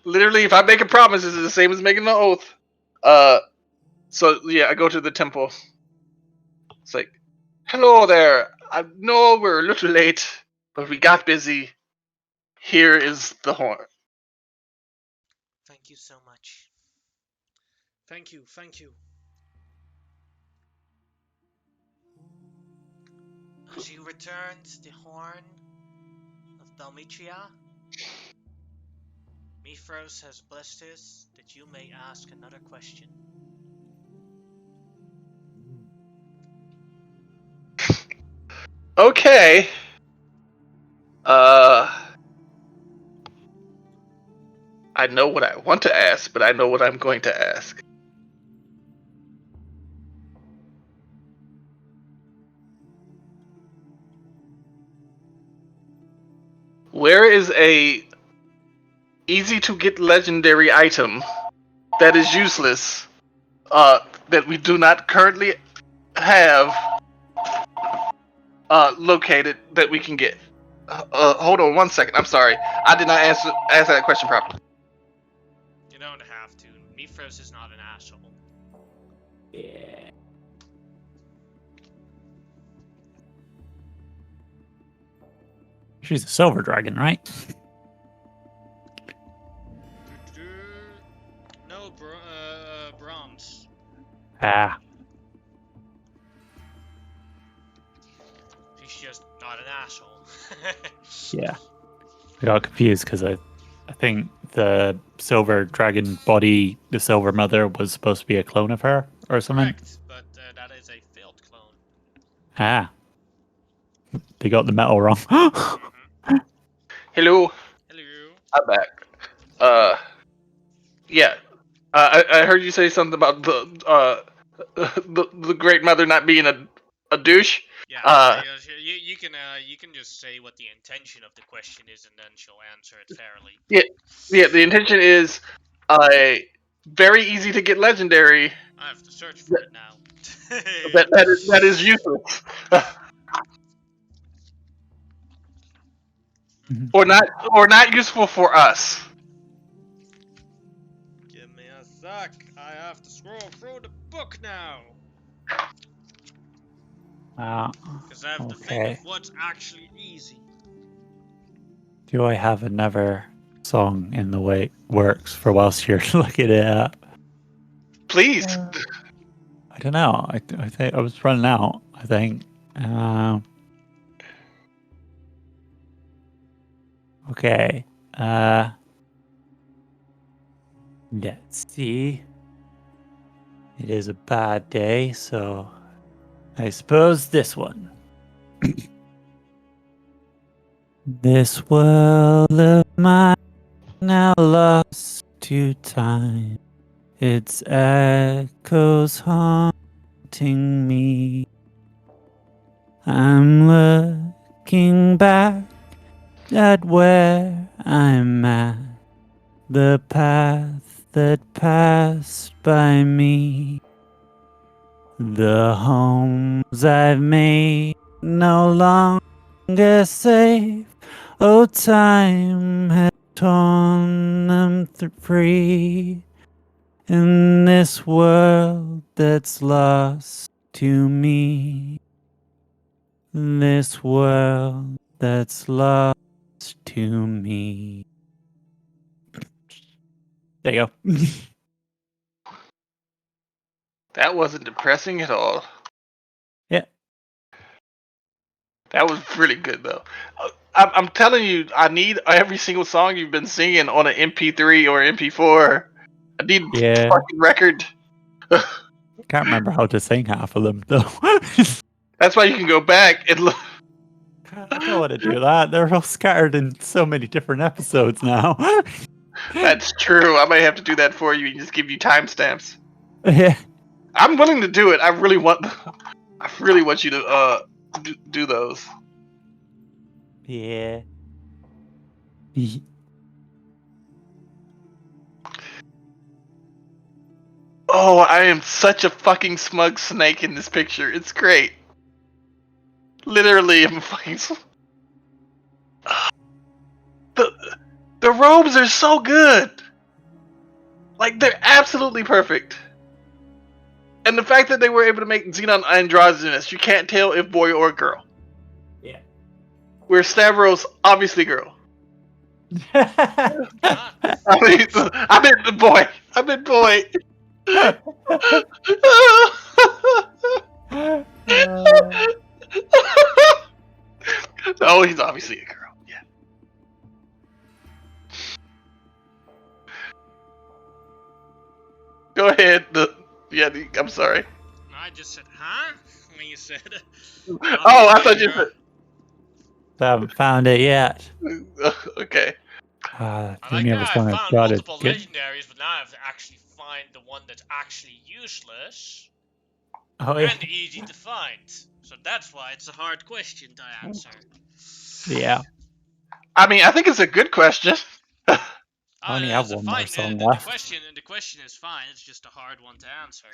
[SPEAKER 2] Literally, if I make a promise, it's the same as making an oath. So yeah, I go to the temple. It's like, hello there. I know we're a little late, but we got busy. Here is the horn.
[SPEAKER 3] Thank you so much. Thank you. As you returned the horn of Balmitria, Mithros has blessed us that you may ask another question.
[SPEAKER 2] Okay. I know what I want to ask, but I know what I'm going to ask. Where is a easy to get legendary item that is useless, that we do not currently have located that we can get? Hold on 1 second. I'm sorry. I did not answer that question properly.
[SPEAKER 3] You don't have to. Mithros is not an asshole.
[SPEAKER 1] Yeah. She's a silver dragon, right?
[SPEAKER 3] No, bronze.
[SPEAKER 1] Ah,
[SPEAKER 3] She's just not an asshole.
[SPEAKER 1] yeah. I got confused because I think the silver dragon body, the silver mother, was supposed to be a clone of her or something.
[SPEAKER 3] Correct, but that is a failed clone.
[SPEAKER 1] Ah, they got the metal wrong.
[SPEAKER 2] Hello.
[SPEAKER 3] Hello.
[SPEAKER 2] I'm back. Yeah. I heard you say something about the great mother not being a douche.
[SPEAKER 3] Yeah, you can just say what the intention of the question is, and then she'll answer it fairly.
[SPEAKER 2] Yeah. The intention is, very easy to get legendary.
[SPEAKER 3] I have to search for it now.
[SPEAKER 2] That is useless. or not useful for us.
[SPEAKER 3] Give me a sec. I have to scroll through the book now. Because I have to think of what's actually easy.
[SPEAKER 1] Do I have another song in the way works for whilst you're looking it up?
[SPEAKER 2] Please.
[SPEAKER 1] I don't know. I think I was running out. I think. Okay. Let's see. It is a bad day, so I suppose this one. This world of mine now lost to time. its echoes haunting me. I'm looking back at where I'm at, the path that passed by me. The homes I've made no longer safe. Oh, time has torn them free. In this world that's lost to me. This world that's lost to me. There you go.
[SPEAKER 2] That wasn't depressing at all.
[SPEAKER 1] Yeah.
[SPEAKER 2] That was really good though. I'm telling you, I need every single song you've been singing on an MP3 or MP4. I need
[SPEAKER 1] Yeah.
[SPEAKER 2] fucking record.
[SPEAKER 1] Can't remember how to sing half of them though.
[SPEAKER 2] That's why you can go back and look.
[SPEAKER 1] I don't want to do that. They're all scattered in so many different episodes now.
[SPEAKER 2] That's true. I might have to do that for you and just give you timestamps.
[SPEAKER 1] Yeah.
[SPEAKER 2] I'm willing to do it. I really want you to do those.
[SPEAKER 1] Yeah.
[SPEAKER 2] Oh, I am such a fucking smug snake in this picture. It's great. Literally, I'm a fucking. The robes are so good. Like they're absolutely perfect. And the fact that they were able to make Xenon androgynous, you can't tell if boy or girl.
[SPEAKER 1] Yeah.
[SPEAKER 2] Where Stavros, obviously girl.
[SPEAKER 3] Ah,
[SPEAKER 2] I meant the boy. I meant boy. Oh, he's obviously a girl. Yeah. Go ahead. I'm sorry.
[SPEAKER 3] I just said, huh? When you said,
[SPEAKER 2] Oh, I thought you
[SPEAKER 3] girl.
[SPEAKER 1] I haven't found it yet.
[SPEAKER 2] said. Okay.
[SPEAKER 1] I
[SPEAKER 3] I
[SPEAKER 1] think
[SPEAKER 3] like
[SPEAKER 1] I
[SPEAKER 3] that
[SPEAKER 1] was
[SPEAKER 3] I
[SPEAKER 1] going to
[SPEAKER 3] found
[SPEAKER 1] try to
[SPEAKER 3] multiple
[SPEAKER 1] get.
[SPEAKER 3] legendaries, but now I have to actually find the one that's actually useless
[SPEAKER 1] Oh, yeah.
[SPEAKER 3] and easy to find. So that's why it's a hard question to answer.
[SPEAKER 1] Yeah.
[SPEAKER 2] I mean, I think it's a good question.
[SPEAKER 1] I only have
[SPEAKER 3] It's a
[SPEAKER 1] one more
[SPEAKER 3] fine.
[SPEAKER 1] song
[SPEAKER 3] The
[SPEAKER 1] left.
[SPEAKER 3] question is fine. It's just a hard one to answer.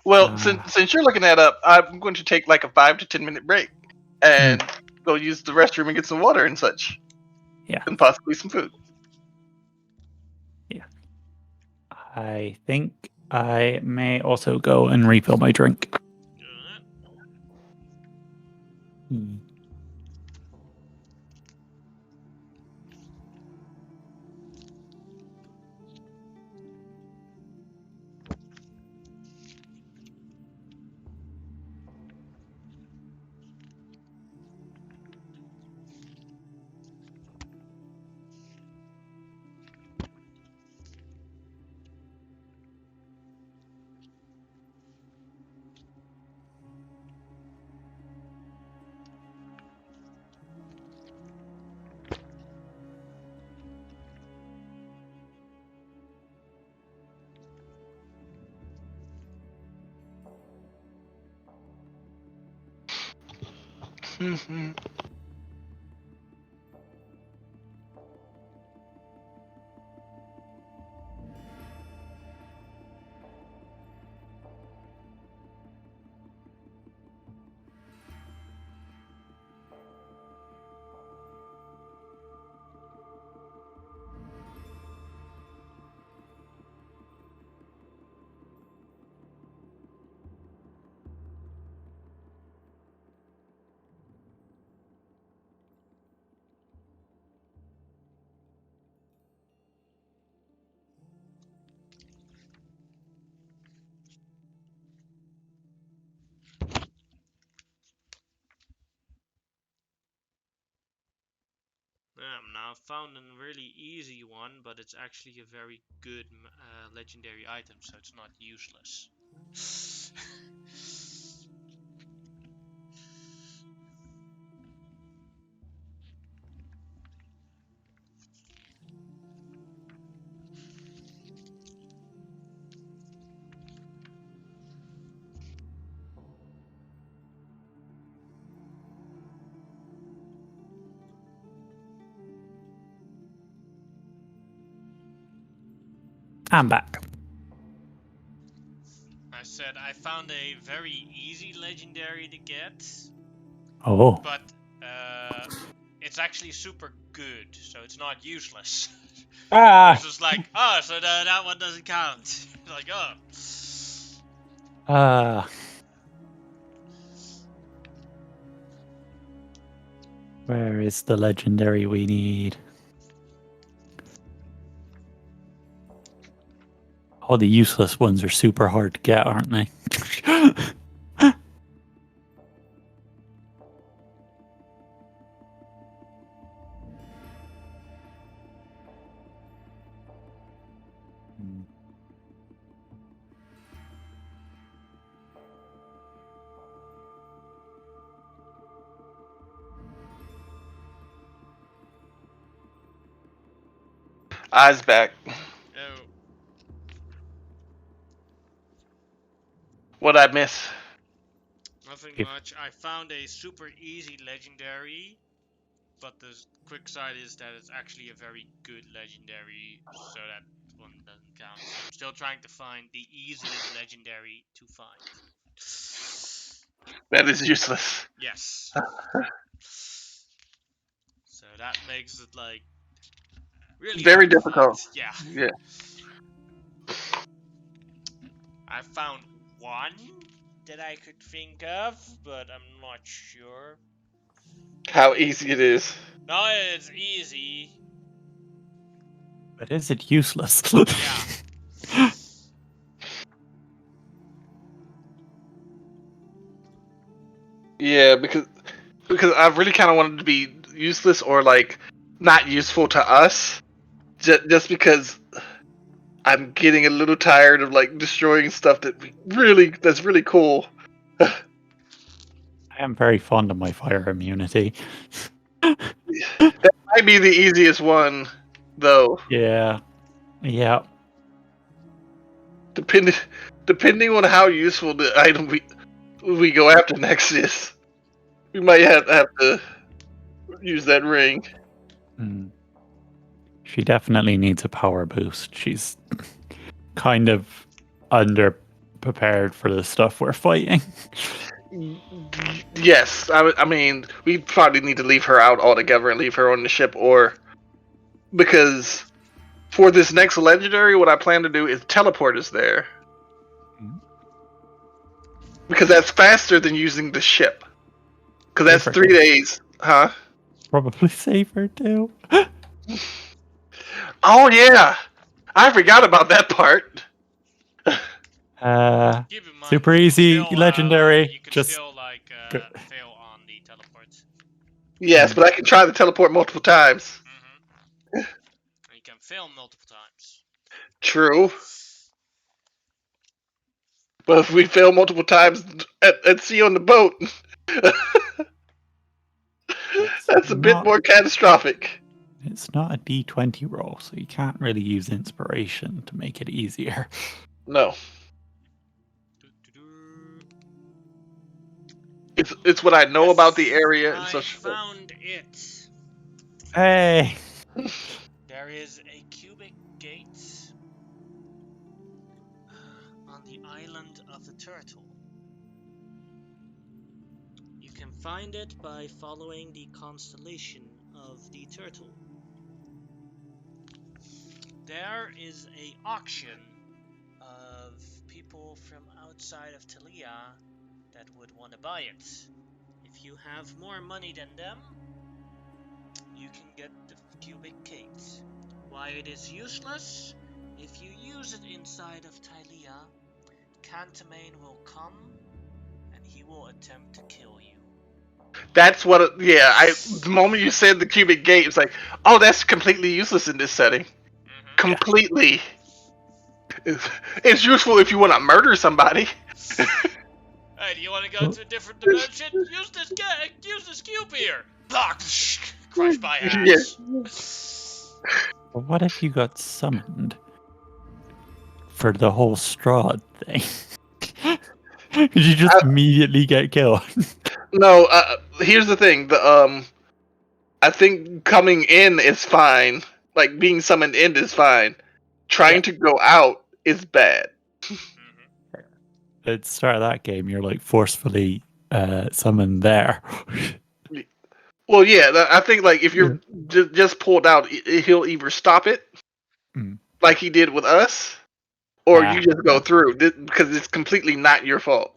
[SPEAKER 2] Well, since you're looking that up, I'm going to take like a 5 to 10 minute break and go use the restroom and get some water and such.
[SPEAKER 1] Yeah.
[SPEAKER 2] And possibly some food.
[SPEAKER 1] Yeah. I think I may also go and refill my drink. Hmm.
[SPEAKER 3] Now I found a really easy one, but it's actually a very good legendary item, so it's not useless.
[SPEAKER 1] I'm back.
[SPEAKER 3] I said I found a very easy legendary to get,
[SPEAKER 1] Oh.
[SPEAKER 3] but it's actually super good, so it's not useless. It's just like, oh, so that one doesn't count. Like, oh.
[SPEAKER 1] Where is the legendary we need? All the useless ones are super hard to get, aren't they?
[SPEAKER 2] Eyes back.
[SPEAKER 3] Oh,
[SPEAKER 2] What'd I miss?
[SPEAKER 3] nothing
[SPEAKER 1] If-
[SPEAKER 3] much. I found a super easy legendary, but the quick side is that it's actually a very good legendary, so that one doesn't count. So I'm still trying to find the easiest legendary to find.
[SPEAKER 2] That is useless.
[SPEAKER 3] Yes. So that makes it like really
[SPEAKER 2] Very
[SPEAKER 3] hard to
[SPEAKER 2] difficult.
[SPEAKER 3] find. Yeah.
[SPEAKER 2] Yeah.
[SPEAKER 3] I found one that I could think of, but I'm not sure.
[SPEAKER 2] How easy it is.
[SPEAKER 3] No, it's easy.
[SPEAKER 1] But is it useless?
[SPEAKER 3] Yeah.
[SPEAKER 2] Yeah, because I really kind of wanted to be useless or like not useful to us, just because I'm getting a little tired of like destroying stuff that's really cool.
[SPEAKER 1] I am very fond of my fire immunity.
[SPEAKER 2] That might be the easiest one, though.
[SPEAKER 1] Yeah. Yeah.
[SPEAKER 2] Depending on how useful the item we go after next is, we might have to use that ring.
[SPEAKER 1] Mm. She definitely needs a power boost. She's kind of underprepared for the stuff we're fighting.
[SPEAKER 2] Yes, I mean, we probably need to leave her out altogether and leave her on the ship, or because for this next legendary, what I plan to do is teleport us there.
[SPEAKER 1] Mhm.
[SPEAKER 2] Because that's faster than using the ship. Because that's
[SPEAKER 1] Safer
[SPEAKER 2] 3
[SPEAKER 1] too.
[SPEAKER 2] days, huh?
[SPEAKER 1] Probably safer too.
[SPEAKER 2] Oh yeah, I forgot about that part.
[SPEAKER 3] Keep in mind,
[SPEAKER 1] Super
[SPEAKER 3] you can
[SPEAKER 1] easy,
[SPEAKER 3] still,
[SPEAKER 1] legendary.
[SPEAKER 3] you can
[SPEAKER 1] Just
[SPEAKER 3] still like
[SPEAKER 1] go-
[SPEAKER 3] fail on the teleport.
[SPEAKER 2] Yes, but I can try to teleport multiple times.
[SPEAKER 3] You can fail multiple times.
[SPEAKER 2] True. But if we fail multiple times at sea on the boat, that's a bit more catastrophic.
[SPEAKER 1] It's not a D20 roll, so you can't really use inspiration to make it easier.
[SPEAKER 2] No. It's what I know about the area and
[SPEAKER 3] I
[SPEAKER 2] such.
[SPEAKER 3] found it.
[SPEAKER 1] Hey!
[SPEAKER 3] There is a cubic gate on the island of the turtle. You can find it by following the constellation of the turtle. There is a auction of people from outside of Talia that would want to buy it. If you have more money than them, you can get the cubic gate. Why it is useless? If you use it inside of Talia, Cantamane will come and he will attempt to kill you.
[SPEAKER 2] That's what. The moment you said the cubic gate, it's like, oh, that's completely useless in this setting. Completely. It's useful if you want to murder somebody.
[SPEAKER 3] Hey, do you want to go to a different dimension? Use this cube here. Block. Crushed by axe.
[SPEAKER 1] But what if you got summoned for the whole straw thing? Did you just immediately get killed?
[SPEAKER 2] No, here's the thing. I think coming in is fine. Like being summoned in is fine. trying to go out is bad.
[SPEAKER 3] Mm-hmm.
[SPEAKER 1] At the start of that game, you're like forcefully summoned there.
[SPEAKER 2] Well, yeah, I think like if you're just pulled out, he'll either stop it,
[SPEAKER 1] Mm.
[SPEAKER 2] like he did with us, or you just go through because it's completely not your fault.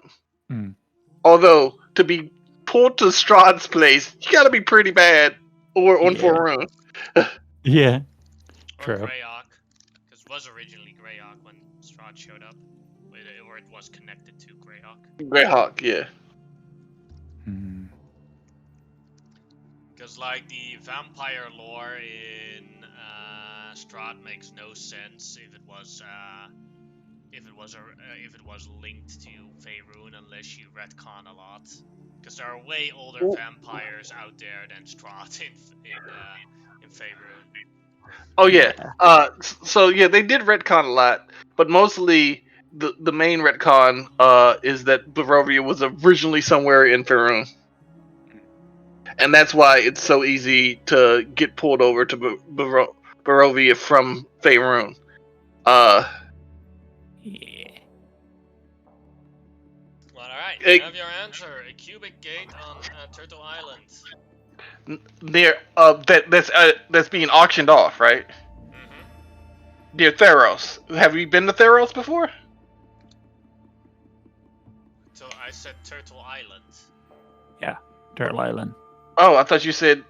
[SPEAKER 1] Mm.
[SPEAKER 2] Although to be pulled to Strahd's place, you got to be pretty bad, or on Faerun.
[SPEAKER 1] Yeah.
[SPEAKER 3] Or
[SPEAKER 1] True.
[SPEAKER 3] Greyhawk, because it was originally Greyhawk when Strahd showed up, or it was connected to Greyhawk.
[SPEAKER 2] Greyhawk, yeah.
[SPEAKER 1] Mm.
[SPEAKER 3] Because like the vampire lore in Strahd makes no sense if it was linked to Faerun unless you retcon a lot. Because there are way older vampires out there than Strahd in Faerun.
[SPEAKER 2] Oh yeah. So yeah, they did retcon a lot, but mostly the main retcon is that Barovia was originally somewhere in Faerun, and that's why it's so easy to get pulled over to Barovia from Faerun.
[SPEAKER 1] Yeah.
[SPEAKER 3] Well, alright, you
[SPEAKER 2] It,
[SPEAKER 3] have your answer. A cubic gate on Turtle Island.
[SPEAKER 2] near that's being auctioned off, right?
[SPEAKER 3] Mm-hmm.
[SPEAKER 2] Near Theros. Have you been to Theros before?
[SPEAKER 3] So I said Turtle Island.
[SPEAKER 1] Yeah. Turtle Island.
[SPEAKER 2] Oh, I thought you said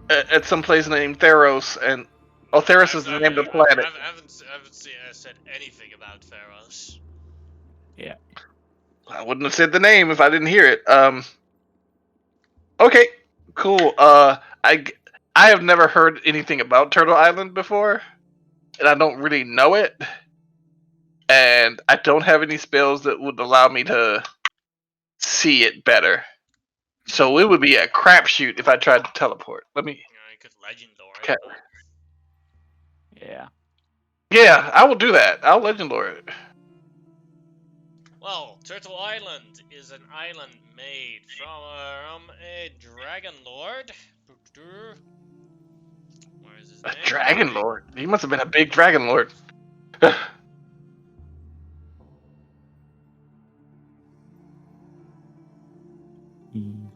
[SPEAKER 2] at some place named Theros, and Theros is the name of the planet.
[SPEAKER 3] I haven't said anything about Theros.
[SPEAKER 1] Yeah.
[SPEAKER 2] I wouldn't have said the name if I didn't hear it. Okay, cool. I have never heard anything about Turtle Island before, and I don't really know it, and I don't have any spells that would allow me to see it better. So it would be a crapshoot if I tried to teleport. Let me.
[SPEAKER 3] You could legend lore it.
[SPEAKER 2] Okay.
[SPEAKER 1] Yeah.
[SPEAKER 2] Yeah, I will do that. I'll legend lore it.
[SPEAKER 3] Well, Turtle Island is an island made from a dragonlord. Where is his
[SPEAKER 2] A
[SPEAKER 3] name?
[SPEAKER 2] dragonlord. He must have been a big dragonlord.
[SPEAKER 1] Mm.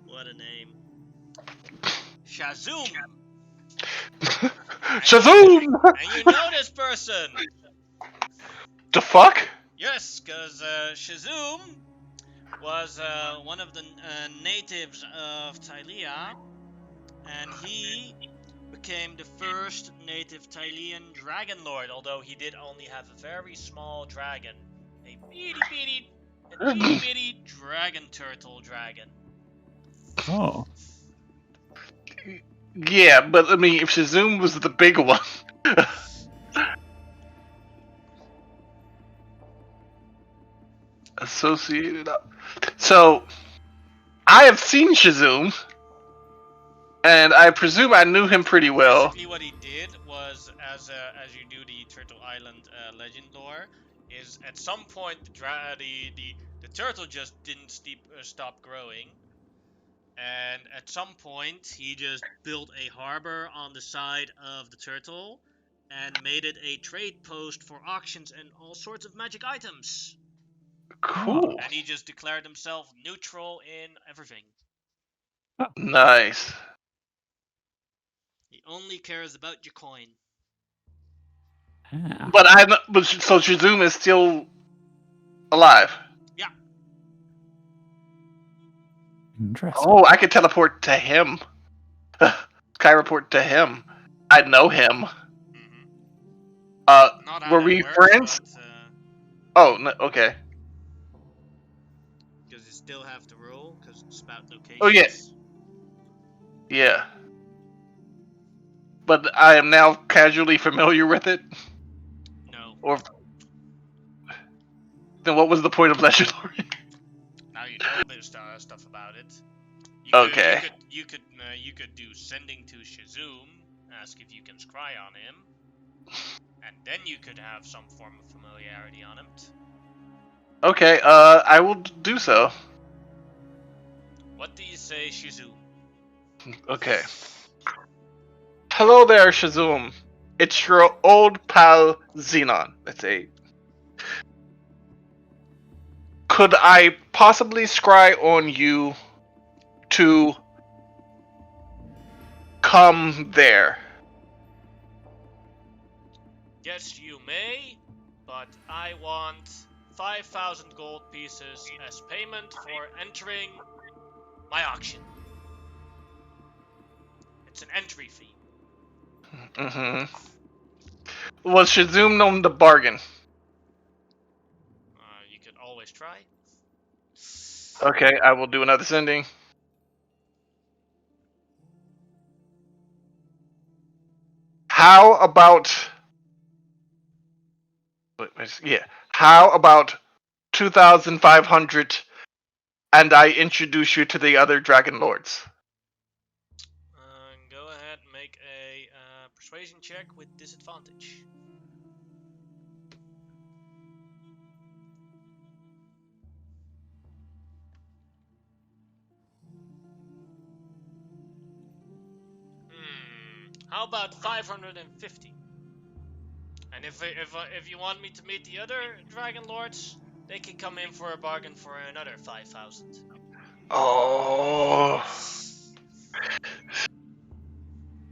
[SPEAKER 3] What a name. Shazoom!
[SPEAKER 2] Shazoom!
[SPEAKER 3] And you know this person!
[SPEAKER 2] The fuck?
[SPEAKER 3] Yes, because Shazoom was one of the natives of Tylea, and he became the first native Tylean dragon lord, although he did only have a very small dragon, a itty bitty dragon turtle dragon.
[SPEAKER 1] Oh.
[SPEAKER 2] Yeah, but I mean, if Shazoom was the big one. Associated up. So, I have seen Shazoom, and I presume I knew him pretty well.
[SPEAKER 3] Basically, what he did was, as you do the Turtle Island legend lore, is at some point the turtle just didn't stop growing, and at some point he just built a harbor on the side of the turtle and made it a trade post for auctions and all sorts of magic items.
[SPEAKER 2] Cool.
[SPEAKER 3] And he just declared himself neutral in everything.
[SPEAKER 2] Nice.
[SPEAKER 3] He only cares about your coin.
[SPEAKER 1] Ah.
[SPEAKER 2] But so Shazoom is still alive.
[SPEAKER 3] Yeah.
[SPEAKER 1] Interesting.
[SPEAKER 2] Oh, I could teleport to him. Skyreport to him. I know him.
[SPEAKER 3] Not
[SPEAKER 2] Were
[SPEAKER 3] how that
[SPEAKER 2] we
[SPEAKER 3] works,
[SPEAKER 2] friends?
[SPEAKER 3] but,
[SPEAKER 2] Oh, no, okay.
[SPEAKER 3] because you still have to roll, because it's about locations.
[SPEAKER 2] Oh, yeah. Yeah. But I am now casually familiar with it.
[SPEAKER 3] No.
[SPEAKER 2] Or then what was the point of Legend Lore?
[SPEAKER 3] Now you know a bit of stuff about it.
[SPEAKER 2] Okay.
[SPEAKER 3] You could do sending to Shazoom, ask if you can scry on him, and then you could have some form of familiarity on him.
[SPEAKER 2] Okay, I will do so.
[SPEAKER 3] What do you say, Shizu?
[SPEAKER 2] Okay. Hello there, Shazum. It's your old pal Xenon. That's a. Could I possibly scry on you to come there?
[SPEAKER 3] Yes, you may, but I want 5,000 gold pieces as payment for entering my auction. It's an entry fee.
[SPEAKER 2] Mm-hmm. Was Shazum known the bargain?
[SPEAKER 3] You could always try.
[SPEAKER 2] Okay, I will do another sending. How about? Yeah. How about 2,500, and I introduce you to the other dragon lords?
[SPEAKER 3] Go ahead and make a persuasion check with disadvantage. How about 550? And if you want me to meet the other dragon lords, they can come in for a bargain for another 5,000.
[SPEAKER 2] Oh.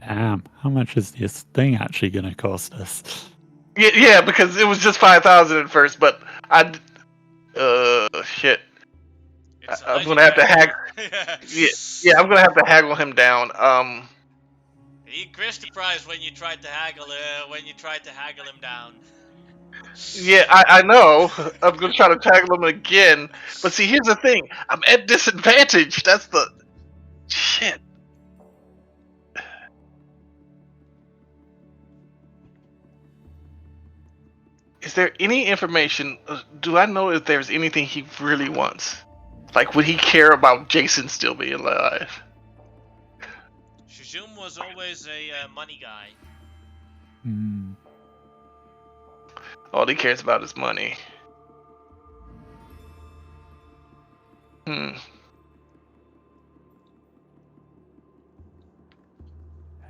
[SPEAKER 1] Damn, how much is this thing actually going to cost us?
[SPEAKER 2] Yeah, because it was just 5,000 at first, but shit.
[SPEAKER 3] It's a
[SPEAKER 2] I'm gonna have to
[SPEAKER 3] legendary.
[SPEAKER 2] Yeah, I'm gonna have to haggle him down.
[SPEAKER 3] He increased the price when you tried to haggle him down.
[SPEAKER 2] Yeah, I know. I'm gonna try to tackle him again, but see, here's the thing. I'm at disadvantage. That's the shit. Is there any information? Do I know if there's anything he really wants? Like, would he care about Jason still being alive?
[SPEAKER 3] Shizum was always a money guy.
[SPEAKER 1] Hmm.
[SPEAKER 2] All he cares about is money. Hmm.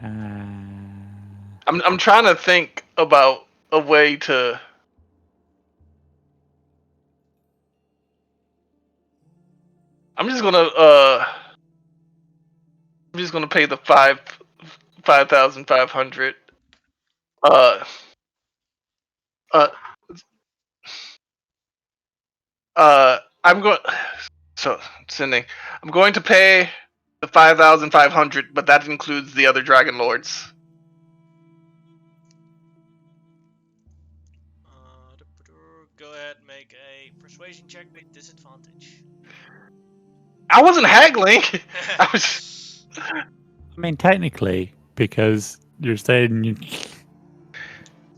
[SPEAKER 2] I'm trying to think about a way to. I'm just gonna pay the 5,500. Uh, uh, I'm going. So sending. I'm going to pay the 5,500, but that includes the other dragon lords.
[SPEAKER 3] Go ahead and make a persuasion check with disadvantage.
[SPEAKER 2] I wasn't haggling. I was.
[SPEAKER 1] I mean, technically, because you're saying you.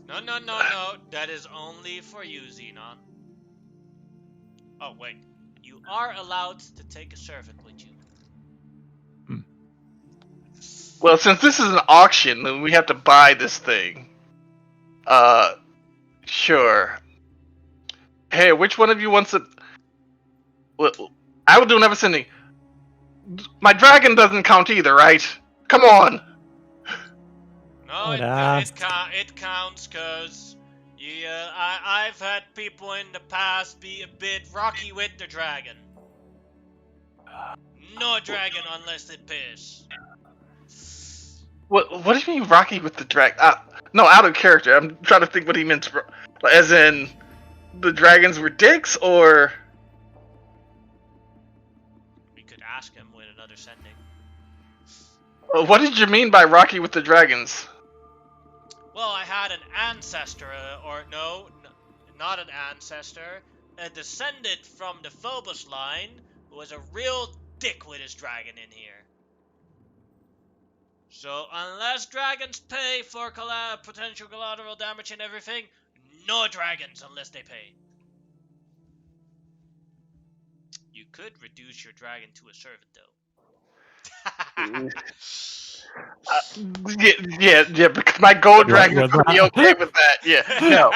[SPEAKER 3] No. That is only for you, Xenon. Oh, wait. You are allowed to take a servant with you.
[SPEAKER 2] Well, since this is an auction, then we have to buy this thing. Sure. Hey, which one of you wants it? Well, I will do another sending. My dragon doesn't count either, right? Come on.
[SPEAKER 3] No, it counts because I've had people in the past be a bit rocky with the dragon. No dragon unless it piss.
[SPEAKER 2] What do you mean rocky with the dragon? No, out of character. I'm trying to think what he meant. As in, the dragons were dicks, or?
[SPEAKER 3] We could ask him with another sending.
[SPEAKER 2] What did you mean by rocky with the dragons?
[SPEAKER 3] Well, I had an ancestor, not an ancestor, a descendant from the Phobos line who was a real dick with his dragon in here. So, unless dragons pay for potential collateral damage and everything, no dragons unless they pay. You could reduce your dragon to a servant, though.
[SPEAKER 2] Yeah, because my gold dragon would be okay with that. Yeah, no.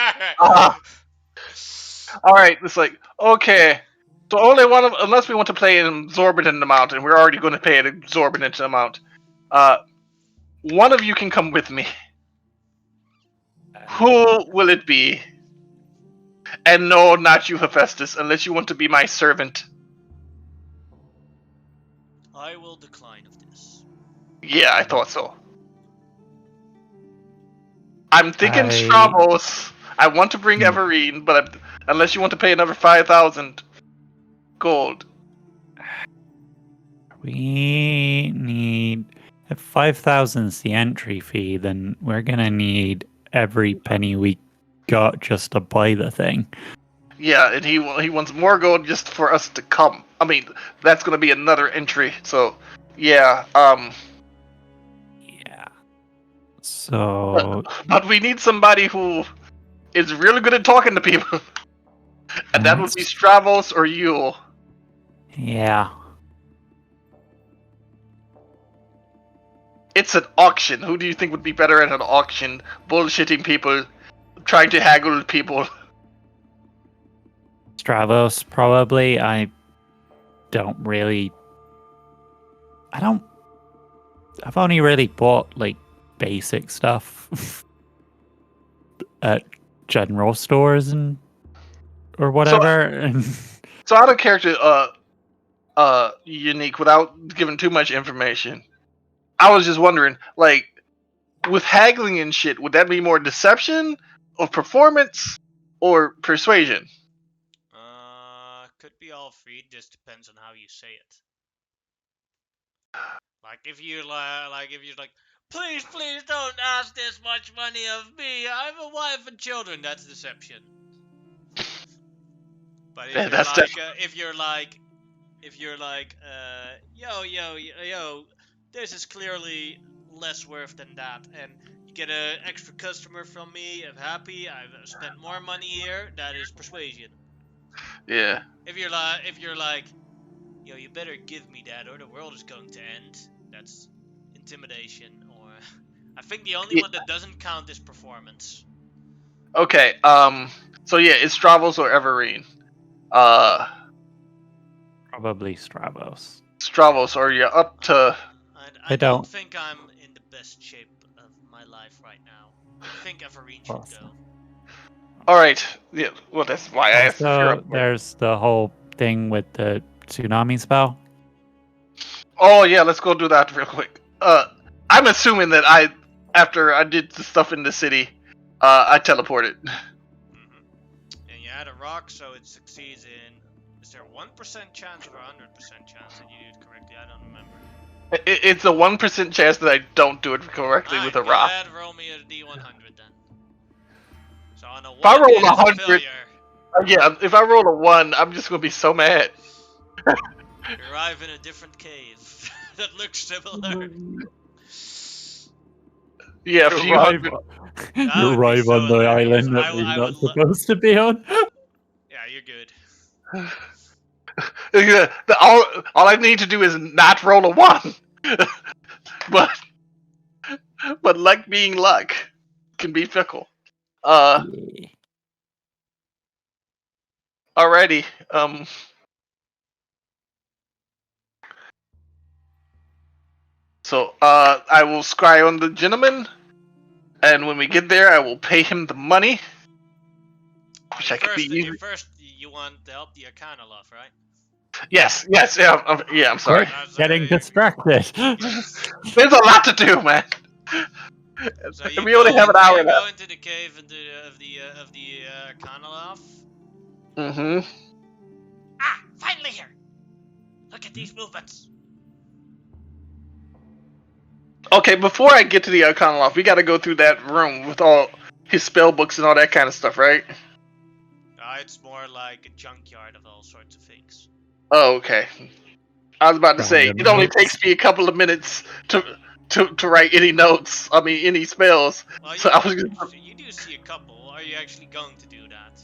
[SPEAKER 2] All right, it's like okay. So only one of unless we want to play an exorbitant amount, and we're already going to pay an exorbitant amount. One of you can come with me. Who will it be? And no, not you, Hephaestus, unless you want to be my servant.
[SPEAKER 3] I will decline of this.
[SPEAKER 2] Yeah, I thought so. I'm thinking
[SPEAKER 1] I-
[SPEAKER 2] Stravos. I want to bring
[SPEAKER 1] Hmm.
[SPEAKER 2] Everine, but unless you want to pay another 5,000 gold.
[SPEAKER 1] We need if 5,000's the entry fee, then we're gonna need every penny we got just to buy the thing.
[SPEAKER 2] Yeah, and he wants more gold just for us to come. I mean, that's going to be another entry. So, yeah.
[SPEAKER 1] Yeah. So
[SPEAKER 2] But we need somebody who is really good at talking to people, and that would be Stravos or Yule.
[SPEAKER 1] yeah.
[SPEAKER 2] It's an auction. Who do you think would be better at an auction? Bullshitting people, trying to haggle with people.
[SPEAKER 1] Stravos probably. I don't really. I've only really bought like basic stuff at general stores and or whatever.
[SPEAKER 2] So out of character, unique, without giving too much information. I was just wondering, like, with haggling and shit, would that be more deception or performance or persuasion?
[SPEAKER 3] Could be all three. Just depends on how you say it. Like if you're like, please, please don't ask this much money of me. I have a wife and children. That's deception. But if
[SPEAKER 2] Yeah,
[SPEAKER 3] you're
[SPEAKER 2] that's
[SPEAKER 3] like, yo, this is clearly less worth than that, and you get an extra customer from me. I'm happy. I've spent more money here. That is persuasion.
[SPEAKER 2] Yeah.
[SPEAKER 3] If you're like, yo, you better give me that, or the world is going to end. That's intimidation. Or I think the only one that doesn't count is performance.
[SPEAKER 2] Okay. So yeah, it's Stravos or Everine.
[SPEAKER 1] Probably Stravos.
[SPEAKER 2] Stravos, are you up to?
[SPEAKER 3] I don't think I'm in the best shape of my life right now. I think Everine should go.
[SPEAKER 2] All right. Yeah. Well, that's why I asked if you're
[SPEAKER 1] Also,
[SPEAKER 2] up. For it.
[SPEAKER 1] there's the whole thing with the tsunami spell.
[SPEAKER 2] Oh yeah, let's go do that real quick. I'm assuming that after I did the stuff in the city, I teleported.
[SPEAKER 3] And you add a rock, so it succeeds in. Is there a 1% chance or a 100% chance that you do it correctly? I don't remember.
[SPEAKER 2] It's a 1% chance that I don't do it correctly with a rock.
[SPEAKER 3] Ahead, roll me a D100 then. So on a 1,
[SPEAKER 2] If I roll
[SPEAKER 3] it is a
[SPEAKER 2] 100,
[SPEAKER 3] failure.
[SPEAKER 2] Yeah, if I roll a 1, I'm just gonna be so mad.
[SPEAKER 3] You arrive in a different cave that looks similar.
[SPEAKER 2] Yeah, if you arrive
[SPEAKER 1] on the island that we're not supposed to be on.
[SPEAKER 3] Yeah, you're good.
[SPEAKER 2] all I need to do is not roll a 1. but luck being luck can be fickle. Alrighty. So I will scry on the gentleman, and when we get there, I will pay him the money. Which I could be easy.
[SPEAKER 3] First, you want to help the Arcanaloff, right?
[SPEAKER 2] Yes, yeah, I'm sorry.
[SPEAKER 1] Getting distracted.
[SPEAKER 2] There's a lot to do, man.
[SPEAKER 3] So
[SPEAKER 2] we only have an hour left.
[SPEAKER 3] Go into the cave of the Arcanaloff.
[SPEAKER 2] Mm-hmm.
[SPEAKER 3] Ah, finally here! Look at these movements.
[SPEAKER 2] Okay, before I get to the Arcanaloff, we gotta go through that room with all his spell books and all that kind of stuff, right?
[SPEAKER 3] It's more like a junkyard of all sorts of things.
[SPEAKER 2] Oh, okay. I was about to say, it only takes me a couple of minutes to write any notes. I mean, any spells.
[SPEAKER 3] Well,
[SPEAKER 2] so I was gonna...
[SPEAKER 3] you do see a couple. Are you actually going to do that?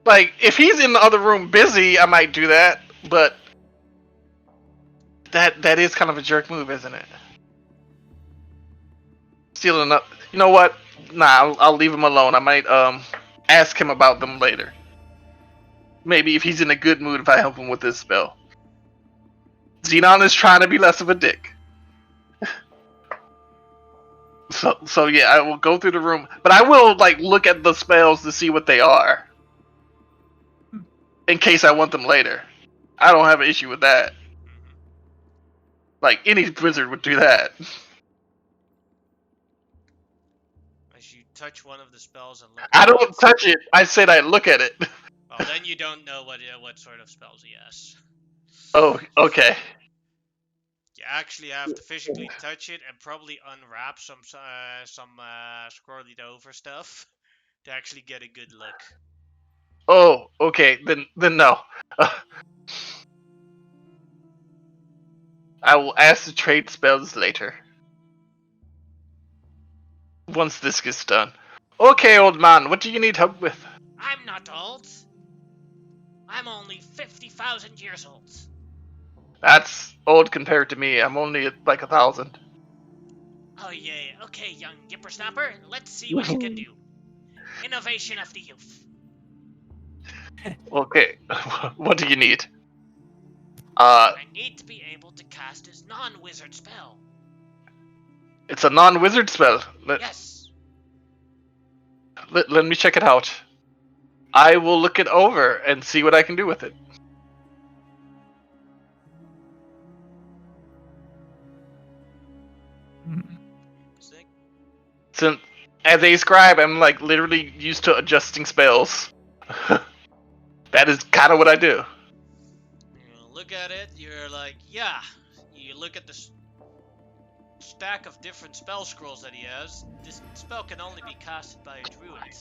[SPEAKER 2] Like, if he's in the other room busy, I might do that, but that is kind of a jerk move, isn't it? Stealing up. You know what? Nah, I'll leave him alone. I might ask him about them later. Maybe if he's in a good mood, if I help him with this spell. Xenon is trying to be less of a dick. So yeah, I will go through the room, but I will like look at the spells to see what they are, in case I want them later. I don't have an issue with that. Like any wizard would do that.
[SPEAKER 3] As you touch one of the spells and look.
[SPEAKER 2] I don't touch it. I said I look at it.
[SPEAKER 3] Oh, then you don't know what sort of spells he has.
[SPEAKER 2] Oh, okay.
[SPEAKER 3] You actually have to physically touch it and probably unwrap some scrolled over stuff to actually get a good look.
[SPEAKER 2] Oh, okay. Then no. I will ask to trade spells later. Once this gets done. Okay, old man, what do you need help with?
[SPEAKER 3] I'm not old. I'm only 50,000 years old.
[SPEAKER 2] That's old compared to me. I'm only at like 1,000.
[SPEAKER 3] Oh yeah, okay, young Yippersnapper. Let's see what you can do. Innovation of the youth.
[SPEAKER 2] Okay, what do you need?
[SPEAKER 3] I need to be able to cast his non-wizard spell.
[SPEAKER 2] It's a non-wizard spell.
[SPEAKER 3] Yes.
[SPEAKER 2] Let me check it out. I will look it over and see what I can do with it. Since, as a scribe, I'm like literally used to adjusting spells. That is kind of what I do.
[SPEAKER 3] You look at it, you're like, yeah. You look at the stack of different spell scrolls that he has. This spell can only be casted by a druid.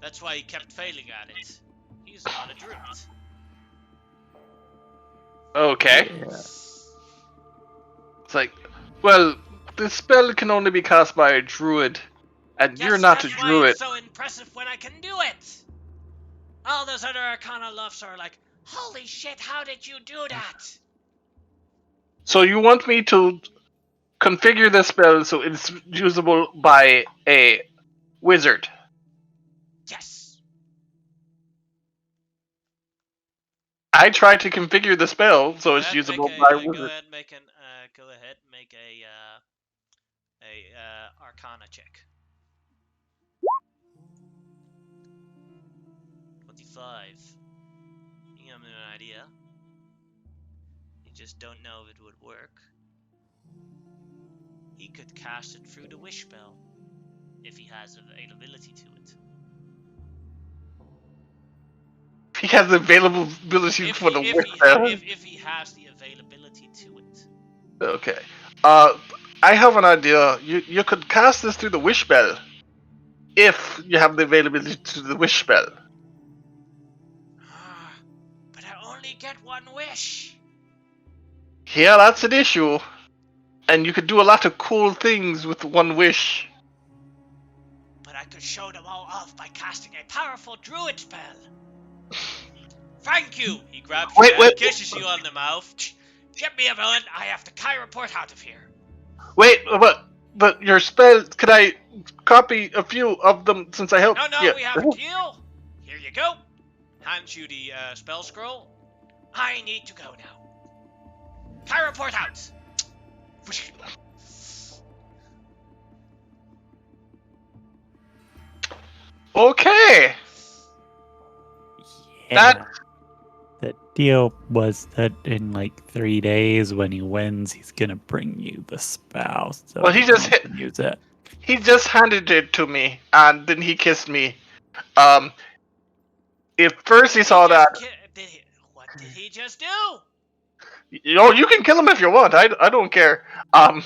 [SPEAKER 3] That's why he kept failing at it. He's not a druid.
[SPEAKER 2] Okay.
[SPEAKER 1] Yeah.
[SPEAKER 2] It's like, well, this spell can only be cast by a druid, and
[SPEAKER 3] Yes,
[SPEAKER 2] you're not a
[SPEAKER 3] that's why
[SPEAKER 2] druid.
[SPEAKER 3] it's so impressive when I can do it. All those other Arcana loves are like, holy shit, how did you do that?
[SPEAKER 2] So you want me to configure the spell so it's usable by a wizard?
[SPEAKER 3] Yes.
[SPEAKER 2] I tried to configure the spell so it's usable by a
[SPEAKER 3] Go
[SPEAKER 2] wizard.
[SPEAKER 3] ahead, make a Arcana check. 25. You have an idea. You just don't know if it would work. He could cast it through the wish spell if he has availability to it.
[SPEAKER 2] He has availability for the wish spell.
[SPEAKER 3] If he has the availability to it.
[SPEAKER 2] Okay. I have an idea. You could cast this through the wish spell if you have the availability to the wish spell.
[SPEAKER 3] But I only get one wish.
[SPEAKER 2] Yeah, that's an issue. And you could do a lot of cool things with one wish.
[SPEAKER 3] But I could show them all off by casting a powerful druid spell. Thank you! He grabs you and kisses you on the mouth. Get me a moment, I have to report out of here.
[SPEAKER 2] Wait, but your spell, could I copy a few of them since I helped?
[SPEAKER 3] No,
[SPEAKER 2] yeah.
[SPEAKER 3] We have a deal. Here you go. Hands you the spell scroll. I need to go now. Report out.
[SPEAKER 2] Okay.
[SPEAKER 1] Yeah. The deal was that in like 3 days, when he wins, he's gonna bring you the spell. So
[SPEAKER 2] Well, he just
[SPEAKER 1] can use it.
[SPEAKER 2] He just handed it to me, and then he kissed me. If first he saw that,
[SPEAKER 3] What did he just do?
[SPEAKER 2] you can kill him if you want. I don't care.
[SPEAKER 3] I'll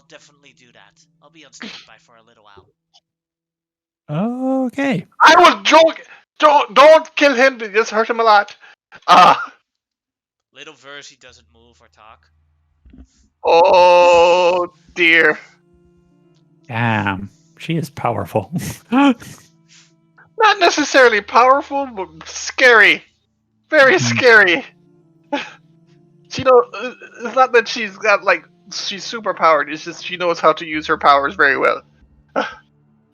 [SPEAKER 3] definitely do that. I'll be on standby for a little while.
[SPEAKER 1] Okay.
[SPEAKER 2] I was joking. Don't kill him. Just hurt him a lot.
[SPEAKER 3] Little Versi doesn't move or talk.
[SPEAKER 2] Oh dear.
[SPEAKER 1] Damn, she is powerful.
[SPEAKER 2] Not necessarily powerful, but scary. Very scary. It's not that she's super powered. It's just she knows how to use her powers very well.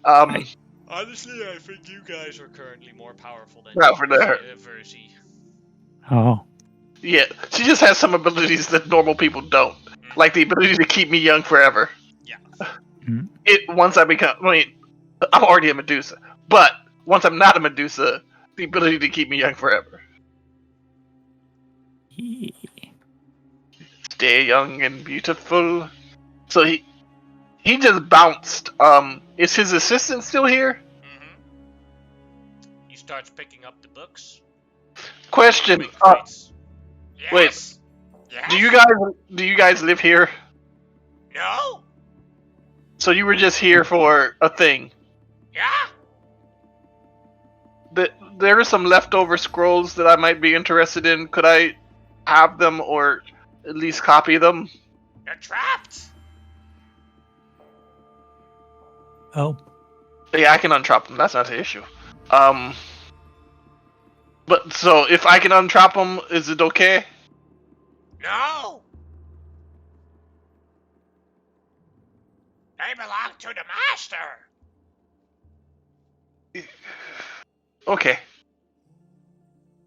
[SPEAKER 3] Oh, Honestly, I think you guys are currently more powerful than
[SPEAKER 2] Not for that.
[SPEAKER 3] Versi.
[SPEAKER 1] Oh.
[SPEAKER 2] Yeah, she just has some abilities that normal people don't. Like the ability to keep me young forever.
[SPEAKER 3] Yeah.
[SPEAKER 2] Once I become, I mean, I'm already a Medusa, but once I'm not a Medusa, the ability to keep me young forever.
[SPEAKER 1] Yeah.
[SPEAKER 2] Stay young and beautiful. So he just bounced. Is his assistant still here?
[SPEAKER 3] He starts picking up the books.
[SPEAKER 2] Question.
[SPEAKER 3] Moving crates.
[SPEAKER 2] Wait.
[SPEAKER 3] Yes. Yes.
[SPEAKER 2] Do you guys live here?
[SPEAKER 3] No.
[SPEAKER 2] So you were just here for a thing.
[SPEAKER 3] Yeah.
[SPEAKER 2] There are some leftover scrolls that I might be interested in. Could I have them or at least copy them?
[SPEAKER 3] You're trapped.
[SPEAKER 1] Oh.
[SPEAKER 2] Yeah, I can untrap them. That's not the issue. But so if I can untrap them, is it okay?
[SPEAKER 3] No. They belong to the master.
[SPEAKER 2] Okay.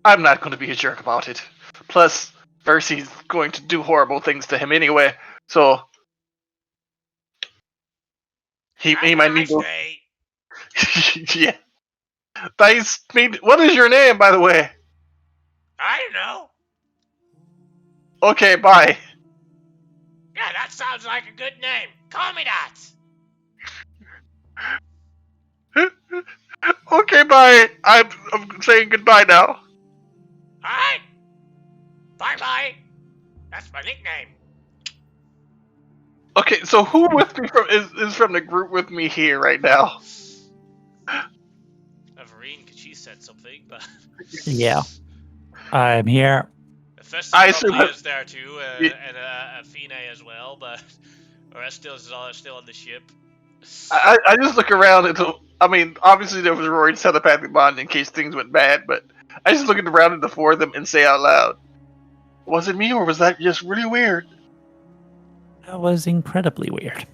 [SPEAKER 2] I'm not going to be a jerk about it. Plus, Versi's going to do horrible things to him anyway, so he might need to. Yeah. Nice. What is your name, by the way?
[SPEAKER 3] I don't know.
[SPEAKER 2] Okay, bye.
[SPEAKER 3] Yeah, that sounds like a good name. Call me that.
[SPEAKER 2] Okay, bye. I'm saying goodbye now.
[SPEAKER 3] Alright. Bye bye. That's my nickname.
[SPEAKER 2] Okay, so who with me is from the group with me here right now?
[SPEAKER 3] Everine, because she said something, but
[SPEAKER 1] Yeah. I'm here.
[SPEAKER 3] Festus
[SPEAKER 2] I assume
[SPEAKER 3] probably
[SPEAKER 2] that-
[SPEAKER 3] is there too, and Athene as well, but Orestes is still on the ship.
[SPEAKER 2] I just look around and I mean, obviously there was Rory's telepathic bond in case things went bad, but I just look around at the four of them and say out loud, was it me or was that just really weird?
[SPEAKER 1] That was incredibly weird.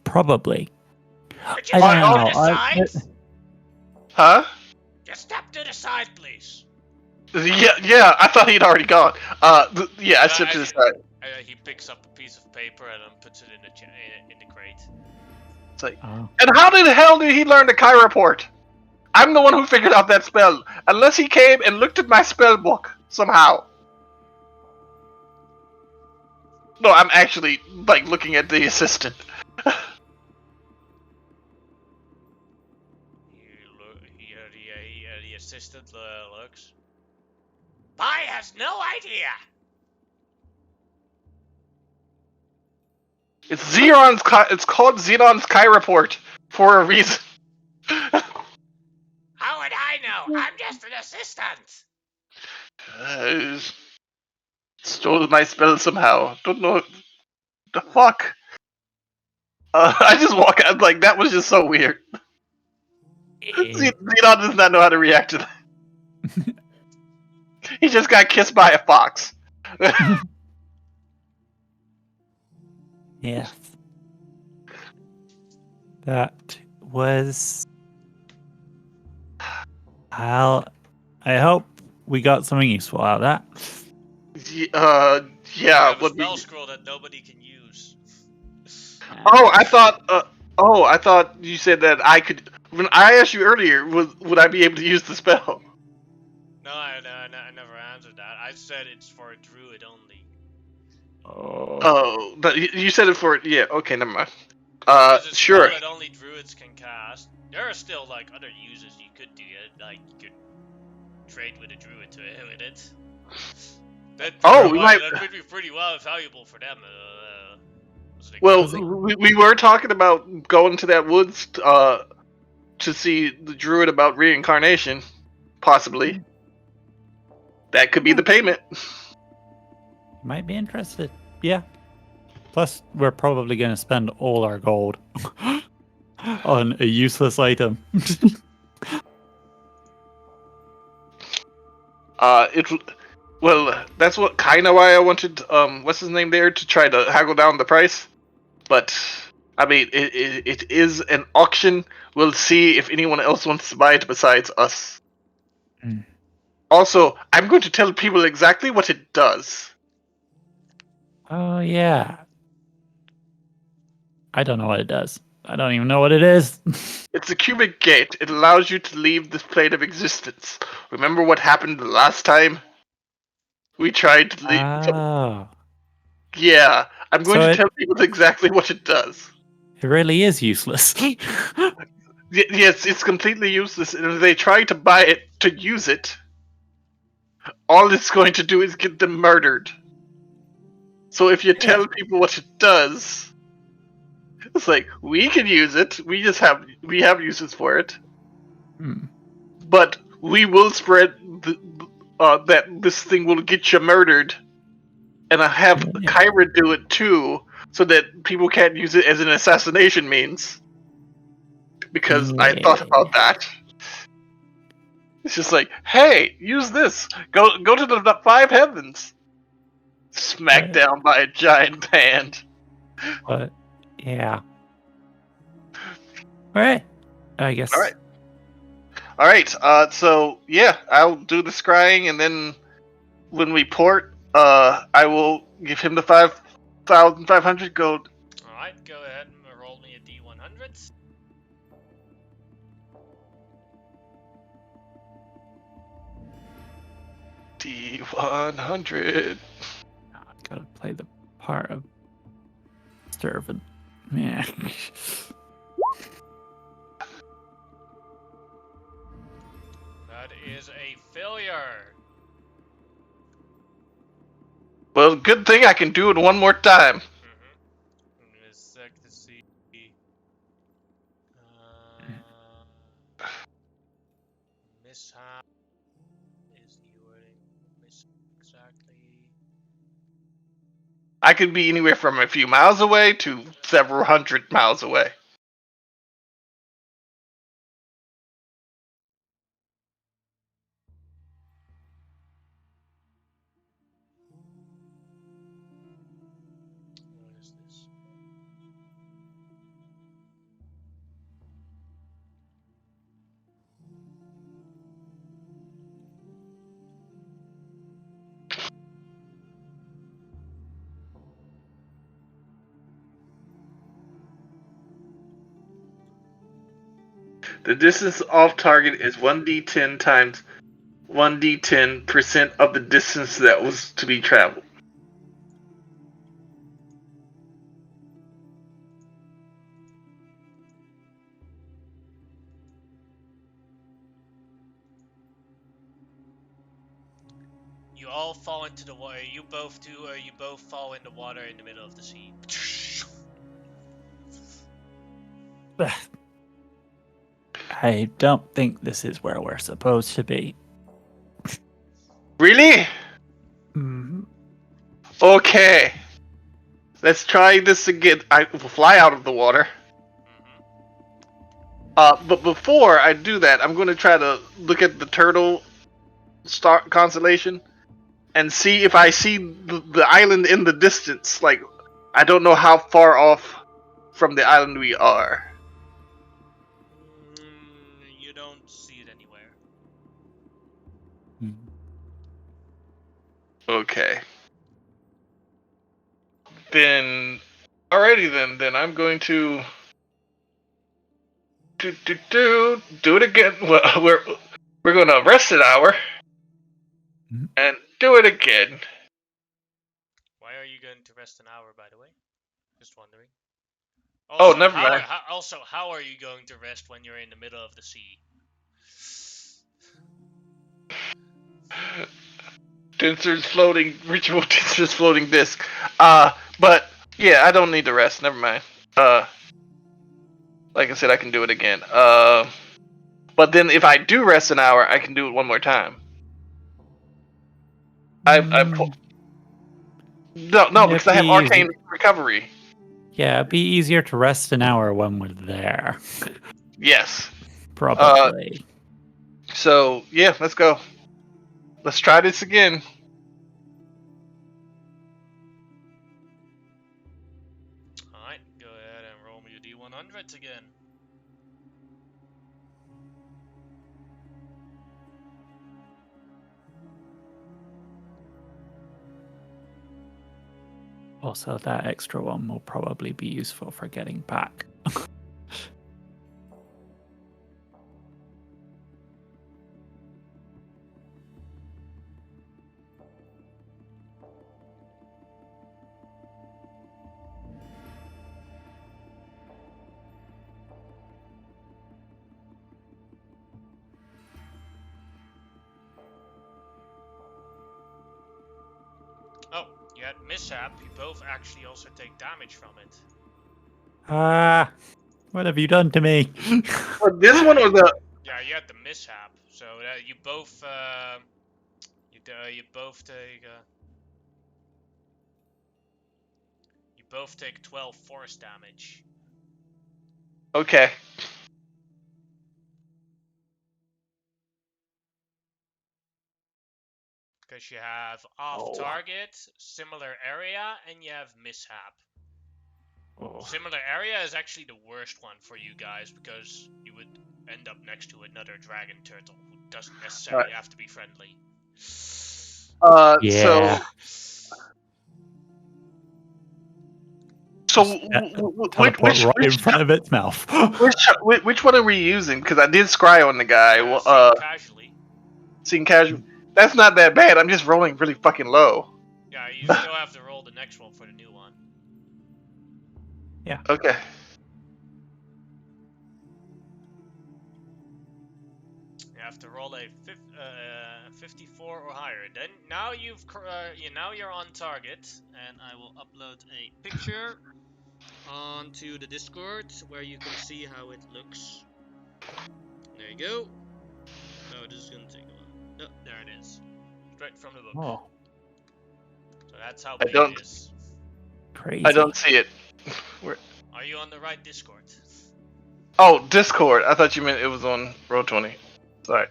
[SPEAKER 1] Probably.
[SPEAKER 3] Could you
[SPEAKER 1] I
[SPEAKER 3] step
[SPEAKER 1] don't
[SPEAKER 3] to the
[SPEAKER 1] know.
[SPEAKER 3] side?
[SPEAKER 2] Huh?
[SPEAKER 3] Just step to the side, please.
[SPEAKER 2] Yeah, I thought he'd already gone. Yeah, I stepped to the side.
[SPEAKER 3] He picks up a piece of paper and then puts it in the crate.
[SPEAKER 2] It's like,
[SPEAKER 1] Oh.
[SPEAKER 2] and how the hell did he learn the Kai report? I'm the one who figured out that spell. Unless he came and looked at my spell book somehow. No, I'm actually like looking at the assistant.
[SPEAKER 3] The assistant looks. Pi has no idea.
[SPEAKER 2] It's called Xenon's Kai report for a reason.
[SPEAKER 3] How would I know? I'm just an assistant.
[SPEAKER 2] Stole my spell somehow. Don't know the fuck. I just walk out like that was just so weird. Xenon does not know how to react to that. He just got kissed by a fox.
[SPEAKER 1] Yes. That was. I hope we got something useful out of that.
[SPEAKER 2] Yeah.
[SPEAKER 3] I have a
[SPEAKER 2] What?
[SPEAKER 3] spell scroll that nobody can use.
[SPEAKER 2] Oh, I thought you said that I could. When I asked you earlier, would I be able to use the spell?
[SPEAKER 3] No, I never answered that. I said it's for a druid only.
[SPEAKER 2] Oh, but you said it for yeah. Okay, never mind.
[SPEAKER 3] It's a
[SPEAKER 2] Sure.
[SPEAKER 3] spell that only druids can cast. There are still like other uses you could do it. Like you could trade with a druid to with it. That would be pretty well valuable for them.
[SPEAKER 2] Well, we were talking about going to that woods to see the druid about reincarnation, possibly. That could be the payment.
[SPEAKER 1] Might be interested. Yeah. Plus, we're probably going to spend all our gold on a useless item.
[SPEAKER 2] Well, that's what kind of why I wanted what's his name there to try to haggle down the price, but I mean, it is an auction. We'll see if anyone else wants to buy it besides us.
[SPEAKER 1] Mm.
[SPEAKER 2] Also, I'm going to tell people exactly what it does.
[SPEAKER 1] Oh, yeah. I don't know what it does. I don't even know what it is.
[SPEAKER 2] It's a cubic gate. It allows you to leave this plane of existence. Remember what happened the last time? We tried to leave.
[SPEAKER 1] Oh.
[SPEAKER 2] Yeah, I'm going
[SPEAKER 1] So
[SPEAKER 2] to
[SPEAKER 1] it,
[SPEAKER 2] tell people exactly what it does.
[SPEAKER 1] it really is useless.
[SPEAKER 2] Yes, it's completely useless, and if they try to buy it to use it, all it's going to do is get them murdered. So if you
[SPEAKER 1] Yeah.
[SPEAKER 2] tell people what it does, it's like we can use it. We have uses for it,
[SPEAKER 1] Hmm.
[SPEAKER 2] but we will spread that this thing will get you murdered, and I have
[SPEAKER 1] Yeah.
[SPEAKER 2] Kyra do it too, so that people can't use it as an assassination means. Because I thought about
[SPEAKER 1] Yeah.
[SPEAKER 2] that. It's just like, hey, use this. Go to the five heavens. Smacked down by a giant hand.
[SPEAKER 1] But yeah. All right. I
[SPEAKER 2] All
[SPEAKER 1] guess.
[SPEAKER 2] right. All right. So yeah, I'll do the scrying, and then when we port, I will give him the 5,500 gold.
[SPEAKER 3] Alright, go ahead and roll me a D100.
[SPEAKER 2] D100.
[SPEAKER 1] I gotta play the part of servant. Yeah.
[SPEAKER 3] That is a failure.
[SPEAKER 2] Well, good thing I can do it one more time.
[SPEAKER 3] Give me a sec to see. Mishap is the wording. Exactly.
[SPEAKER 2] I could be anywhere from a few miles away to several hundred miles away.
[SPEAKER 3] What is this?
[SPEAKER 2] The distance off target is 1d10 times 1d10% of the distance that was to be traveled.
[SPEAKER 3] You all fall into the water. You both do, or you both fall in the water in the middle of the sea.
[SPEAKER 1] I don't think this is where we're supposed to be.
[SPEAKER 2] Really?
[SPEAKER 1] Mm-hmm.
[SPEAKER 2] Okay. Let's try this again. I will fly out of the water. But before I do that, I'm going to try to look at the turtle star constellation and see if I see the island in the distance. Like, I don't know how far off from the island we are.
[SPEAKER 3] You don't see it anywhere.
[SPEAKER 2] Okay. Then, alrighty then I'm going to do it again. Well, we're going to rest an hour and do it again.
[SPEAKER 3] Why are you going to rest an hour, by the way? Just wondering.
[SPEAKER 2] Oh,
[SPEAKER 3] Also,
[SPEAKER 2] never mind.
[SPEAKER 3] how are you going to rest when you're in the middle of the sea?
[SPEAKER 2] Dinser's floating ritual. Dinser's floating disc. But yeah, I don't need to rest. Never mind. Like I said, I can do it again. But then if I do rest an hour, I can do it one more time. No,
[SPEAKER 1] It'd
[SPEAKER 2] because I have
[SPEAKER 1] be
[SPEAKER 2] arcane recovery.
[SPEAKER 1] Yeah, it'd be easier to rest an hour when we're there.
[SPEAKER 2] Yes.
[SPEAKER 1] Probably.
[SPEAKER 2] So yeah, let's go. Let's try this again.
[SPEAKER 3] Alright, go ahead and roll me it again.
[SPEAKER 1] Also, that extra one will probably be useful for getting back.
[SPEAKER 3] Oh, you had mishap. You both actually also take damage from it.
[SPEAKER 1] Ah, what have you done to me?
[SPEAKER 2] Well, this one was a.
[SPEAKER 3] Yeah, you had the mishap. So you both you both take you both take 12 force damage.
[SPEAKER 2] Okay.
[SPEAKER 3] Because you have off target, similar area, and you have mishap.
[SPEAKER 1] Oh.
[SPEAKER 3] Similar area is actually the worst one for you guys because you would end up next to another dragon turtle who doesn't necessarily have to be friendly.
[SPEAKER 1] Yeah.
[SPEAKER 2] So
[SPEAKER 1] Teleport right in front of its mouth.
[SPEAKER 2] which one are we using? Because I did scry on the guy.
[SPEAKER 3] Casually.
[SPEAKER 2] Seeing casual. That's not that bad. I'm just rolling really fucking low.
[SPEAKER 3] Yeah, you still have to roll the next one for the new one.
[SPEAKER 1] Yeah.
[SPEAKER 2] Okay.
[SPEAKER 3] You have to roll a 54 or higher. Then now now you're on target, and I will upload a picture onto the Discord where you can see how it looks. There you go. Oh, this is gonna take a while. No, there it is. Straight from the book.
[SPEAKER 1] Oh,
[SPEAKER 3] So that's how
[SPEAKER 2] I
[SPEAKER 3] big
[SPEAKER 2] don't-
[SPEAKER 3] it is.
[SPEAKER 1] crazy.
[SPEAKER 2] I don't see it.
[SPEAKER 3] Are you on the right Discord?
[SPEAKER 2] Oh, Discord. I thought you meant it was on Roll20. Sorry.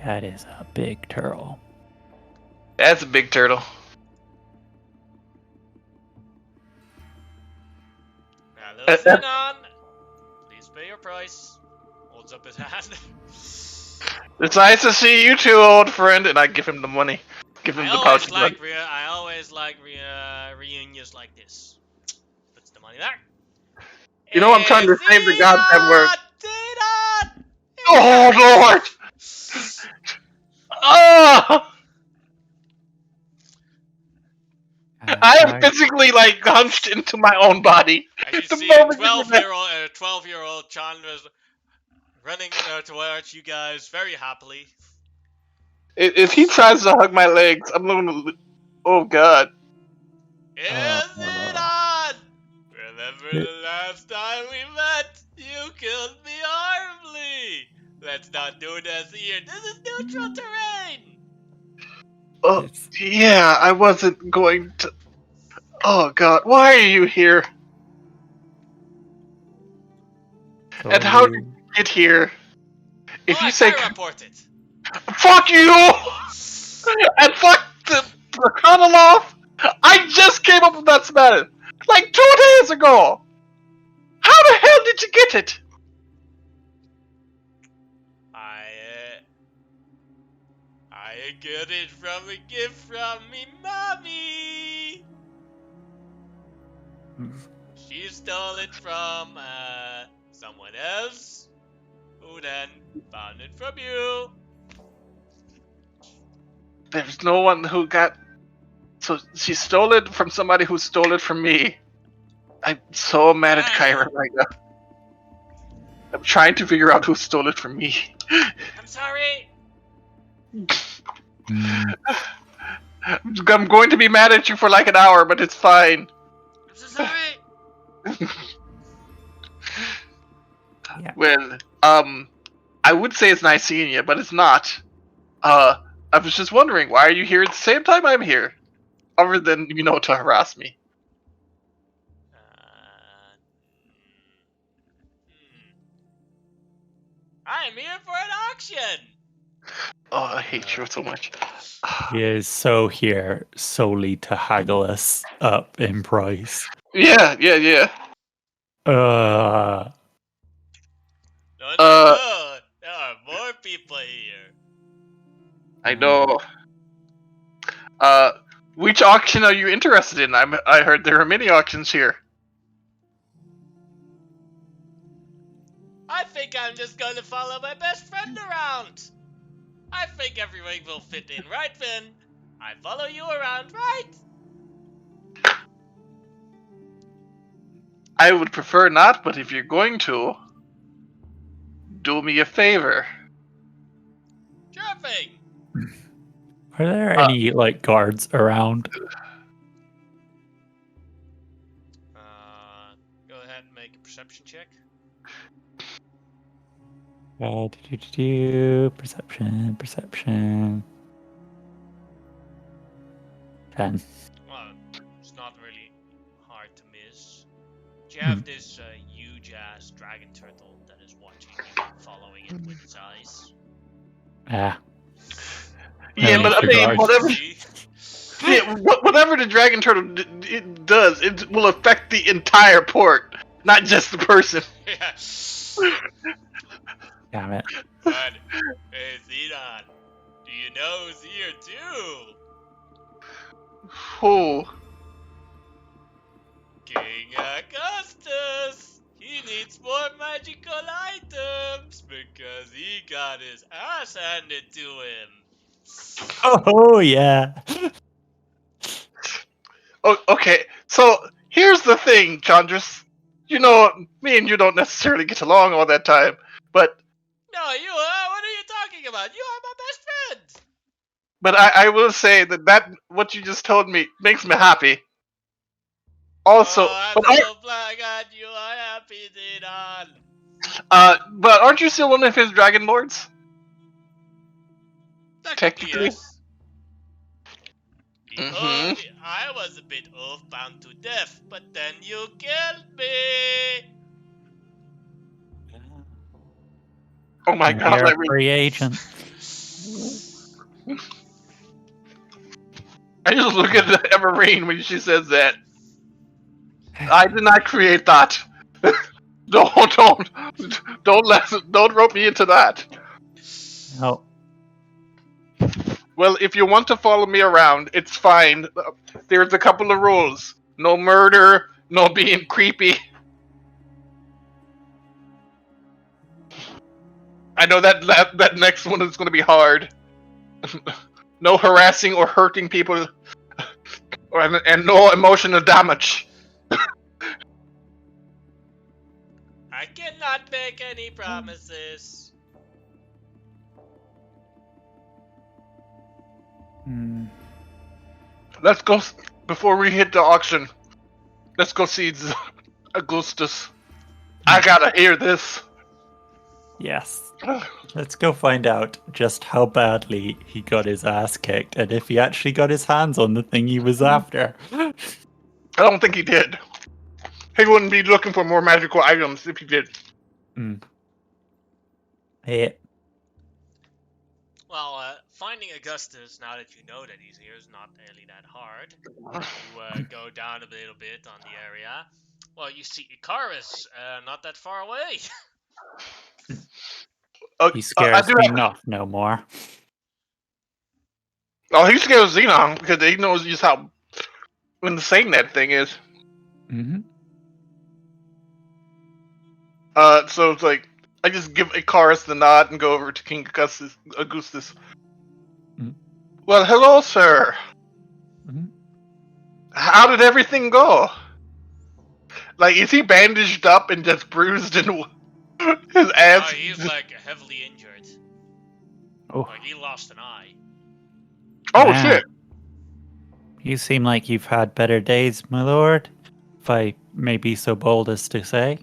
[SPEAKER 1] That is a big turtle.
[SPEAKER 2] That's a big turtle.
[SPEAKER 3] Hello, Xenon! Please pay your price. Holds up his hand.
[SPEAKER 2] It's nice to see you too, old friend. And I give him the money. Give him the pouch.
[SPEAKER 3] I always like reunions like this. Puts the money back.
[SPEAKER 2] You know I'm trying to save the goddamn word.
[SPEAKER 3] Xenon!
[SPEAKER 2] Oh Lord! Oh! I am physically like hunched into my own body.
[SPEAKER 3] And you
[SPEAKER 2] The
[SPEAKER 3] see a
[SPEAKER 2] moment you
[SPEAKER 3] 12-year-old Chandler running towards you guys very happily.
[SPEAKER 2] If he tries to hug my legs, I'm gonna. Oh God!
[SPEAKER 3] Xenon! Remember the last time we met? You killed me horribly. Let's not do this here. This is neutral terrain.
[SPEAKER 2] Oh yeah, I wasn't going to. Oh God! Why are you here?
[SPEAKER 1] So
[SPEAKER 2] And how did you get here? If you say
[SPEAKER 3] I report it.
[SPEAKER 2] fuck you and fuck the Chronoloff, I just came up with that smatter like 2 days ago. How the hell did you get it?
[SPEAKER 3] I got it from a gift from me mommy. She stole it from someone else, who then found it from you.
[SPEAKER 2] There's no one who got. So she stole it from somebody who stole it from me. I'm so mad at Kyra right now. I'm trying to figure out who stole it from me.
[SPEAKER 3] I'm sorry.
[SPEAKER 2] I'm going to be mad at you for like an hour, but it's fine.
[SPEAKER 3] I'm so sorry.
[SPEAKER 1] Yeah.
[SPEAKER 2] Well, I would say it's nice seeing you, but it's not. I was just wondering, why are you here at the same time I'm here? Other than, to harass me.
[SPEAKER 3] I'm here for an auction.
[SPEAKER 2] Oh, I hate you so much.
[SPEAKER 1] He is so here solely to haggle us up in price.
[SPEAKER 2] Yeah.
[SPEAKER 1] Uh,
[SPEAKER 3] No,
[SPEAKER 2] Uh,
[SPEAKER 3] there are more people here.
[SPEAKER 2] I know. Which auction are you interested in? I heard there are many auctions here.
[SPEAKER 3] I think I'm just going to follow my best friend around. I think everything will fit in, right, Finn? I follow you around, right?
[SPEAKER 2] I would prefer not, but if you're going to, do me a favor.
[SPEAKER 3] Sure thing.
[SPEAKER 1] are there
[SPEAKER 2] Uh,
[SPEAKER 1] any like guards around?
[SPEAKER 3] Go ahead and make a perception check.
[SPEAKER 1] Perception. 10.
[SPEAKER 3] Well, it's not really hard to miss. You
[SPEAKER 1] Hmm.
[SPEAKER 3] have this huge ass dragon turtle that is watching you, following it with its eyes.
[SPEAKER 1] Ah,
[SPEAKER 2] Yeah,
[SPEAKER 1] no
[SPEAKER 2] but I
[SPEAKER 1] need for
[SPEAKER 2] mean,
[SPEAKER 1] guards.
[SPEAKER 2] whatever the dragon turtle it does, it will affect the entire port, not just the person.
[SPEAKER 3] Yeah.
[SPEAKER 1] Damn it.
[SPEAKER 3] But, hey, Xenon, do you know who's here too?
[SPEAKER 2] Oh,
[SPEAKER 3] King Augustus! He needs more magical items because he got his ass handed to him.
[SPEAKER 1] Oh yeah.
[SPEAKER 2] okay. So here's the thing, Chandras. You know, me and you don't necessarily get along all that time, but
[SPEAKER 3] No, what are you talking about? You are my best friend!
[SPEAKER 2] I will say that what you just told me makes me happy. Also,
[SPEAKER 3] Oh, I'm
[SPEAKER 2] but
[SPEAKER 3] so glad you are happy, Xenon.
[SPEAKER 2] but aren't you still one of his dragonlords?
[SPEAKER 3] Technically,
[SPEAKER 2] Technically.
[SPEAKER 3] yes.
[SPEAKER 2] Mm-hmm.
[SPEAKER 3] I was a bit oath-bound to death, but then you killed me!
[SPEAKER 2] Oh my
[SPEAKER 1] And
[SPEAKER 2] god,
[SPEAKER 1] you're a
[SPEAKER 2] Larry.
[SPEAKER 1] free agent.
[SPEAKER 2] I just look at Everine when she says that. I did not create that. don't rope me into that.
[SPEAKER 1] Oh,
[SPEAKER 2] Well, if you want to follow me around, it's fine. There's a couple of rules. No murder, no being creepy. I know that next one is going to be hard. No harassing or hurting people, and no emotional damage.
[SPEAKER 3] I cannot make any promises.
[SPEAKER 1] hmm.
[SPEAKER 2] Let's go before we hit the auction. Let's go see Augustus. I gotta hear this.
[SPEAKER 1] Yes. Let's go find out just how badly he got his ass kicked and if he actually got his hands on the thing he was after.
[SPEAKER 2] I don't think he did. He wouldn't be looking for more magical items if he did.
[SPEAKER 1] Hey,
[SPEAKER 3] Well, finding Augustus, now that you know that he's here, is not really that hard. You go down a little bit on the area. Well, you see Icarus, not that far away.
[SPEAKER 1] he
[SPEAKER 2] I
[SPEAKER 1] scares
[SPEAKER 2] do
[SPEAKER 1] me
[SPEAKER 2] have.
[SPEAKER 1] not no more.
[SPEAKER 2] Oh, he's scared of Xenon because he knows just how insane that thing is.
[SPEAKER 1] Mm-hmm.
[SPEAKER 2] So it's like I just give Icarus the nod and go over to King Augustus.
[SPEAKER 1] Mm.
[SPEAKER 2] Well, hello, sir.
[SPEAKER 1] Mm-hmm.
[SPEAKER 2] How did everything go? Like, is he bandaged up and just bruised and his ass?
[SPEAKER 3] He's like heavily injured.
[SPEAKER 1] Oh,
[SPEAKER 3] Like he lost an eye.
[SPEAKER 2] Oh
[SPEAKER 1] man.
[SPEAKER 2] shit!
[SPEAKER 1] You seem like you've had better days, my lord, if I may be so bold as to say.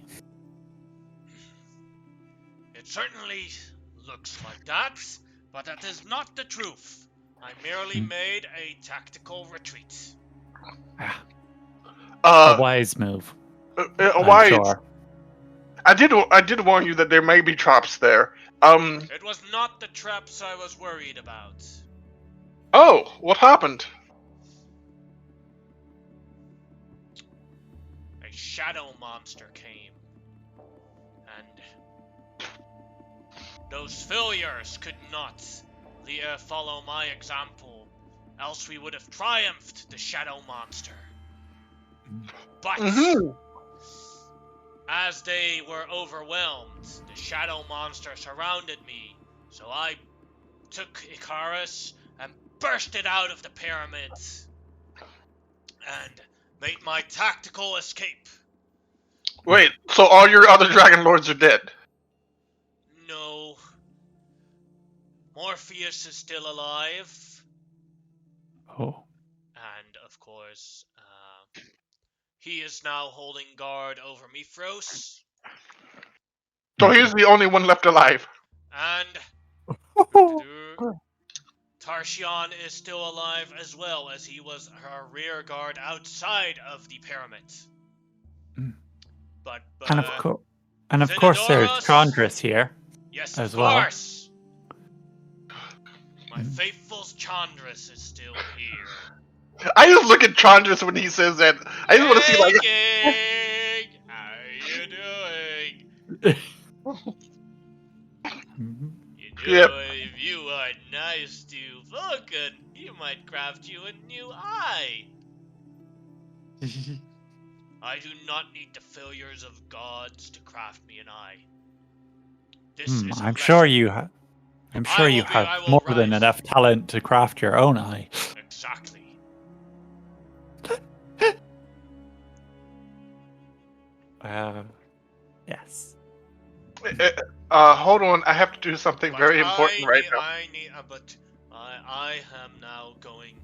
[SPEAKER 3] It certainly looks like that, but that is not the truth. I merely made a tactical retreat.
[SPEAKER 1] A wise move. I'm
[SPEAKER 2] Why?
[SPEAKER 1] sure.
[SPEAKER 2] I did warn you that there may be traps there.
[SPEAKER 3] It was not the traps I was worried about.
[SPEAKER 2] Oh, what happened?
[SPEAKER 3] shadow monster came. And those failures could not follow my example, else we would have triumphed the shadow monster. But as they were overwhelmed, the shadow monster surrounded me, so I took Icarus and burst it out of the pyramid and made my tactical escape.
[SPEAKER 2] Wait, so all your other dragonlords are dead?
[SPEAKER 3] No. Morpheus is still alive.
[SPEAKER 1] Oh.
[SPEAKER 3] And, of course, he is now holding guard over Mithros.
[SPEAKER 2] So he's the only one left alive.
[SPEAKER 3] And Tarshion is still alive as well, as he was her rear guard outside of the pyramid. But
[SPEAKER 1] and of course there's
[SPEAKER 3] Zenodoros-
[SPEAKER 1] Chandris here.
[SPEAKER 3] Yes,
[SPEAKER 1] as
[SPEAKER 3] of
[SPEAKER 1] well.
[SPEAKER 3] course. My faithful Chandris is still here.
[SPEAKER 2] I just look at Chandris when he says that. I just want to see like.
[SPEAKER 3] King! How you doing? You know,
[SPEAKER 2] Yep.
[SPEAKER 3] if you are nice to Vulcan, he might craft you a new eye. I do not need the failures of gods to craft me an eye. This is a
[SPEAKER 1] I'm sure
[SPEAKER 3] lesson.
[SPEAKER 1] you have. I'm sure you
[SPEAKER 3] I
[SPEAKER 1] have
[SPEAKER 3] will
[SPEAKER 1] more than
[SPEAKER 3] rise.
[SPEAKER 1] enough talent to craft your own eye.
[SPEAKER 3] Exactly.
[SPEAKER 1] Yes.
[SPEAKER 2] Hold on. I have to do something
[SPEAKER 3] But
[SPEAKER 2] very important right now.
[SPEAKER 3] I am now going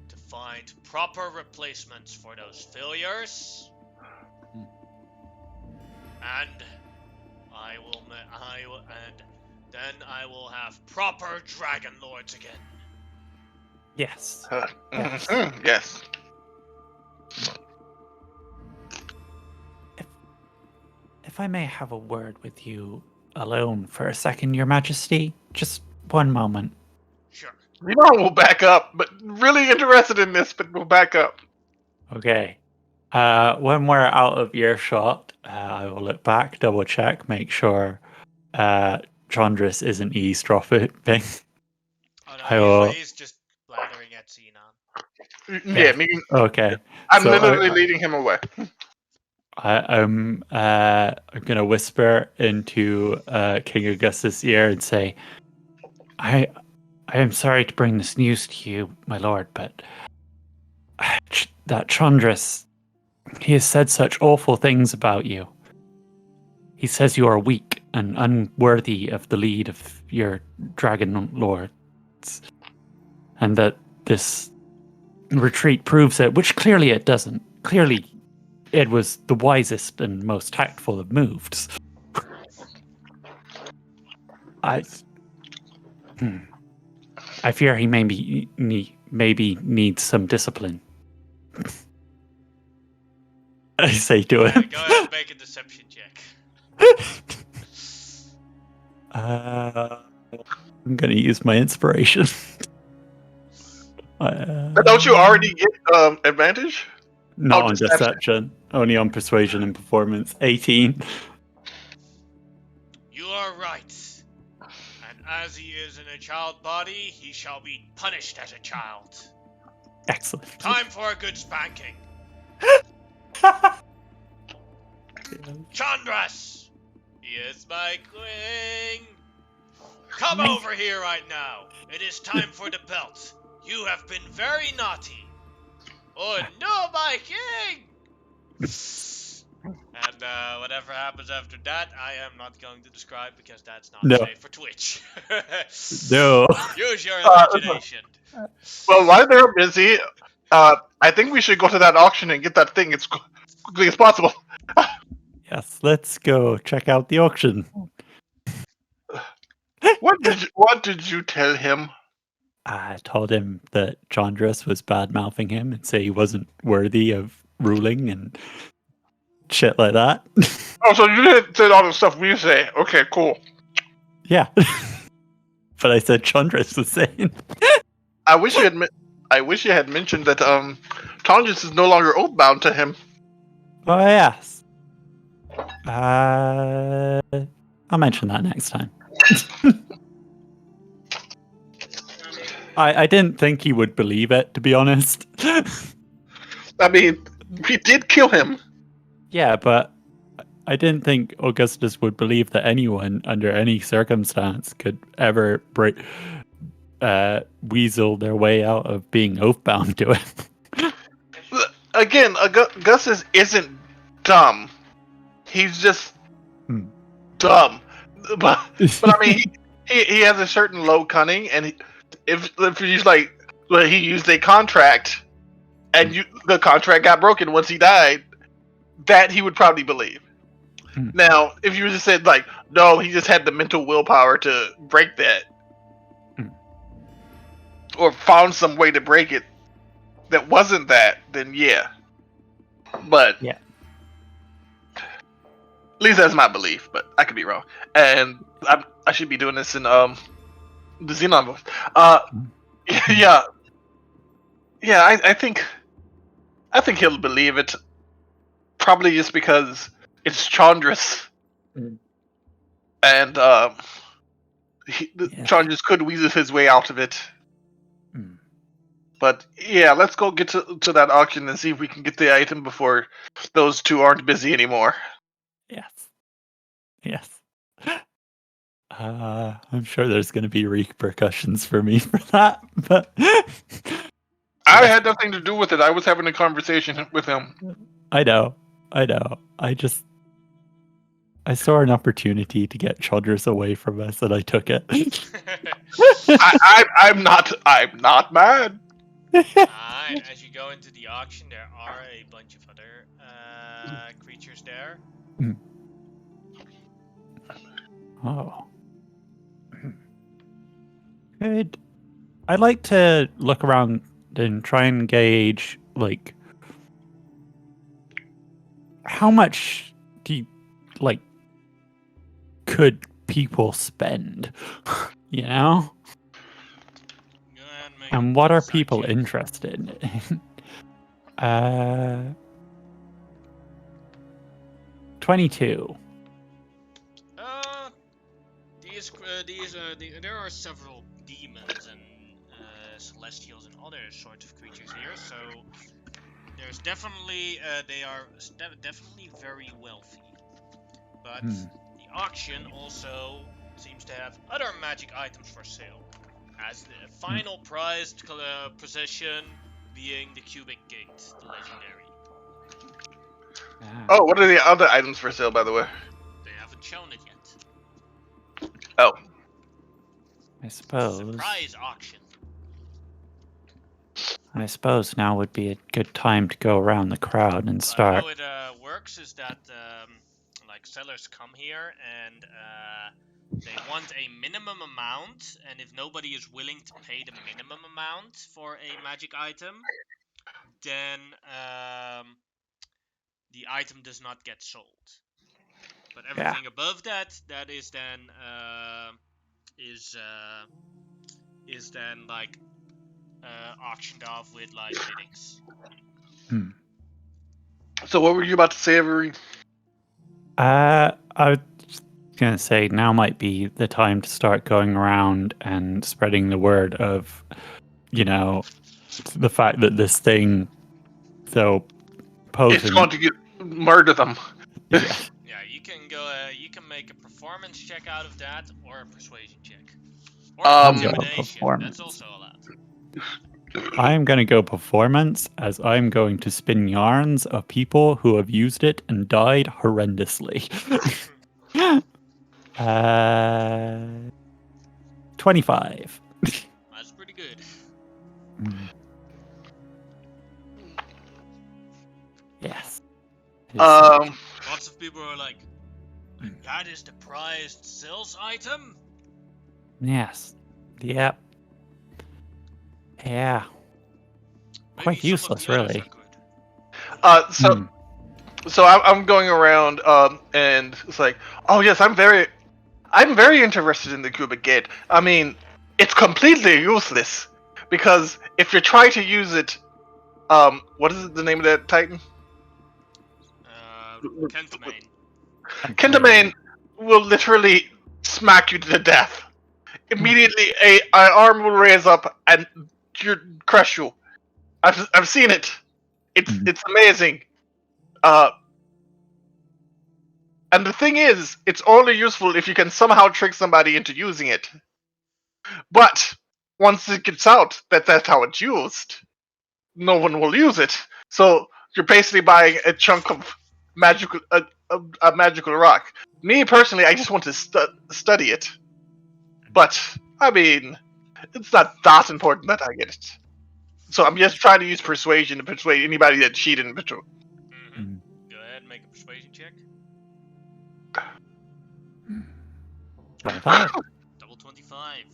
[SPEAKER 3] to find proper replacements for those failures, and then I will have proper dragonlords again.
[SPEAKER 1] Yes.
[SPEAKER 2] Yes.
[SPEAKER 1] If I may have a word with you alone for a second, Your Majesty, just one moment.
[SPEAKER 3] Sure.
[SPEAKER 2] You know we'll back up, but really interested in this, but we'll back up.
[SPEAKER 1] Okay. When we're out of earshot, I will look back, double check, make sure Chandris isn't eavesdropping.
[SPEAKER 3] Oh
[SPEAKER 1] I
[SPEAKER 3] no,
[SPEAKER 1] will-
[SPEAKER 3] he's just blathering at Xenon.
[SPEAKER 2] Yeah, me.
[SPEAKER 1] Okay.
[SPEAKER 2] I'm
[SPEAKER 1] So
[SPEAKER 2] literally leading him away.
[SPEAKER 1] I'm gonna whisper into King Augustus' ear and say, I am sorry to bring this news to you, my lord, but that Chandris, he has said such awful things about you. He says you are weak and unworthy of the lead of your dragon lords, and that this retreat proves it, which clearly it doesn't. Clearly, it was the wisest and most tactful of moves. I fear he maybe needs some discipline. I say to him.
[SPEAKER 3] Go ahead and make a deception check.
[SPEAKER 1] I'm gonna use my inspiration.
[SPEAKER 2] But don't you already get advantage?
[SPEAKER 1] Not
[SPEAKER 2] Oh,
[SPEAKER 1] on
[SPEAKER 2] deception.
[SPEAKER 1] deception, only on persuasion and performance. 18.
[SPEAKER 3] You are right. And as he is in a child body, he shall be punished as a child.
[SPEAKER 1] Excellent.
[SPEAKER 3] Time for a good spanking. Chandras! He is my queen! Come over here right now. It is time for the belt. You have been very naughty. Oh no, my king! And whatever happens after that, I am not going to describe because that's not
[SPEAKER 1] No.
[SPEAKER 3] safe for Twitch.
[SPEAKER 1] No.
[SPEAKER 3] Use your imagination.
[SPEAKER 2] Well, while they're busy, I think we should go to that auction and get that thing as quickly as possible.
[SPEAKER 1] Yes, let's go check out the auction.
[SPEAKER 2] What did you tell him?
[SPEAKER 1] I told him that Chandris was bad-mouthing him and say he wasn't worthy of ruling and shit like that.
[SPEAKER 2] Oh, so you didn't say all the stuff we say. Okay, cool.
[SPEAKER 1] Yeah. But I said Chandris was saying.
[SPEAKER 2] I wish you had mentioned that Tongis is no longer oath bound to him.
[SPEAKER 1] Oh yes. I'll mention that next time. I didn't think he would believe it, to be honest.
[SPEAKER 2] I mean, we did kill him.
[SPEAKER 1] Yeah, but I didn't think Augustus would believe that anyone, under any circumstance, could ever weasel their way out of being oathbound to it.
[SPEAKER 2] Again, Augustus isn't dumb. He's just dumb. But I mean, he has a certain low cunning, and if he's like, well, he used a contract, and the contract got broken once he died, that he would probably believe. Now, if you just said like, no, he just had the mental willpower to break that, or found some way to break it that wasn't that, then yeah. But
[SPEAKER 1] yeah,
[SPEAKER 2] at least that's my belief. But I could be wrong, and I should be doing this in the Xenon voice. Yeah. I think he'll believe it. Probably just because it's Chandris, and Chandris could weasel his way out of it. But yeah, let's go get to that auction and see if we can get the item before those two aren't busy anymore.
[SPEAKER 1] Yes. I'm sure there's going to be repercussions for me for that, but
[SPEAKER 2] I had nothing to do with it. I was having a conversation with him.
[SPEAKER 1] I know. I saw an opportunity to get Chandris away from us, and I took it.
[SPEAKER 2] I'm not mad.
[SPEAKER 3] As you go into the auction, there are a bunch of other creatures there.
[SPEAKER 1] Oh. Good. I'd like to look around and try and gauge, like, how much could people spend? You know? And what are people interested in? 22.
[SPEAKER 3] There are several demons and celestials and other sorts of creatures here, so there's definitely they are definitely very wealthy. But the auction also seems to have other magic items for sale, as the final prized possession being the cubic gate, the legendary.
[SPEAKER 2] Oh, what are the other items for sale, by the way?
[SPEAKER 3] They haven't shown it yet.
[SPEAKER 2] Oh.
[SPEAKER 1] I suppose.
[SPEAKER 3] Surprise auction.
[SPEAKER 1] I suppose now would be a good time to go around the crowd and start.
[SPEAKER 3] How it works is that like sellers come here and they want a minimum amount, and if nobody is willing to pay the minimum amount for a magic item, then the item does not get sold. But everything above that is then like auctioned off with like biddings.
[SPEAKER 2] So what were you about to say, Avery?
[SPEAKER 1] I was gonna say now might be the time to start going around and spreading the word of, the fact that this thing so potent.
[SPEAKER 2] It's going to murder them.
[SPEAKER 1] Yeah.
[SPEAKER 3] Yeah, you can go. You can make a performance check out of that, or a persuasion check, or intimidation. That's also allowed.
[SPEAKER 1] I'm going to go performance, as I'm going to spin yarns of people who have used it and died horrendously. 25.
[SPEAKER 3] That's pretty good.
[SPEAKER 1] Yes.
[SPEAKER 3] Lots of people are like, that is the prized sales item?
[SPEAKER 1] Yes. Yep. Yeah.
[SPEAKER 3] Maybe
[SPEAKER 1] Quite useless, really.
[SPEAKER 2] So I'm going around, and it's like, oh yes, I'm very interested in the cubic gate. I mean, it's completely useless because if you try to use it, what is the name of that Titan?
[SPEAKER 3] Kentmain.
[SPEAKER 2] Kentamane will literally smack you to death. Immediately, an arm will raise up and crush you. I've seen it. It's amazing. And the thing is, it's only useful if you can somehow trick somebody into using it. But once it gets out that that's how it's used, no one will use it. So you're basically buying a chunk of magical a magical rock. Me personally, I just want to study it. But I mean, it's not that important that I get it. So I'm just trying to use persuasion to persuade anybody that cheated in Patrol.
[SPEAKER 3] Mm-hmm. Go ahead and make a persuasion check.
[SPEAKER 1] 25.
[SPEAKER 3] Double 25.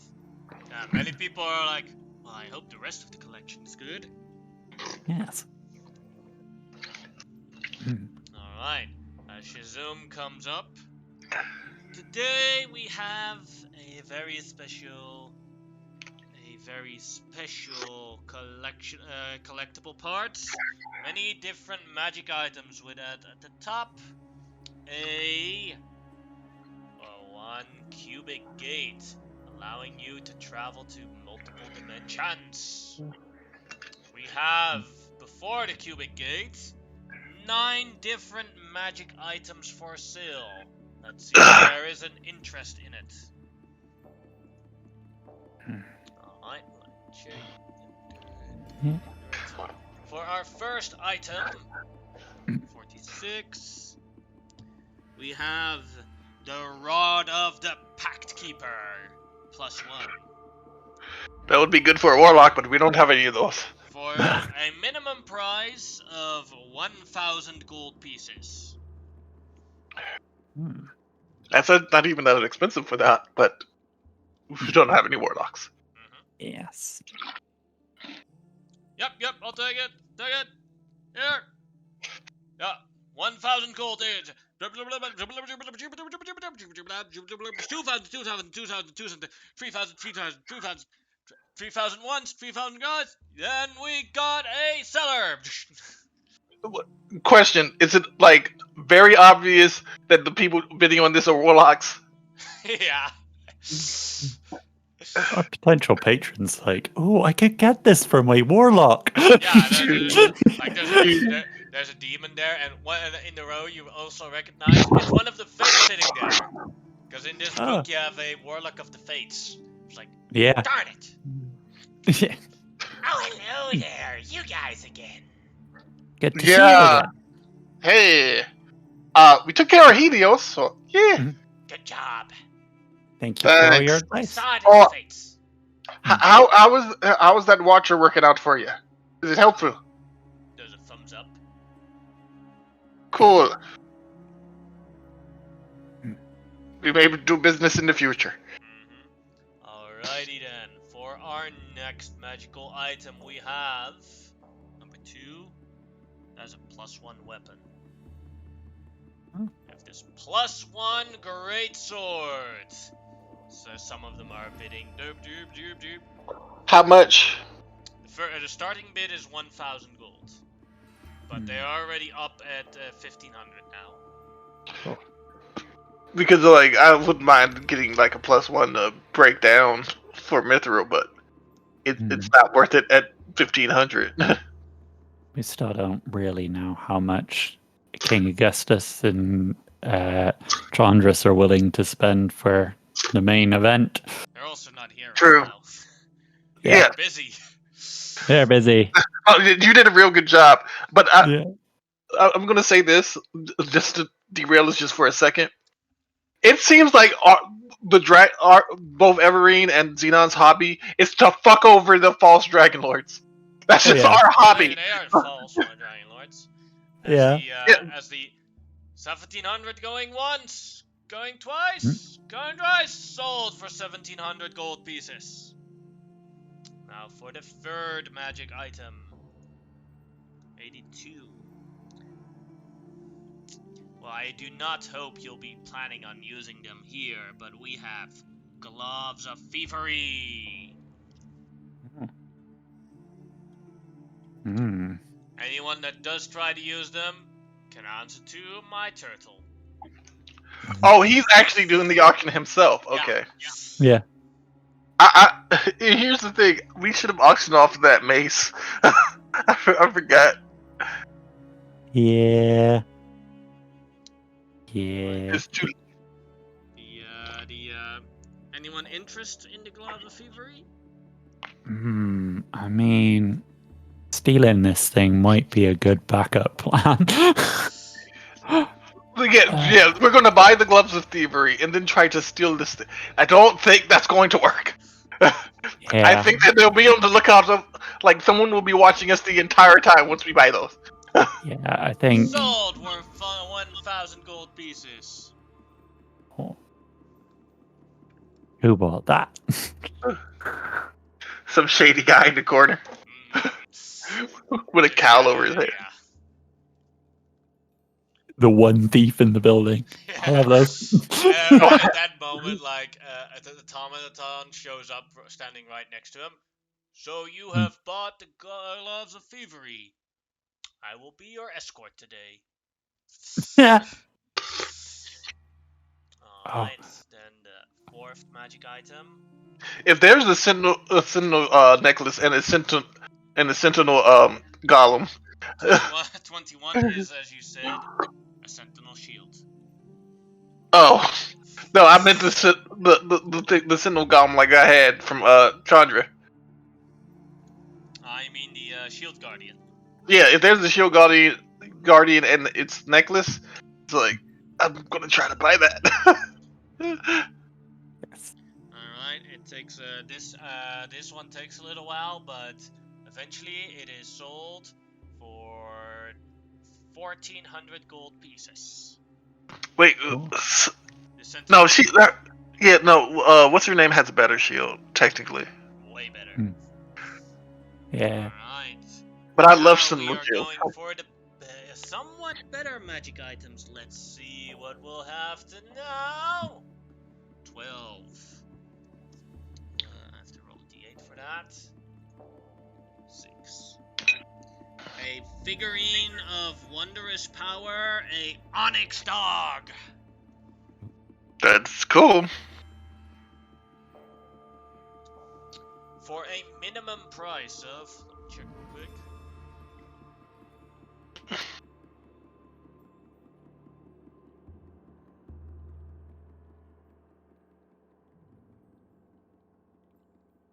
[SPEAKER 3] Many people are like, well, I hope the rest of the collection is good.
[SPEAKER 1] Yes.
[SPEAKER 3] Alright, Shazum comes up. Today we have a very special collection, collectible parts. Many different magic items with at the top a 1 cubic gate, allowing you to travel to multiple dimensions. We have, before the cubic gate, 9 different magic items for sale. Let's see if there is an interest in it. Alright, let's check. For our first item, 46, we have the Rod of the Pact Keeper, +1.
[SPEAKER 2] That would be good for a warlock, but we don't have any of those.
[SPEAKER 3] For a minimum price of 1,000 gold pieces.
[SPEAKER 2] That's not even that expensive for that, but we don't have any warlocks.
[SPEAKER 1] Yes.
[SPEAKER 3] Yep, I'll take it. Here. Yeah, 1,000 gold is 2,000, 3,000 once, 3,000 guys. Then we got a seller.
[SPEAKER 2] Question: is it like very obvious that the people bidding on this are warlocks?
[SPEAKER 3] Yeah.
[SPEAKER 1] Our potential patrons like, oh, I could get this for my warlock.
[SPEAKER 3] Yeah, there's a demon there, and one in the row you also recognize. It's one of the fates sitting there. Because in this book you have a warlock of the fates. It's like,
[SPEAKER 1] Yeah.
[SPEAKER 3] darn it.
[SPEAKER 1] Yeah.
[SPEAKER 3] Oh, hello there, you guys again.
[SPEAKER 1] Good to see you again.
[SPEAKER 2] Hey. We took care of Helios, so yeah.
[SPEAKER 3] Good job.
[SPEAKER 1] Thank you for all your
[SPEAKER 3] I
[SPEAKER 1] advice.
[SPEAKER 3] saw it in the fates.
[SPEAKER 2] How was that watcher working out for you? Is it helpful?
[SPEAKER 3] There's a thumbs up.
[SPEAKER 2] Cool. We may do business in the future.
[SPEAKER 3] Alrighty then. For our next magical item, we have number 2. That's a +1 weapon. We have this +1 great sword. So some of them are bidding. Doop.
[SPEAKER 2] How much?
[SPEAKER 3] The starting bid is 1,000 gold, but they're already up at 1,500 now.
[SPEAKER 2] Oh. Because like I wouldn't mind getting like a +1 breakdown for Mithril, but it's not worth it at 1,500.
[SPEAKER 1] We still don't really know how much King Augustus and Trondris are willing to spend for the main event.
[SPEAKER 3] They're also not here
[SPEAKER 2] True.
[SPEAKER 3] right now.
[SPEAKER 2] Yeah.
[SPEAKER 3] They're busy.
[SPEAKER 1] They're busy.
[SPEAKER 2] Oh, you did a real good job, but
[SPEAKER 1] Yeah.
[SPEAKER 2] I'm gonna say this just to derail us just for a second. It seems like both Everine and Xenon's hobby is to fuck over the false dragonlords. That's just our hobby.
[SPEAKER 3] They are false dragonlords. As the 1,700 going once, going twice, sold for 1,700 gold pieces. Now for the third magic item, 82. Well, I do not hope you'll be planning on using them here, but we have Gloves of Thievery. Anyone that does try to use them, can answer to my turtle.
[SPEAKER 2] Oh, he's actually doing the auction himself. Okay.
[SPEAKER 1] Yeah.
[SPEAKER 2] Here's the thing. We should have auctioned off that mace. I forgot.
[SPEAKER 1] Yeah. Yeah.
[SPEAKER 2] It's too.
[SPEAKER 3] Anyone interest in the Glove of Thievery?
[SPEAKER 1] I mean, stealing this thing might be a good backup plan.
[SPEAKER 2] Yeah, we're gonna buy the gloves of thievery and then try to steal this thing. I don't think that's going to work. I
[SPEAKER 1] Yeah.
[SPEAKER 2] think that they'll be on the lookout of, like, someone will be watching us the entire time once we buy those.
[SPEAKER 1] Yeah, I think.
[SPEAKER 3] Sold worth 1,000 gold pieces.
[SPEAKER 1] Who bought that?
[SPEAKER 2] Some shady guy in the corner with a cowl over his head.
[SPEAKER 1] The one thief in the building. I love those.
[SPEAKER 3] At that moment, the automaton shows up, standing right next to him. So you have bought the Gloves of Thievery. I will be your escort today.
[SPEAKER 1] Yeah.
[SPEAKER 3] Alright, then the fourth magic item.
[SPEAKER 2] If there's a sentinel necklace and a sentinel golem.
[SPEAKER 3] 21 is, as you said, a sentinel shield.
[SPEAKER 2] Oh no, I meant the sentinel golem like I had from Chandra.
[SPEAKER 3] I mean the shield guardian.
[SPEAKER 2] Yeah, if there's a shield guardian and its necklace, it's like I'm gonna try to buy that.
[SPEAKER 3] Alright, it takes this one takes a little while, but eventually it is sold for 1,400 gold pieces.
[SPEAKER 2] Wait, no, what's her name has a better shield technically.
[SPEAKER 3] Way better.
[SPEAKER 1] Yeah.
[SPEAKER 3] Alright.
[SPEAKER 2] But I love
[SPEAKER 3] We
[SPEAKER 2] sentinel
[SPEAKER 3] are
[SPEAKER 2] shield.
[SPEAKER 3] going for the somewhat better magic items. Let's see what we'll have to know. 12. I have to roll a d8 for that. 6. A figurine of wondrous power, a onyx dog.
[SPEAKER 2] That's cool.
[SPEAKER 3] For a minimum price of, let me check real quick.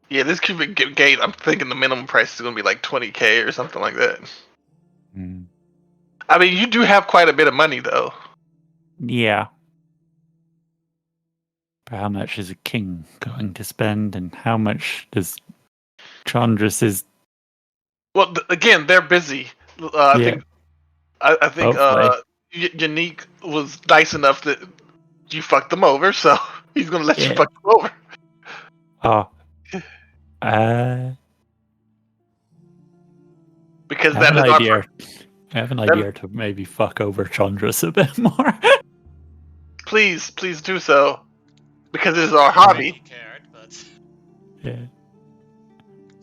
[SPEAKER 2] Yeah, this cubic gate, I'm thinking the minimum price is gonna be like 20k or something like that. I mean, you do have quite a bit of money though.
[SPEAKER 1] Yeah. But how much is a king going to spend, and how much does Chandras is?
[SPEAKER 2] Well, again, they're busy. I think Unique was nice enough that you fucked them over, so he's gonna let you fuck them over.
[SPEAKER 1] Oh.
[SPEAKER 2] Because
[SPEAKER 1] I
[SPEAKER 2] that
[SPEAKER 1] have
[SPEAKER 2] is
[SPEAKER 1] an
[SPEAKER 2] our
[SPEAKER 1] idea. I have an idea to maybe fuck over Chandras a bit more.
[SPEAKER 2] Please do so. Because it is our hobby.
[SPEAKER 3] He cared, but
[SPEAKER 1] Yeah.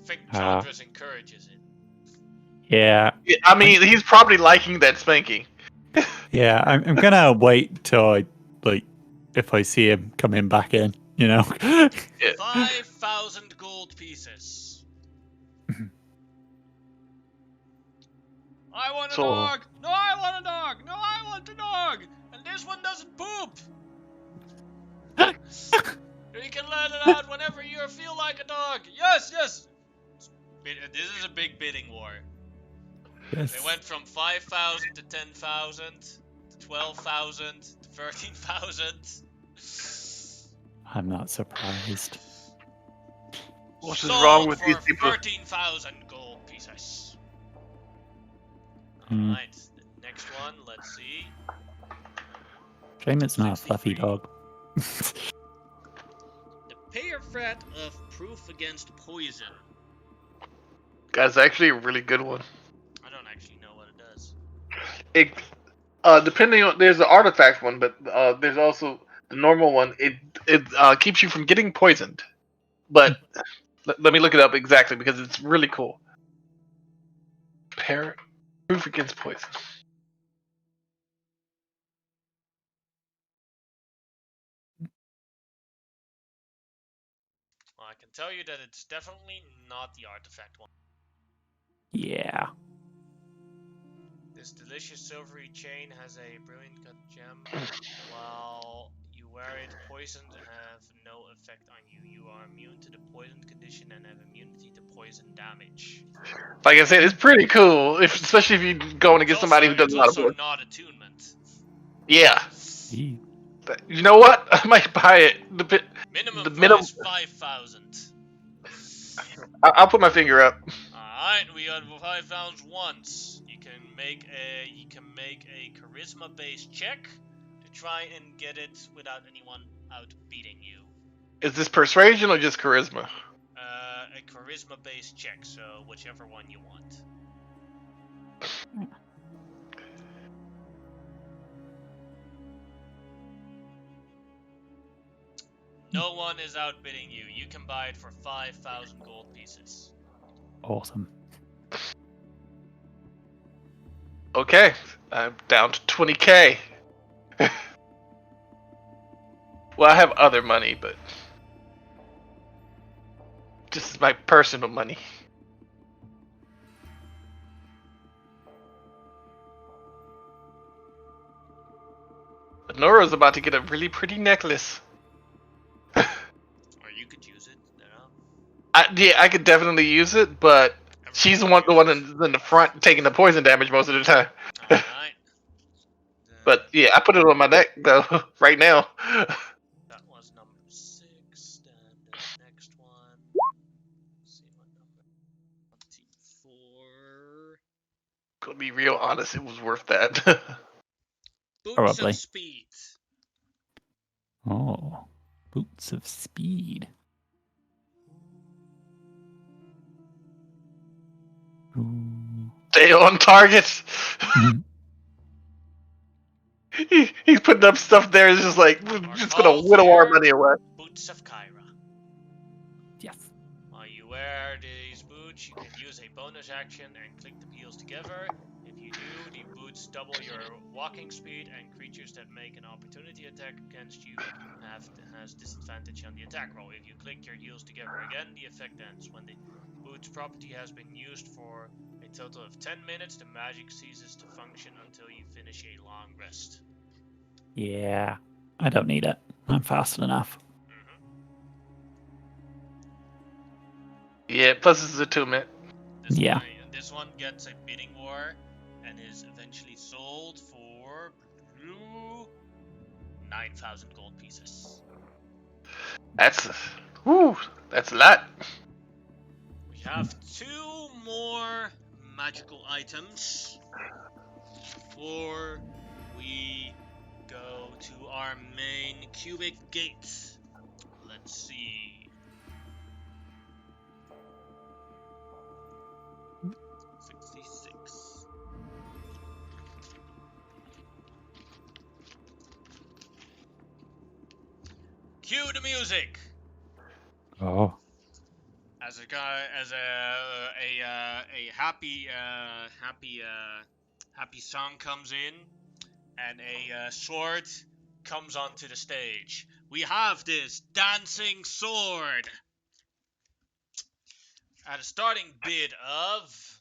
[SPEAKER 3] I think Chandras encourages it.
[SPEAKER 1] Yeah.
[SPEAKER 2] I mean, he's probably liking that spanking.
[SPEAKER 1] Yeah, I'm gonna wait till if I see him coming back in, you know.
[SPEAKER 3] 5,000 gold pieces. I want a dog! No, I want a dog! No, I want a dog! And this one doesn't poop! You can let it out whenever you feel like a dog! Yes! This is a big bidding war.
[SPEAKER 1] Yes.
[SPEAKER 3] They went from 5,000 to 10,000 to 12,000 to 13,000.
[SPEAKER 1] I'm not surprised.
[SPEAKER 2] What is wrong with these people?
[SPEAKER 3] 13,000 gold pieces.
[SPEAKER 1] Mm.
[SPEAKER 3] Alright, the next one, let's see.
[SPEAKER 1] Shame it's not a fluffy dog.
[SPEAKER 3] The payer threat of proof against poison.
[SPEAKER 2] That's actually a really good one.
[SPEAKER 3] I don't actually know what it does.
[SPEAKER 2] It depending on, there's the artifact one, but there's also the normal one. It keeps you from getting poisoned. But let me look it up exactly because it's really cool. Proof against poison.
[SPEAKER 3] I can tell you that it's definitely not the artifact one.
[SPEAKER 1] Yeah.
[SPEAKER 3] This delicious silvery chain has a brilliant cut gem. While you wear it, poisoned have no effect on you. You are immune to the poison condition and have immunity to poison damage.
[SPEAKER 2] Like I said, it's pretty cool, especially if you're going against somebody who doesn't know how to
[SPEAKER 3] It's also
[SPEAKER 2] board.
[SPEAKER 3] not attunement.
[SPEAKER 2] Yeah.
[SPEAKER 1] Eee.
[SPEAKER 2] You know what? I might buy it. The
[SPEAKER 3] Minimum
[SPEAKER 2] minimum.
[SPEAKER 3] price 5,000.
[SPEAKER 2] I'll put my finger up.
[SPEAKER 3] Alright, we got 5,000 once. You can make a charisma based check to try and get it without anyone outbeating you.
[SPEAKER 2] Is this persuasion or just charisma?
[SPEAKER 3] A charisma based check, so whichever one you want. No one is outbidding you. You can buy it for 5,000 gold pieces.
[SPEAKER 1] Awesome.
[SPEAKER 2] Okay, I'm down to 20k. Well, I have other money, but this is my personal money. Nora's about to get a really pretty necklace.
[SPEAKER 3] Or you could use it, you know?
[SPEAKER 2] I could definitely use it, but she's the one in the front taking the poison damage most of the time.
[SPEAKER 3] Alright.
[SPEAKER 2] But yeah, I put it on my neck though right now.
[SPEAKER 3] That was number 6. Then the next one. Let's see what number. 24.
[SPEAKER 2] To be real honest, it was worth that.
[SPEAKER 3] Boots
[SPEAKER 1] Probably.
[SPEAKER 3] of speed.
[SPEAKER 1] Oh, boots of speed. Ooh.
[SPEAKER 2] Stay on target.
[SPEAKER 1] Mhm.
[SPEAKER 2] He's putting up stuff there. It's just like we're just gonna
[SPEAKER 3] called
[SPEAKER 2] whittle our
[SPEAKER 3] here
[SPEAKER 2] money away.
[SPEAKER 3] Boots of Kyra.
[SPEAKER 1] Yes.
[SPEAKER 3] While you wear these boots, you can use a bonus action and click the heels together. If you do, the boots double your walking speed, and creatures that make an opportunity attack against you has disadvantage on the attack roll. If you click your heels together again, the effect ends. When the boots property has been used for a total of 10 minutes, the magic ceases to function until you finish a long rest.
[SPEAKER 1] Yeah. I don't need it. I'm fast enough.
[SPEAKER 2] Yeah, plus it's a 2-minute.
[SPEAKER 1] Yeah.
[SPEAKER 3] This one gets a bidding war and is eventually sold for 9,000 gold pieces.
[SPEAKER 2] That's a lot.
[SPEAKER 3] We have 2 more magical items before we go to our main cubic gate. Let's see. 66. Cue the music.
[SPEAKER 1] Oh.
[SPEAKER 3] As a guy, as a happy song comes in, and a sword comes onto the stage. We have this dancing sword at a starting bid of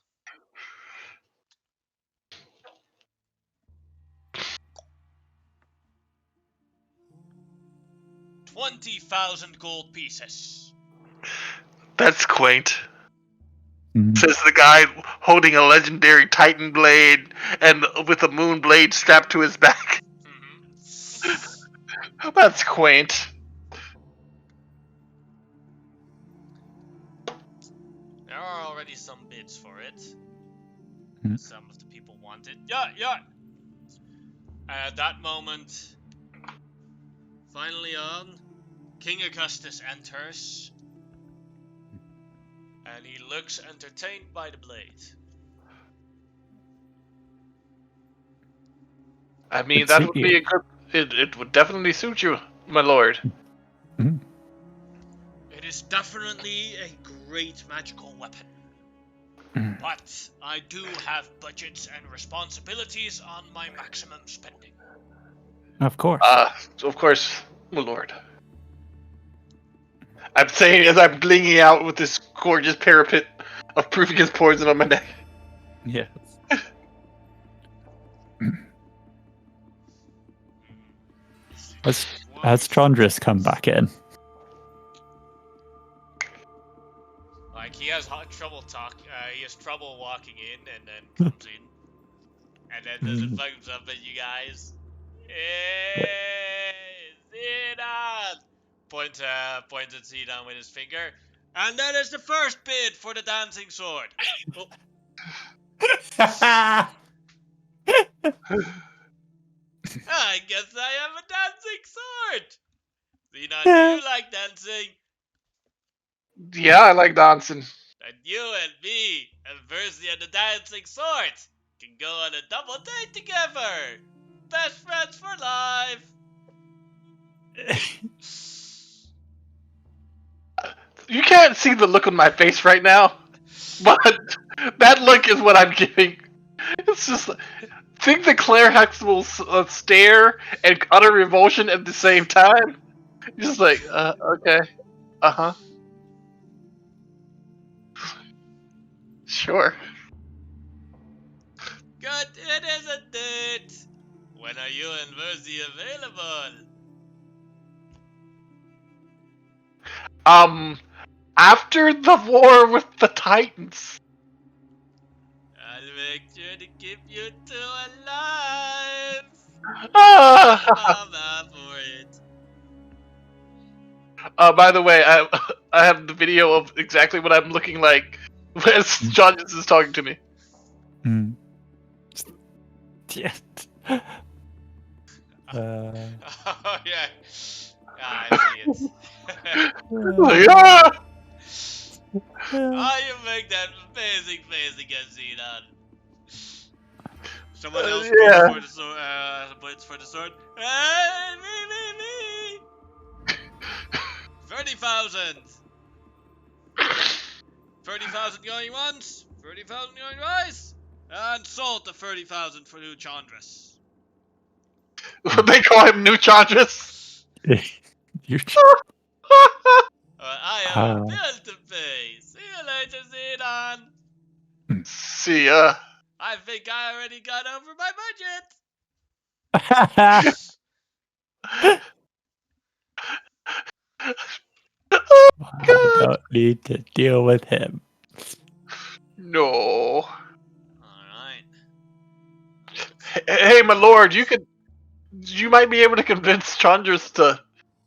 [SPEAKER 3] 20,000 gold pieces.
[SPEAKER 2] That's quaint.
[SPEAKER 1] Mhm.
[SPEAKER 2] Says the guy holding a legendary Titan blade and with a moon blade strapped to his back. That's quaint.
[SPEAKER 3] There are already some bids for it.
[SPEAKER 1] Mhm.
[SPEAKER 3] Some of the people want it. Yeah. At that moment, finally on, King Augustus enters, and he looks entertained by the blade.
[SPEAKER 2] I mean,
[SPEAKER 1] It'd
[SPEAKER 2] that
[SPEAKER 1] suit
[SPEAKER 2] would
[SPEAKER 1] you.
[SPEAKER 2] be a good. It would definitely suit you, my lord.
[SPEAKER 1] Mhm.
[SPEAKER 3] It is definitely a great magical weapon.
[SPEAKER 1] Mhm.
[SPEAKER 3] But I do have budgets and responsibilities on my maximum spending.
[SPEAKER 1] Of course.
[SPEAKER 2] Of course, my lord. I'm saying as I'm blinging out with this gorgeous parapet of proof against poison on my neck.
[SPEAKER 1] Yes. Has Chandris come back in?
[SPEAKER 3] Like he has trouble he has trouble walking in and then comes in. And then does it thumbs up at you guys? Hey, Xenon! Points at Xenon with his finger. And that is the first bid for the dancing sword. Oh. I guess I have a dancing sword. Xenon, do you like dancing?
[SPEAKER 2] Yeah, I like dancing.
[SPEAKER 3] And you and me and Verzi and the dancing sword can go on a double date together. Best friends for life.
[SPEAKER 2] You can't see the look on my face right now, but that look is what I'm giving. It's just think the Claire Hex will stare and utter revulsion at the same time. Just like, okay, uh-huh, sure.
[SPEAKER 3] Good, it is a date. When are you and Verzi available?
[SPEAKER 2] After the war with the Titans.
[SPEAKER 3] I'll make sure to keep you two alive.
[SPEAKER 2] Ah.
[SPEAKER 3] For it.
[SPEAKER 2] By the way, I have the video of exactly what I'm looking like as John is talking to me.
[SPEAKER 1] Yeah.
[SPEAKER 3] Oh yeah. I see it.
[SPEAKER 2] Yeah.
[SPEAKER 3] Oh, you make that amazing face against Xenon. Someone else
[SPEAKER 2] Yeah.
[SPEAKER 3] bids for the sword. Bids for the sword. Hey, me. 30,000. 30,000 going once. 30,000 going twice. And sold the 30,000 for new Chandris.
[SPEAKER 2] They call him New Chandris.
[SPEAKER 3] I have a bill to pay. See you later, Xenon.
[SPEAKER 2] See ya.
[SPEAKER 3] I think I already got over my budget.
[SPEAKER 1] I don't need to deal with him.
[SPEAKER 2] No.
[SPEAKER 3] Alright.
[SPEAKER 2] Hey, my lord, you might be able to convince Chandris to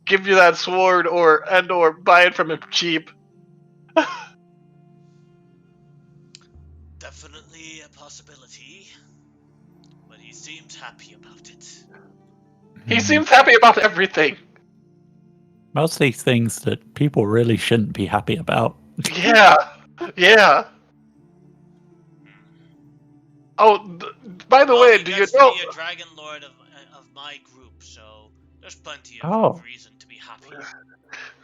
[SPEAKER 2] give you that sword or buy it from him cheap.
[SPEAKER 3] Definitely a possibility. But he seems happy about it.
[SPEAKER 2] He seems happy about everything.
[SPEAKER 1] Mostly things that people really shouldn't be happy about.
[SPEAKER 2] Yeah. Yeah. Oh, by the way, do you know?
[SPEAKER 3] He a dragonlord of my group, so there's plenty
[SPEAKER 1] Oh.
[SPEAKER 3] of reason to be happy.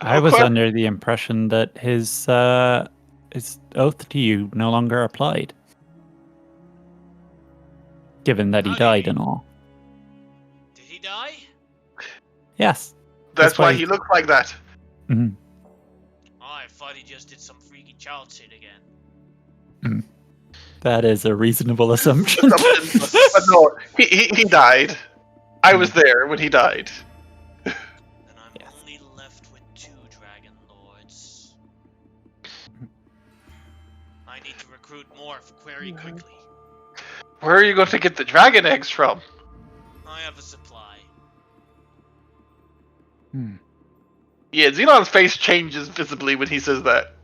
[SPEAKER 1] I was under the impression that his oath to you no longer applied. Given that he died and all.
[SPEAKER 3] Did he die?
[SPEAKER 1] Yes.
[SPEAKER 2] That's why he looks like that.
[SPEAKER 1] Mm-hmm.
[SPEAKER 3] Oh, I thought he just did some freaky child shit again.
[SPEAKER 1] That is a reasonable assumption.
[SPEAKER 2] But no, he died. I was there when he died.
[SPEAKER 3] And I'm only left with 2 dragon lords. I need to recruit more very quickly.
[SPEAKER 2] Where are you going to get the dragon eggs from?
[SPEAKER 3] I have a supply.
[SPEAKER 2] Yeah, Xenon's face changes visibly when he says that.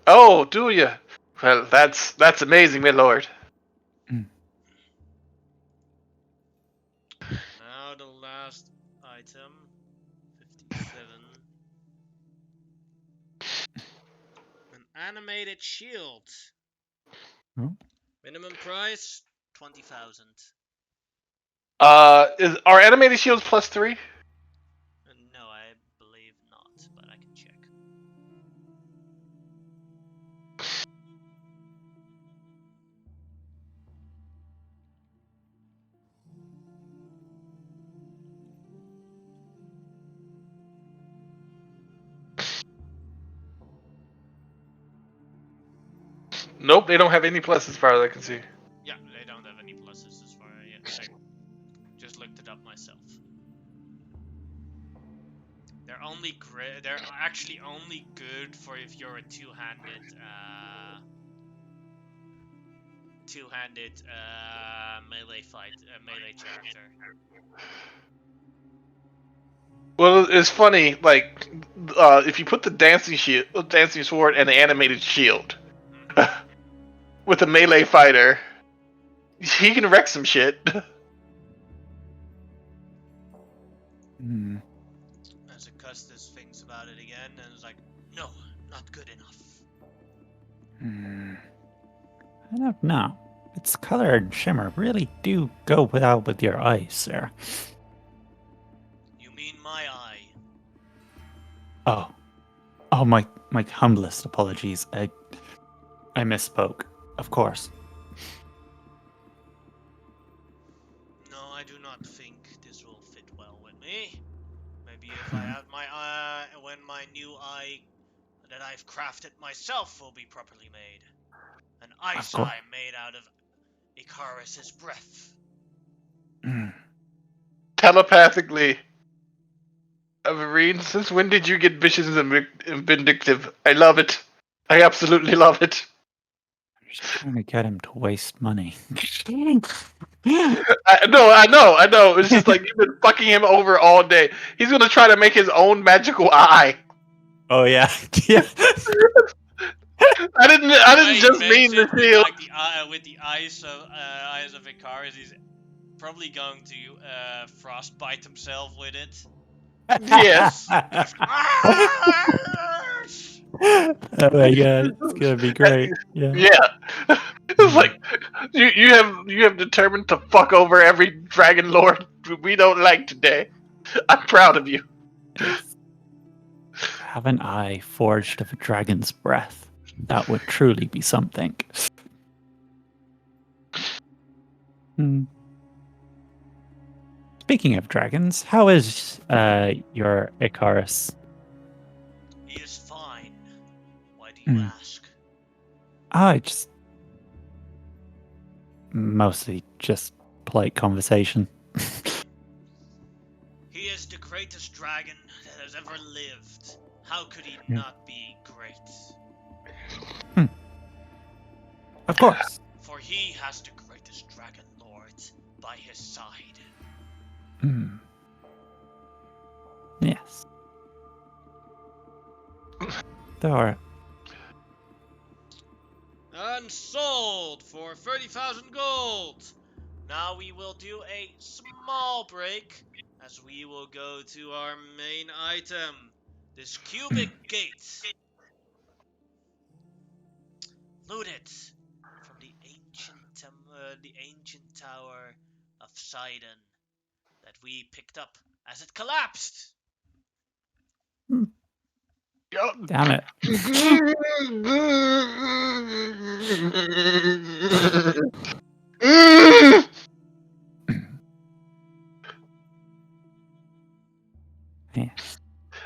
[SPEAKER 2] Oh, do you? Well, that's amazing, my lord.
[SPEAKER 3] Now the last item, 57. An animated shield. Minimum price 20,000.
[SPEAKER 2] Are animated shields +3?
[SPEAKER 3] No, I believe not, but I can check.
[SPEAKER 2] Nope, they don't have any pluses as far as I can see.
[SPEAKER 3] Yeah, they don't have any pluses as far as I just looked it up myself. They're only they're actually only good for if you're a two-handed melee character.
[SPEAKER 2] Well, it's funny, like, if you put the dancing sword and the animated shield with a melee fighter, he can wreck some shit.
[SPEAKER 1] Hmm.
[SPEAKER 3] As Augustus thinks about it again, and is like, no, not good enough.
[SPEAKER 1] I don't know. Its color and shimmer really do go well with your eyes, sir.
[SPEAKER 3] You mean my eye?
[SPEAKER 1] Oh, my humblest apologies. I misspoke. Of course.
[SPEAKER 3] No, I do not think this will fit well with me. Maybe if I have my eye, when my new eye that I've crafted myself will be properly made. An ice
[SPEAKER 1] course.
[SPEAKER 3] eye made out of Icarus's breath.
[SPEAKER 2] Telepathically. Everine, since when did you get vicious and vindictive? I love it. I absolutely love it.
[SPEAKER 1] I'm just trying to get him to waste money.
[SPEAKER 2] I know. It's just like you've been fucking him over all day. He's gonna try to make his own magical eye.
[SPEAKER 1] Oh yeah, yeah.
[SPEAKER 2] I didn't just mean the
[SPEAKER 3] With,
[SPEAKER 2] shield.
[SPEAKER 3] like, with the eyes of Icarus, he's probably going to frostbite himself with it.
[SPEAKER 2] Yes.
[SPEAKER 1] Oh my god, it's gonna be great. Yeah.
[SPEAKER 2] Yeah. It's like you have determined to fuck over every dragon lord we don't like today. I'm proud of you.
[SPEAKER 1] Yes. Have an eye forged of a dragon's breath. That would truly be something. Speaking of dragons, how is your Icarus?
[SPEAKER 3] He is fine. Why do you ask?
[SPEAKER 1] I just mostly just polite conversation.
[SPEAKER 3] He is the greatest dragon that has ever lived. How could he not be great?
[SPEAKER 1] Of course.
[SPEAKER 3] For he has the greatest dragonlord by his side.
[SPEAKER 1] Yes. There are.
[SPEAKER 3] And sold for 30,000 gold. Now we will do a small break as we will go to our main item, this cubic gate. Looted from the ancient tower of Sidon that we picked up as it collapsed.
[SPEAKER 1] Damn it. Yes.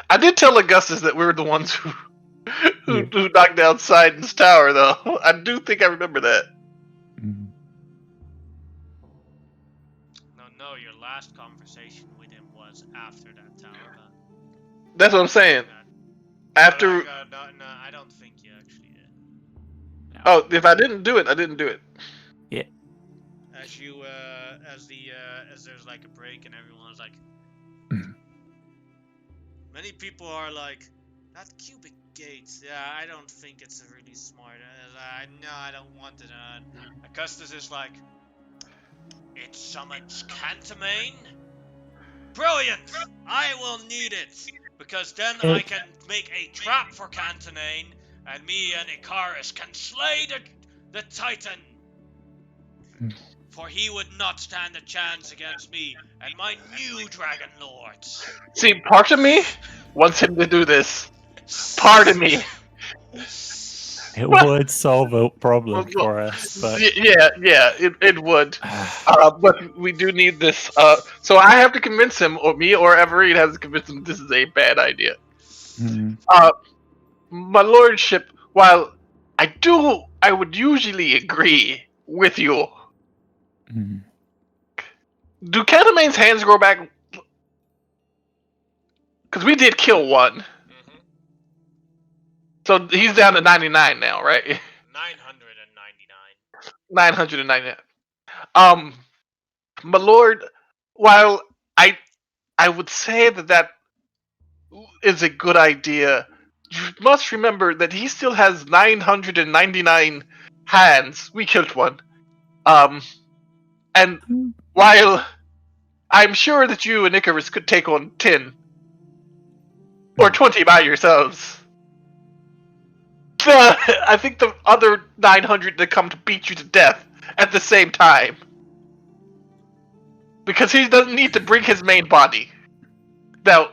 [SPEAKER 2] I did tell Augustus that we were the ones who knocked down Sidon's tower, though. I do think I remember that.
[SPEAKER 3] No, your last conversation with him was after that tower.
[SPEAKER 2] That's what I'm saying. After.
[SPEAKER 3] No, I don't think you actually did.
[SPEAKER 1] No.
[SPEAKER 2] Oh, if I didn't do it, I didn't do it.
[SPEAKER 1] Yeah.
[SPEAKER 3] As there's like a break and everyone's like, many people are like, that cubic gate. Yeah, I don't think it's really smart. No, I don't want it. Augustus is like, it summons Cantamane? Brilliant! I will need it! Because then I can make a trap for Cantamane, and me and Icarus can slay the Titan! For he would not stand a chance against me and my new Dragon Lords.
[SPEAKER 2] See, part of me wants him to do this. Part of me.
[SPEAKER 1] It would solve a problem for us, but
[SPEAKER 2] Yeah, it would. But we do need this. So I have to convince him, or me, or Everett has to convince him this is a bad idea. My lordship, while I do I would usually agree with you.
[SPEAKER 1] Mm.
[SPEAKER 2] Do Catamane's hands grow back? Because we did kill one.
[SPEAKER 3] Mm-hmm.
[SPEAKER 2] So he's down to 99 now, right?
[SPEAKER 3] 999.
[SPEAKER 2] 999. My lord, while I would say that is a good idea, you must remember that he still has 999 hands. We killed one. And while I'm sure that you and Icarus could take on 10 or 20 by yourselves, I think the other 900 that come to beat you to death at the same time. Because he doesn't need to bring his main body. Now,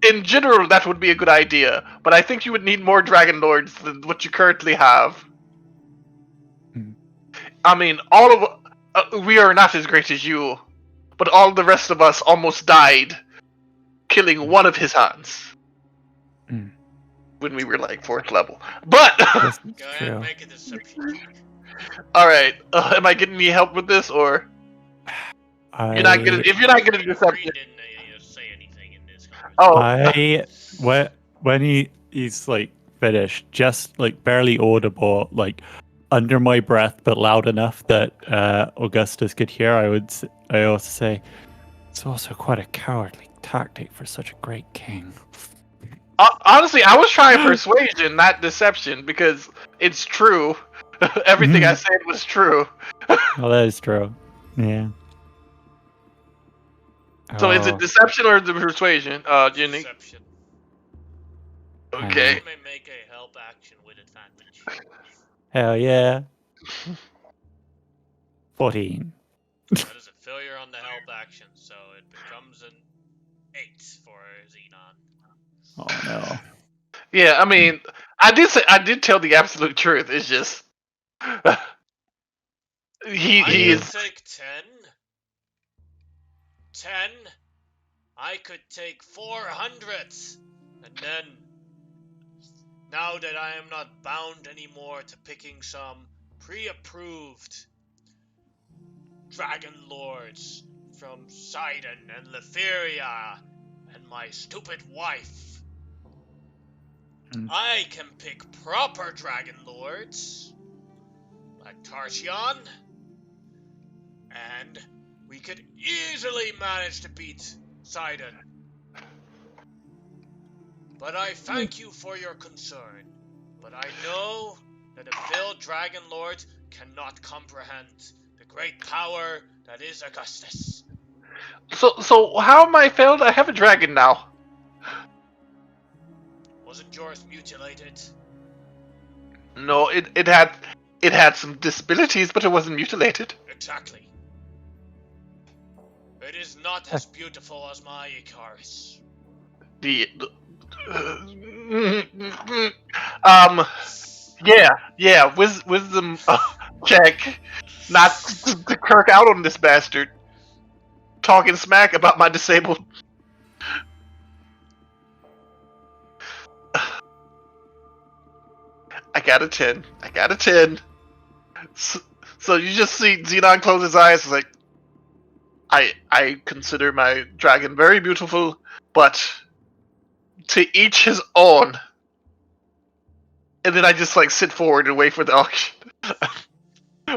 [SPEAKER 2] in general, that would be a good idea, but I think you would need more dragonlords than what you currently have.
[SPEAKER 1] Mm.
[SPEAKER 2] I mean, all of we are not as great as you, but all the rest of us almost died killing one of his hands
[SPEAKER 1] Mm.
[SPEAKER 2] when we were like 4th level. But
[SPEAKER 1] That's
[SPEAKER 3] Go ahead
[SPEAKER 1] true.
[SPEAKER 3] and make a deception check.
[SPEAKER 2] all right, am I getting any help with this, or you're not getting? If you're not getting
[SPEAKER 3] Green
[SPEAKER 2] deception,
[SPEAKER 3] didn't say anything in this conversation.
[SPEAKER 2] oh,
[SPEAKER 1] when he's like finished, just like barely audible, like under my breath, but loud enough that Augustus could hear. I also say, it's also quite a cowardly tactic for such a great king.
[SPEAKER 2] honestly, I was trying persuasion, not deception, because it's true. Everything I said was true.
[SPEAKER 1] Oh, that is true. Yeah.
[SPEAKER 2] So is it
[SPEAKER 1] Oh,
[SPEAKER 2] deception or the persuasion, Jenny?
[SPEAKER 3] Deception.
[SPEAKER 2] Okay.
[SPEAKER 3] You may make a help action with advantage.
[SPEAKER 1] hell yeah. 14.
[SPEAKER 3] That is a failure on the help action, so it becomes an 8 for Xenon.
[SPEAKER 1] Oh no.
[SPEAKER 2] Yeah, I mean, I did tell the absolute truth. It's just he
[SPEAKER 3] I
[SPEAKER 2] he
[SPEAKER 3] could
[SPEAKER 2] is
[SPEAKER 3] take 10. 10. I could take 400. And then, now that I am not bound anymore to picking some pre-approved dragon lords from Sidon and Leferia and my stupid wife, I can pick proper dragon lords like Tarchion, and we could easily manage to beat Sidon. But I thank you for your concern. But I know that a failed dragon lord cannot comprehend the great power that is Augustus.
[SPEAKER 2] so how am I failed? I have a dragon now.
[SPEAKER 3] Wasn't yours mutilated?
[SPEAKER 2] No, it had some disabilities, but it wasn't mutilated.
[SPEAKER 3] Exactly. It is not as beautiful as my Icarus.
[SPEAKER 2] Yeah, wisdom check, not to kirk out on this bastard. Talking smack about my disabled. I got a 10. I got a 10. So you just see Xenon close his eyes. It's like, I consider my dragon very beautiful, but to each his own. And then I just like sit forward and wait for the auction.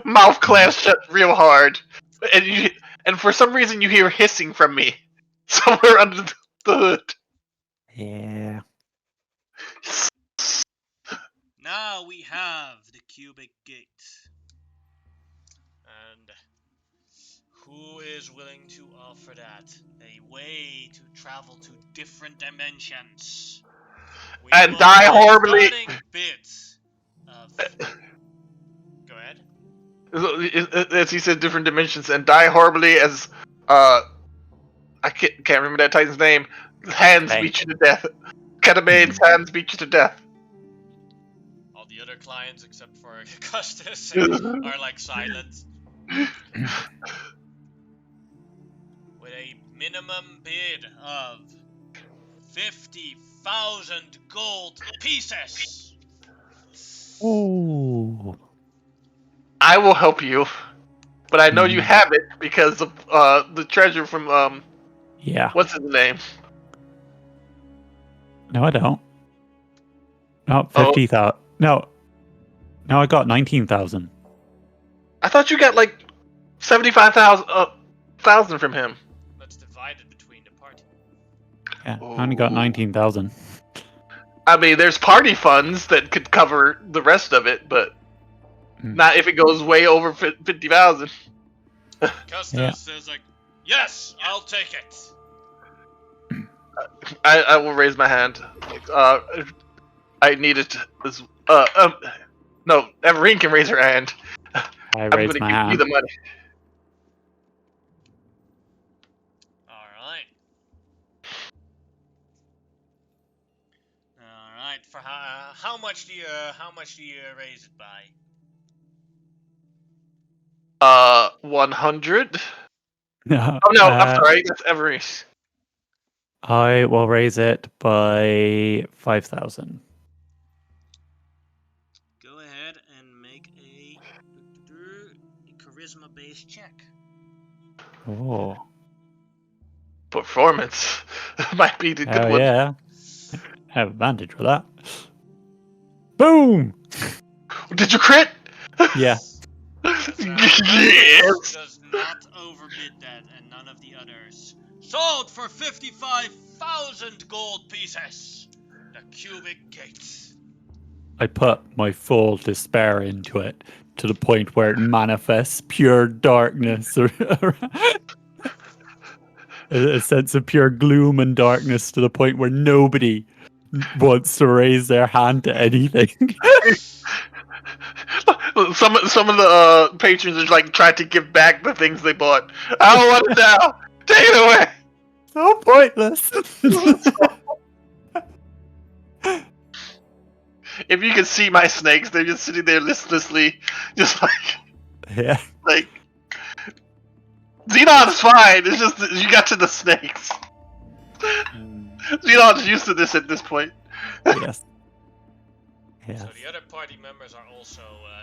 [SPEAKER 2] Mouth clasped shut real hard, and for some reason you hear hissing from me somewhere under the hood.
[SPEAKER 1] Yeah.
[SPEAKER 3] Now we have the cubic gate. And who is willing to offer that? A way to travel to different dimensions. We
[SPEAKER 2] And
[SPEAKER 3] will
[SPEAKER 2] die
[SPEAKER 3] put a
[SPEAKER 2] horribly.
[SPEAKER 3] starting bid of... Go ahead.
[SPEAKER 2] As he said, different dimensions, and die horribly as I can't remember that Titan's name. Hands
[SPEAKER 1] Okay.
[SPEAKER 2] beat you to death. Catamane's hands beat you to death.
[SPEAKER 3] All the other clients, except for Augustus, are like silent. With a minimum bid of 50,000 gold pieces.
[SPEAKER 1] Ooh.
[SPEAKER 2] I will help you, but I know you
[SPEAKER 1] Mhm.
[SPEAKER 2] have it because of the treasure from
[SPEAKER 1] Yeah.
[SPEAKER 2] what's his name?
[SPEAKER 1] No, I don't. No,
[SPEAKER 2] Oh,
[SPEAKER 1] 50,000. No, I got 19,000.
[SPEAKER 2] I thought you got like 75,000 from him.
[SPEAKER 3] Let's divide it between the party.
[SPEAKER 1] Yeah, I only got
[SPEAKER 2] Ooh.
[SPEAKER 1] 19,000.
[SPEAKER 2] I mean, there's party funds that could cover the rest of it, but
[SPEAKER 1] Mm.
[SPEAKER 2] not if it goes way over 50,000.
[SPEAKER 3] Custos
[SPEAKER 1] Yeah.
[SPEAKER 3] says like, yes, I'll take it.
[SPEAKER 2] I will raise my hand. I need it. No, Everine can raise her hand.
[SPEAKER 1] I
[SPEAKER 2] I'm
[SPEAKER 1] raised
[SPEAKER 2] gonna
[SPEAKER 1] my
[SPEAKER 2] give you
[SPEAKER 1] hand.
[SPEAKER 2] the money.
[SPEAKER 3] All right. For how much do you raise it by?
[SPEAKER 2] 100.
[SPEAKER 1] No,
[SPEAKER 2] Oh no, I'm sorry. That's Everine.
[SPEAKER 1] I will raise it by 5,000.
[SPEAKER 3] Go ahead and make a charisma-based check.
[SPEAKER 1] Oh.
[SPEAKER 2] Performance might be the good
[SPEAKER 1] Oh,
[SPEAKER 2] one.
[SPEAKER 1] yeah. I have advantage for that. Boom!
[SPEAKER 2] Did you crit?
[SPEAKER 1] Yeah.
[SPEAKER 2] Yes.
[SPEAKER 3] Does not overbid that, and none of the others. Sold for 55,000 gold pieces. The cubic gates.
[SPEAKER 1] I put my full despair into it to the point where it manifests pure darkness. A sense of pure gloom and darkness to the point where nobody wants to raise their hand to anything.
[SPEAKER 2] Some of the patrons are like trying to give back the things they bought. I don't want it now. Take it away.
[SPEAKER 1] So pointless.
[SPEAKER 2] If you can see my snakes, they're just sitting there listlessly, just
[SPEAKER 1] Yeah.
[SPEAKER 2] like Xenon's fine. It's just that you got to the snakes. Xenon's used to this at this point.
[SPEAKER 1] Yes. Yes.
[SPEAKER 3] So the other party members are also,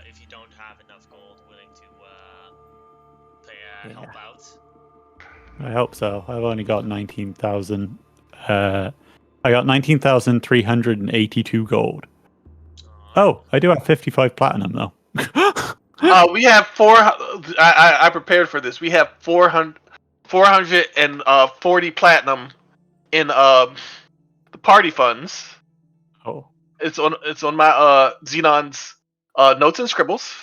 [SPEAKER 3] if you don't have enough gold, willing to help out.
[SPEAKER 1] I hope so. I've only got 19,000. I got 19,382 gold. Oh, I do have 55 platinum though.
[SPEAKER 2] We have I prepared for this. We have 440 platinum in the party funds.
[SPEAKER 1] Oh.
[SPEAKER 2] It's on my Xenon's notes and scribbles.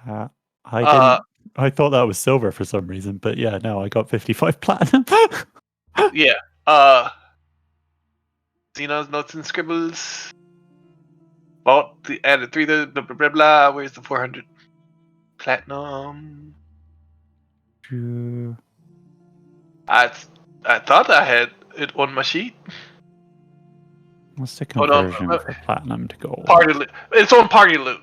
[SPEAKER 1] I didn't. I thought that was silver for some reason, but yeah, no, I got 55 platinum.
[SPEAKER 2] Yeah. Xenon's notes and scribbles. Bought the added 3 the blah, blah blah blah. Where's the 400 platinum? I thought I had it on my sheet.
[SPEAKER 1] What's the
[SPEAKER 2] Hold on.
[SPEAKER 1] conversion for platinum to gold?
[SPEAKER 2] Party loot. It's on party loot.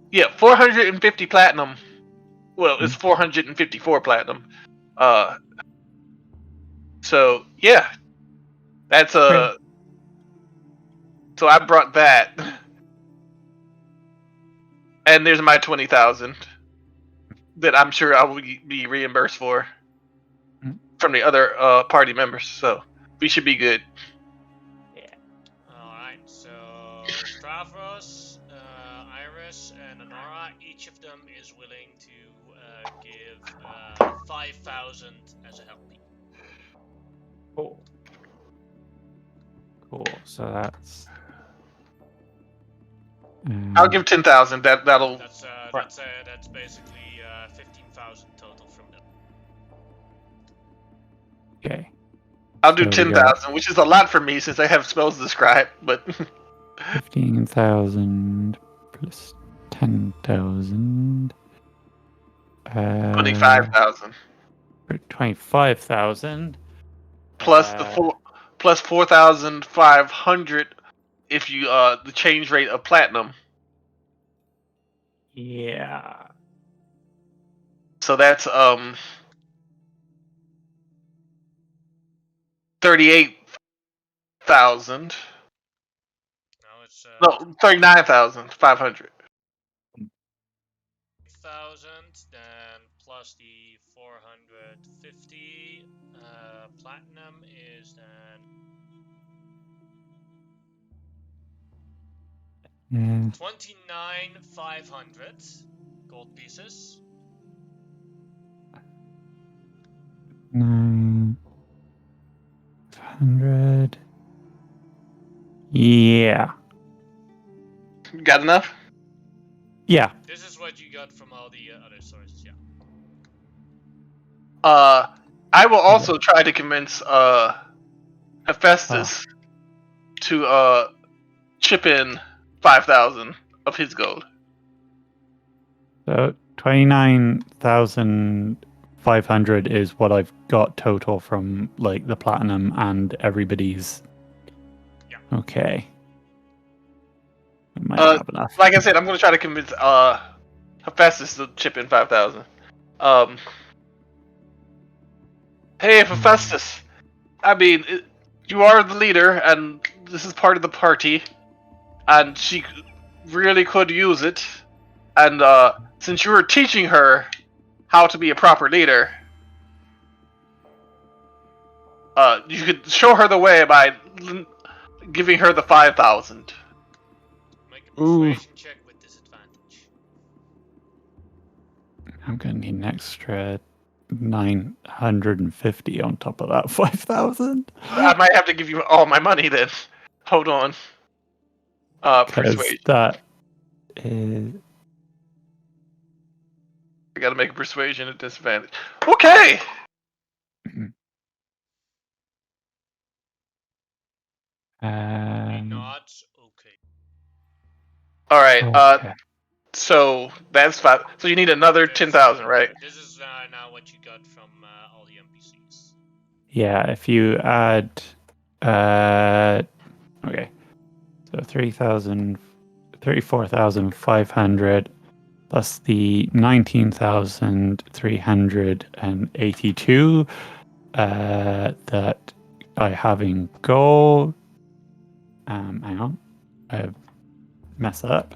[SPEAKER 2] Yeah, 450 platinum. Well, it's 454 platinum. So yeah, that's So I brought that, and there's my 20,000 that I'm sure I will be reimbursed for from the other party members. So we should be good.
[SPEAKER 3] Alright, so Stavros, Iris, and Honora, each of them is willing to give 5,000 as a help.
[SPEAKER 1] Cool. So that's.
[SPEAKER 2] I'll give 10,000. That'll.
[SPEAKER 3] That's basically 15,000 total from them.
[SPEAKER 1] Okay.
[SPEAKER 2] I'll do 10,000, which is a lot for me since I have spells to scribe. But
[SPEAKER 1] 15,000 plus 10,000.
[SPEAKER 2] 25,000
[SPEAKER 1] 25,000
[SPEAKER 2] plus plus 4,500 if you the change rate of platinum.
[SPEAKER 1] Yeah.
[SPEAKER 2] So that's 38,000.
[SPEAKER 3] No, it's
[SPEAKER 2] 39,500.
[SPEAKER 3] 4,000, then plus the 450 platinum is then
[SPEAKER 1] Yeah.
[SPEAKER 3] 29,500 gold pieces.
[SPEAKER 1] 900. Yeah.
[SPEAKER 2] Got enough?
[SPEAKER 1] Yeah.
[SPEAKER 3] This is what you got from all the other sources, yeah.
[SPEAKER 2] I will also try to convince Hephaestus to chip in 5,000 of his gold.
[SPEAKER 1] So 29,500 is what I've got total from like the platinum and everybody's.
[SPEAKER 3] Yeah.
[SPEAKER 1] Okay. I might have enough.
[SPEAKER 2] Like I said, I'm going to try to convince Hephaestus to chip in 5,000. Hey, Hephaestus. I mean, you are the leader, and this is part of the party, and she really could use it. And since you were teaching her how to be a proper leader, you could show her the way by giving her the 5,000.
[SPEAKER 3] Make a persuasion check with disadvantage.
[SPEAKER 1] I'm gonna need an extra 950 on top of that 5,000.
[SPEAKER 2] I might have to give you all my money then. Hold on. Persuasion.
[SPEAKER 1] That is.
[SPEAKER 2] I gotta make a persuasion at disadvantage. Okay!
[SPEAKER 3] Not okay.
[SPEAKER 2] Alright,
[SPEAKER 1] Okay.
[SPEAKER 2] so that's 5. So you need another 10,000, right?
[SPEAKER 3] This is now what you got from all the NPCs.
[SPEAKER 1] Yeah, if you add. Okay. So 34,500 plus the 19,382 that I have in gold. Hang on. I messed that up.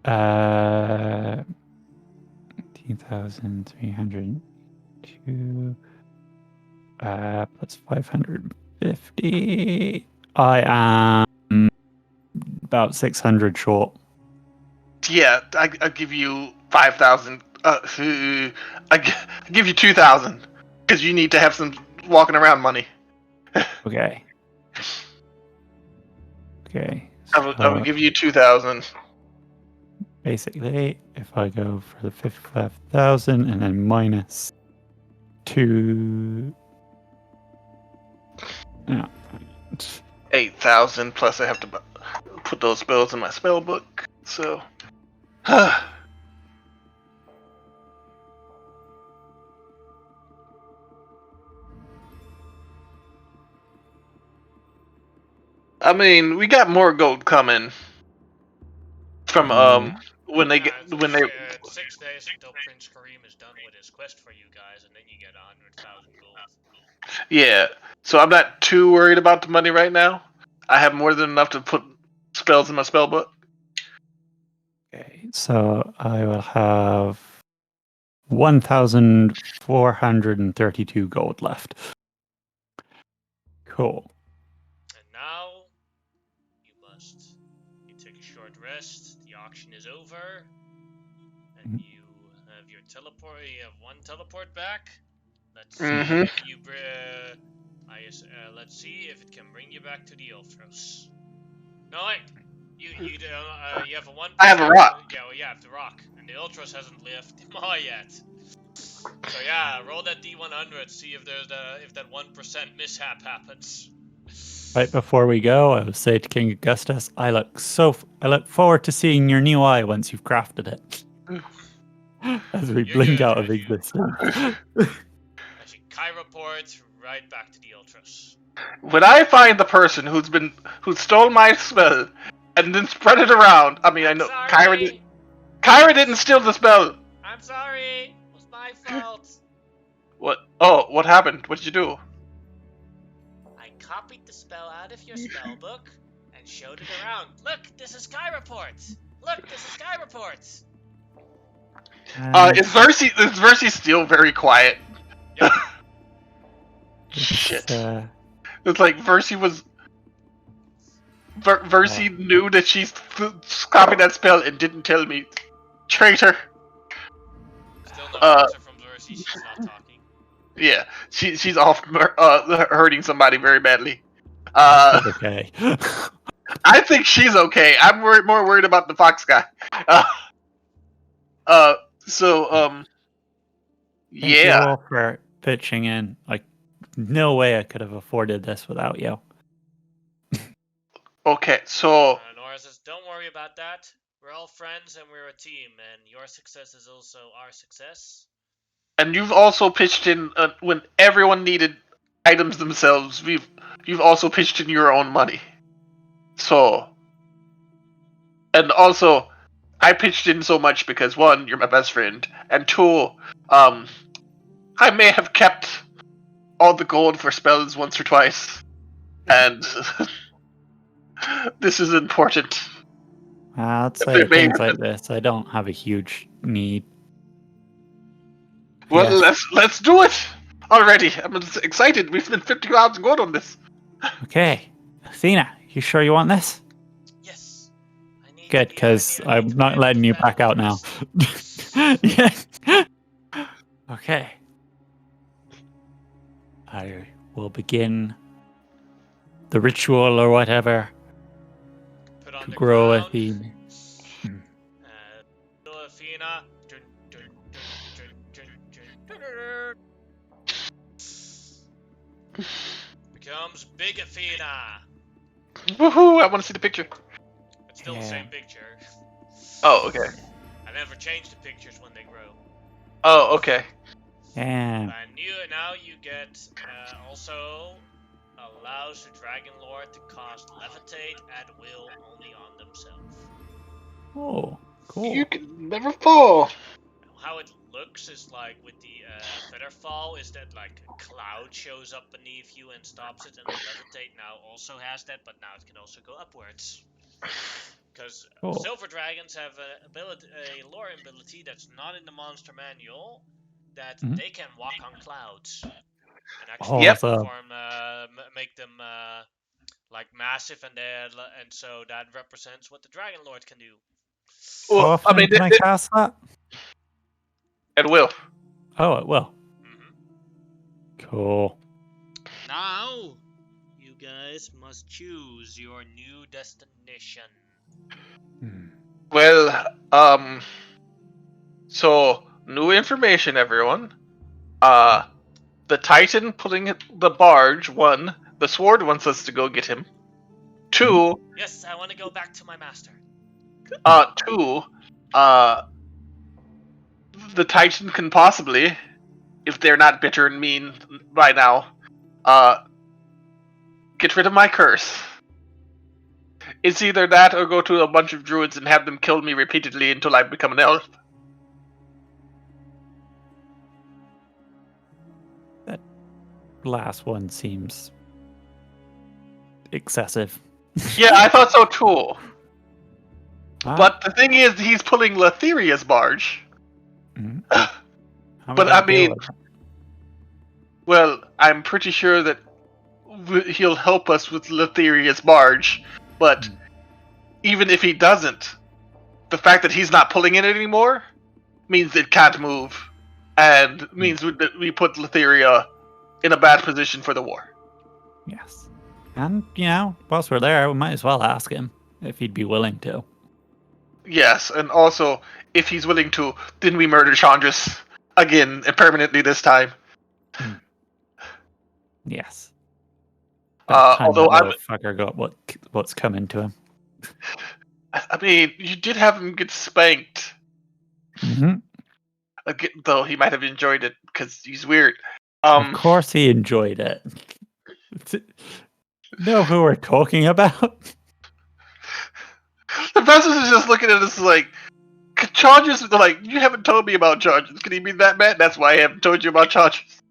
[SPEAKER 1] 19,302 plus 550. I am about 600 short.
[SPEAKER 2] Yeah, I give you 5,000. I give you 2,000 because you need to have some walking around money.
[SPEAKER 1] Okay. Okay.
[SPEAKER 2] I will give you 2,000.
[SPEAKER 1] Basically, if I go for the 55,000 and then minus 2. Yeah.
[SPEAKER 2] 8,000 plus I have to put those spells in my spell book. So. I mean, we got more gold coming from when they get when they.
[SPEAKER 3] 6 days until Prince Kareem is done with his quest for you guys, and then you get 100,000 gold.
[SPEAKER 2] Yeah, so I'm not too worried about the money right now. I have more than enough to put spells in my spell book.
[SPEAKER 1] Okay, so I will have 1,432 gold left. Cool.
[SPEAKER 3] And now you take a short rest. The auction is over, and you have your teleport. You have one teleport back. Let's see if you let's see if it can bring you back to the Ulthros. No, wait. You have a 1%.
[SPEAKER 2] I have a rock.
[SPEAKER 3] Yeah, well, you have the rock, and the Ultros hasn't left yet. So yeah, roll that D100. See if there's if that 1% mishap happens.
[SPEAKER 1] Right before we go, I will say to King Augustus, I look forward to seeing your new eye once you've crafted it. As we blink out of existence.
[SPEAKER 3] Actually, Kai reports right back to the Ultros.
[SPEAKER 2] When I find the person who stole my spell and then spread it around, I mean, I know Kyra didn't steal the spell.
[SPEAKER 3] I'm sorry. It was my fault.
[SPEAKER 2] What? Oh, what happened? What did you do?
[SPEAKER 3] I copied the spell out of your spell book and showed it around. Look, this is Sky Report. Look, this is Sky Report.
[SPEAKER 2] Is Versi still very quiet?
[SPEAKER 3] Yep.
[SPEAKER 2] Shit.
[SPEAKER 1] Uh,
[SPEAKER 2] It's like Versi was. Versi knew that she's copied that spell and didn't tell me. Traitor.
[SPEAKER 3] Still no answer from Versi. She's not talking.
[SPEAKER 2] Yeah, she's off hurting somebody very badly.
[SPEAKER 1] okay.
[SPEAKER 2] I think she's okay. I'm more worried about the fox guy.
[SPEAKER 1] Thank you
[SPEAKER 2] Yeah.
[SPEAKER 1] all for pitching in. Like, no way I could have afforded this without you.
[SPEAKER 2] Okay, so
[SPEAKER 3] Nora says, "Don't worry about that. We're all friends and we're a team, and your success is also our success."
[SPEAKER 2] and you've also pitched in when everyone needed items themselves. You've also pitched in your own money. So, and also, I pitched in so much because one, you're my best friend, and two, I may have kept all the gold for spells once or twice, and this is important.
[SPEAKER 1] I'd
[SPEAKER 2] If
[SPEAKER 1] say
[SPEAKER 2] they may
[SPEAKER 1] things
[SPEAKER 2] have
[SPEAKER 1] like this, I don't have a huge need.
[SPEAKER 2] Well,
[SPEAKER 1] Yes.
[SPEAKER 2] let's do it already. I'm excited. We've spent 50,000 gold on this.
[SPEAKER 1] Okay. Athena, you sure you want this?
[SPEAKER 3] Yes. I need
[SPEAKER 1] Good,
[SPEAKER 3] to be
[SPEAKER 1] because
[SPEAKER 3] happy. I need
[SPEAKER 1] I'm
[SPEAKER 3] to be
[SPEAKER 1] not
[SPEAKER 3] able
[SPEAKER 1] letting
[SPEAKER 3] to
[SPEAKER 1] you back
[SPEAKER 3] benefit
[SPEAKER 1] out now.
[SPEAKER 3] this.
[SPEAKER 1] Yeah. Okay. I will begin the ritual or whatever
[SPEAKER 3] Put on
[SPEAKER 1] to
[SPEAKER 3] the
[SPEAKER 1] grow
[SPEAKER 3] crown.
[SPEAKER 1] Athena.
[SPEAKER 3] Athena. Dun, dun, dun, dun, dun, dun, dun. Becomes Big Athena.
[SPEAKER 2] Woohoo! I want to see the picture.
[SPEAKER 3] It's still the
[SPEAKER 1] Yeah.
[SPEAKER 3] same picture.
[SPEAKER 2] Oh, okay.
[SPEAKER 3] I never change the pictures when they grow.
[SPEAKER 2] Oh, okay.
[SPEAKER 1] Yeah.
[SPEAKER 3] And now you get also allows the dragonlord to cast levitate at will only on themselves.
[SPEAKER 1] Oh, cool.
[SPEAKER 2] You can never fall.
[SPEAKER 3] How it looks is like with the featherfall is that like a cloud shows up beneath you and stops it, and the levitate now also has that, but now it can also go upwards. Because
[SPEAKER 1] Cool.
[SPEAKER 3] silver dragons have a lore ability that's not in the monster manual, that they can walk on clouds and actually
[SPEAKER 1] Awesome.
[SPEAKER 3] make them like massive, and so that represents what the dragonlord can do.
[SPEAKER 1] How
[SPEAKER 2] Well,
[SPEAKER 1] often can I cast that?
[SPEAKER 2] It will.
[SPEAKER 1] Oh, it will.
[SPEAKER 3] Mm-hmm.
[SPEAKER 1] Cool.
[SPEAKER 3] Now, you guys must choose your new destination.
[SPEAKER 2] Well, so new information, everyone. The Titan pulling the barge. One, the Sword wants us to go get him. Two,
[SPEAKER 3] Yes, I want to go back to my master.
[SPEAKER 2] two, the Titan can possibly, if they're not bitter and mean by now, get rid of my curse. It's either that or go to a bunch of druids and have them kill me repeatedly until I become an elf.
[SPEAKER 1] That last one seems excessive.
[SPEAKER 2] Yeah, I thought so too.
[SPEAKER 1] Ah.
[SPEAKER 2] But the thing is, he's pulling Letheria's barge.
[SPEAKER 1] Mhm.
[SPEAKER 2] But I mean, well, I'm pretty sure that he'll help us with Letheria's barge. But even if he doesn't, the fact that he's not pulling it anymore means it can't move, and means that we put Letheria in a bad position for the war.
[SPEAKER 1] Yes. And, whilst we're there, we might as well ask him if he'd be willing to.
[SPEAKER 2] Yes, and also, if he's willing to, then we murder Chandras again and permanently this time.
[SPEAKER 1] Yes.
[SPEAKER 2] Although
[SPEAKER 1] that motherfucker got what's coming to him.
[SPEAKER 2] I mean, you did have him get spanked.
[SPEAKER 1] Mm-hmm.
[SPEAKER 2] Again, though he might have enjoyed it because he's weird.
[SPEAKER 1] Of course he enjoyed it. Know who we're talking about?
[SPEAKER 2] The professors is just looking at us like, Chargers, they're like, you haven't told me about Chargers. Can he be that bad? That's why I haven't told you about Chargers.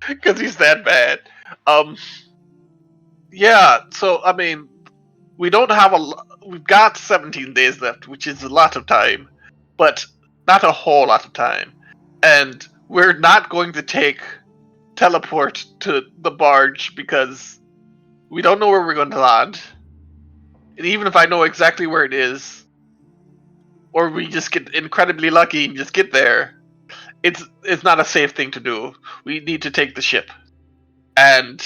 [SPEAKER 2] Because he's that bad. Yeah, so, I mean, we don't have we've got 17 days left, which is a lot of time. But not a whole lot of time, and we're not going to teleport to the barge because we don't know where we're going to land. And even if I know exactly where it is, or we just get incredibly lucky and just get there, it's not a safe thing to do. We need to take the ship. And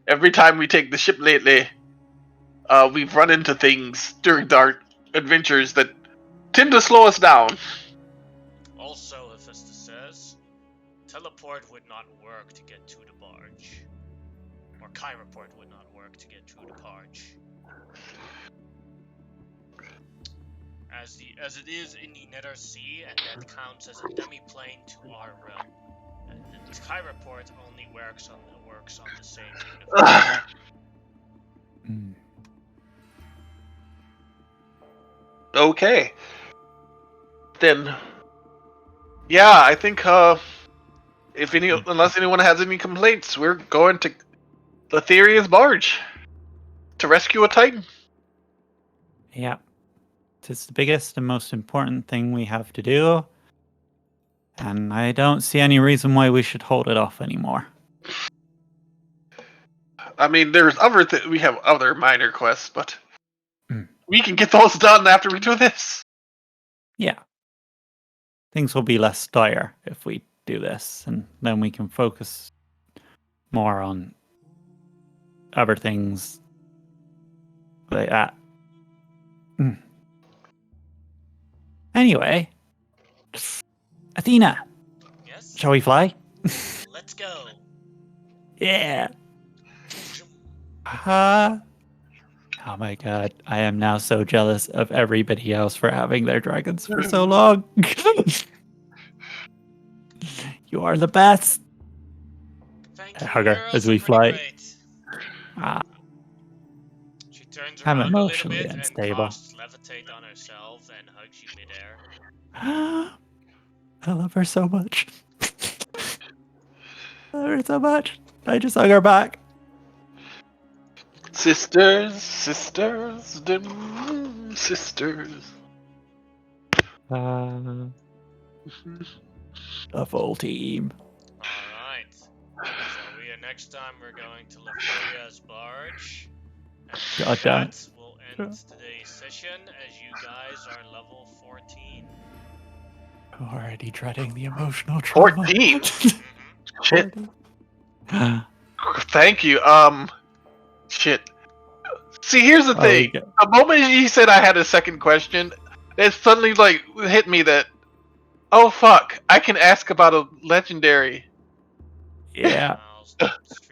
[SPEAKER 2] every time we take the ship lately, we've run into things during our adventures that tend to slow us down.
[SPEAKER 3] Also, Hephaestus says, teleport would not work to get to the barge. Or Chiraport would not work to get to the barge. As it is in the Nether Sea, and that counts as a demi-plane to our realm. And the Chiraport only works on the same universe.
[SPEAKER 2] Okay. Then, yeah, I think unless anyone has any complaints, we're going to the Theria's barge to rescue a Titan.
[SPEAKER 1] Yeah. It's the biggest and most important thing we have to do. And I don't see any reason why we should hold it off anymore.
[SPEAKER 2] I mean, there's we have other minor quests, but we can get those done after we do this.
[SPEAKER 1] Yeah. Things will be less dire if we do this, and then we can focus more on other things like that. Anyway, Athena,
[SPEAKER 3] Yes?
[SPEAKER 1] shall we fly?
[SPEAKER 3] Let's go.
[SPEAKER 1] Yeah. Oh my god, I am now so jealous of everybody else for having their dragons for so long. You are the best.
[SPEAKER 3] Thank you.
[SPEAKER 1] Hug her
[SPEAKER 3] You're
[SPEAKER 1] as
[SPEAKER 3] also
[SPEAKER 1] we
[SPEAKER 3] pretty
[SPEAKER 1] fly.
[SPEAKER 3] great. She turns
[SPEAKER 1] I'm
[SPEAKER 3] around a little
[SPEAKER 1] emotionally
[SPEAKER 3] bit and
[SPEAKER 1] unstable.
[SPEAKER 3] casts levitate on herself and hugs you midair.
[SPEAKER 1] I love her so much. I love her so much. I just hug her back.
[SPEAKER 2] Sisters.
[SPEAKER 1] The full team.
[SPEAKER 3] Alright. So next time we're going to Letheria's barge. And
[SPEAKER 1] God damn
[SPEAKER 3] that will end today's session as you guys are level 14.
[SPEAKER 1] Already dreading the emotional trauma.
[SPEAKER 2] 14? Shit.
[SPEAKER 1] 40.
[SPEAKER 2] Thank you. Shit. See, here's the thing.
[SPEAKER 1] Okay.
[SPEAKER 2] The moment he said I had a second question, it suddenly hit me that, oh fuck, I can ask about a legendary.
[SPEAKER 1] Yeah.
[SPEAKER 3] I'll stream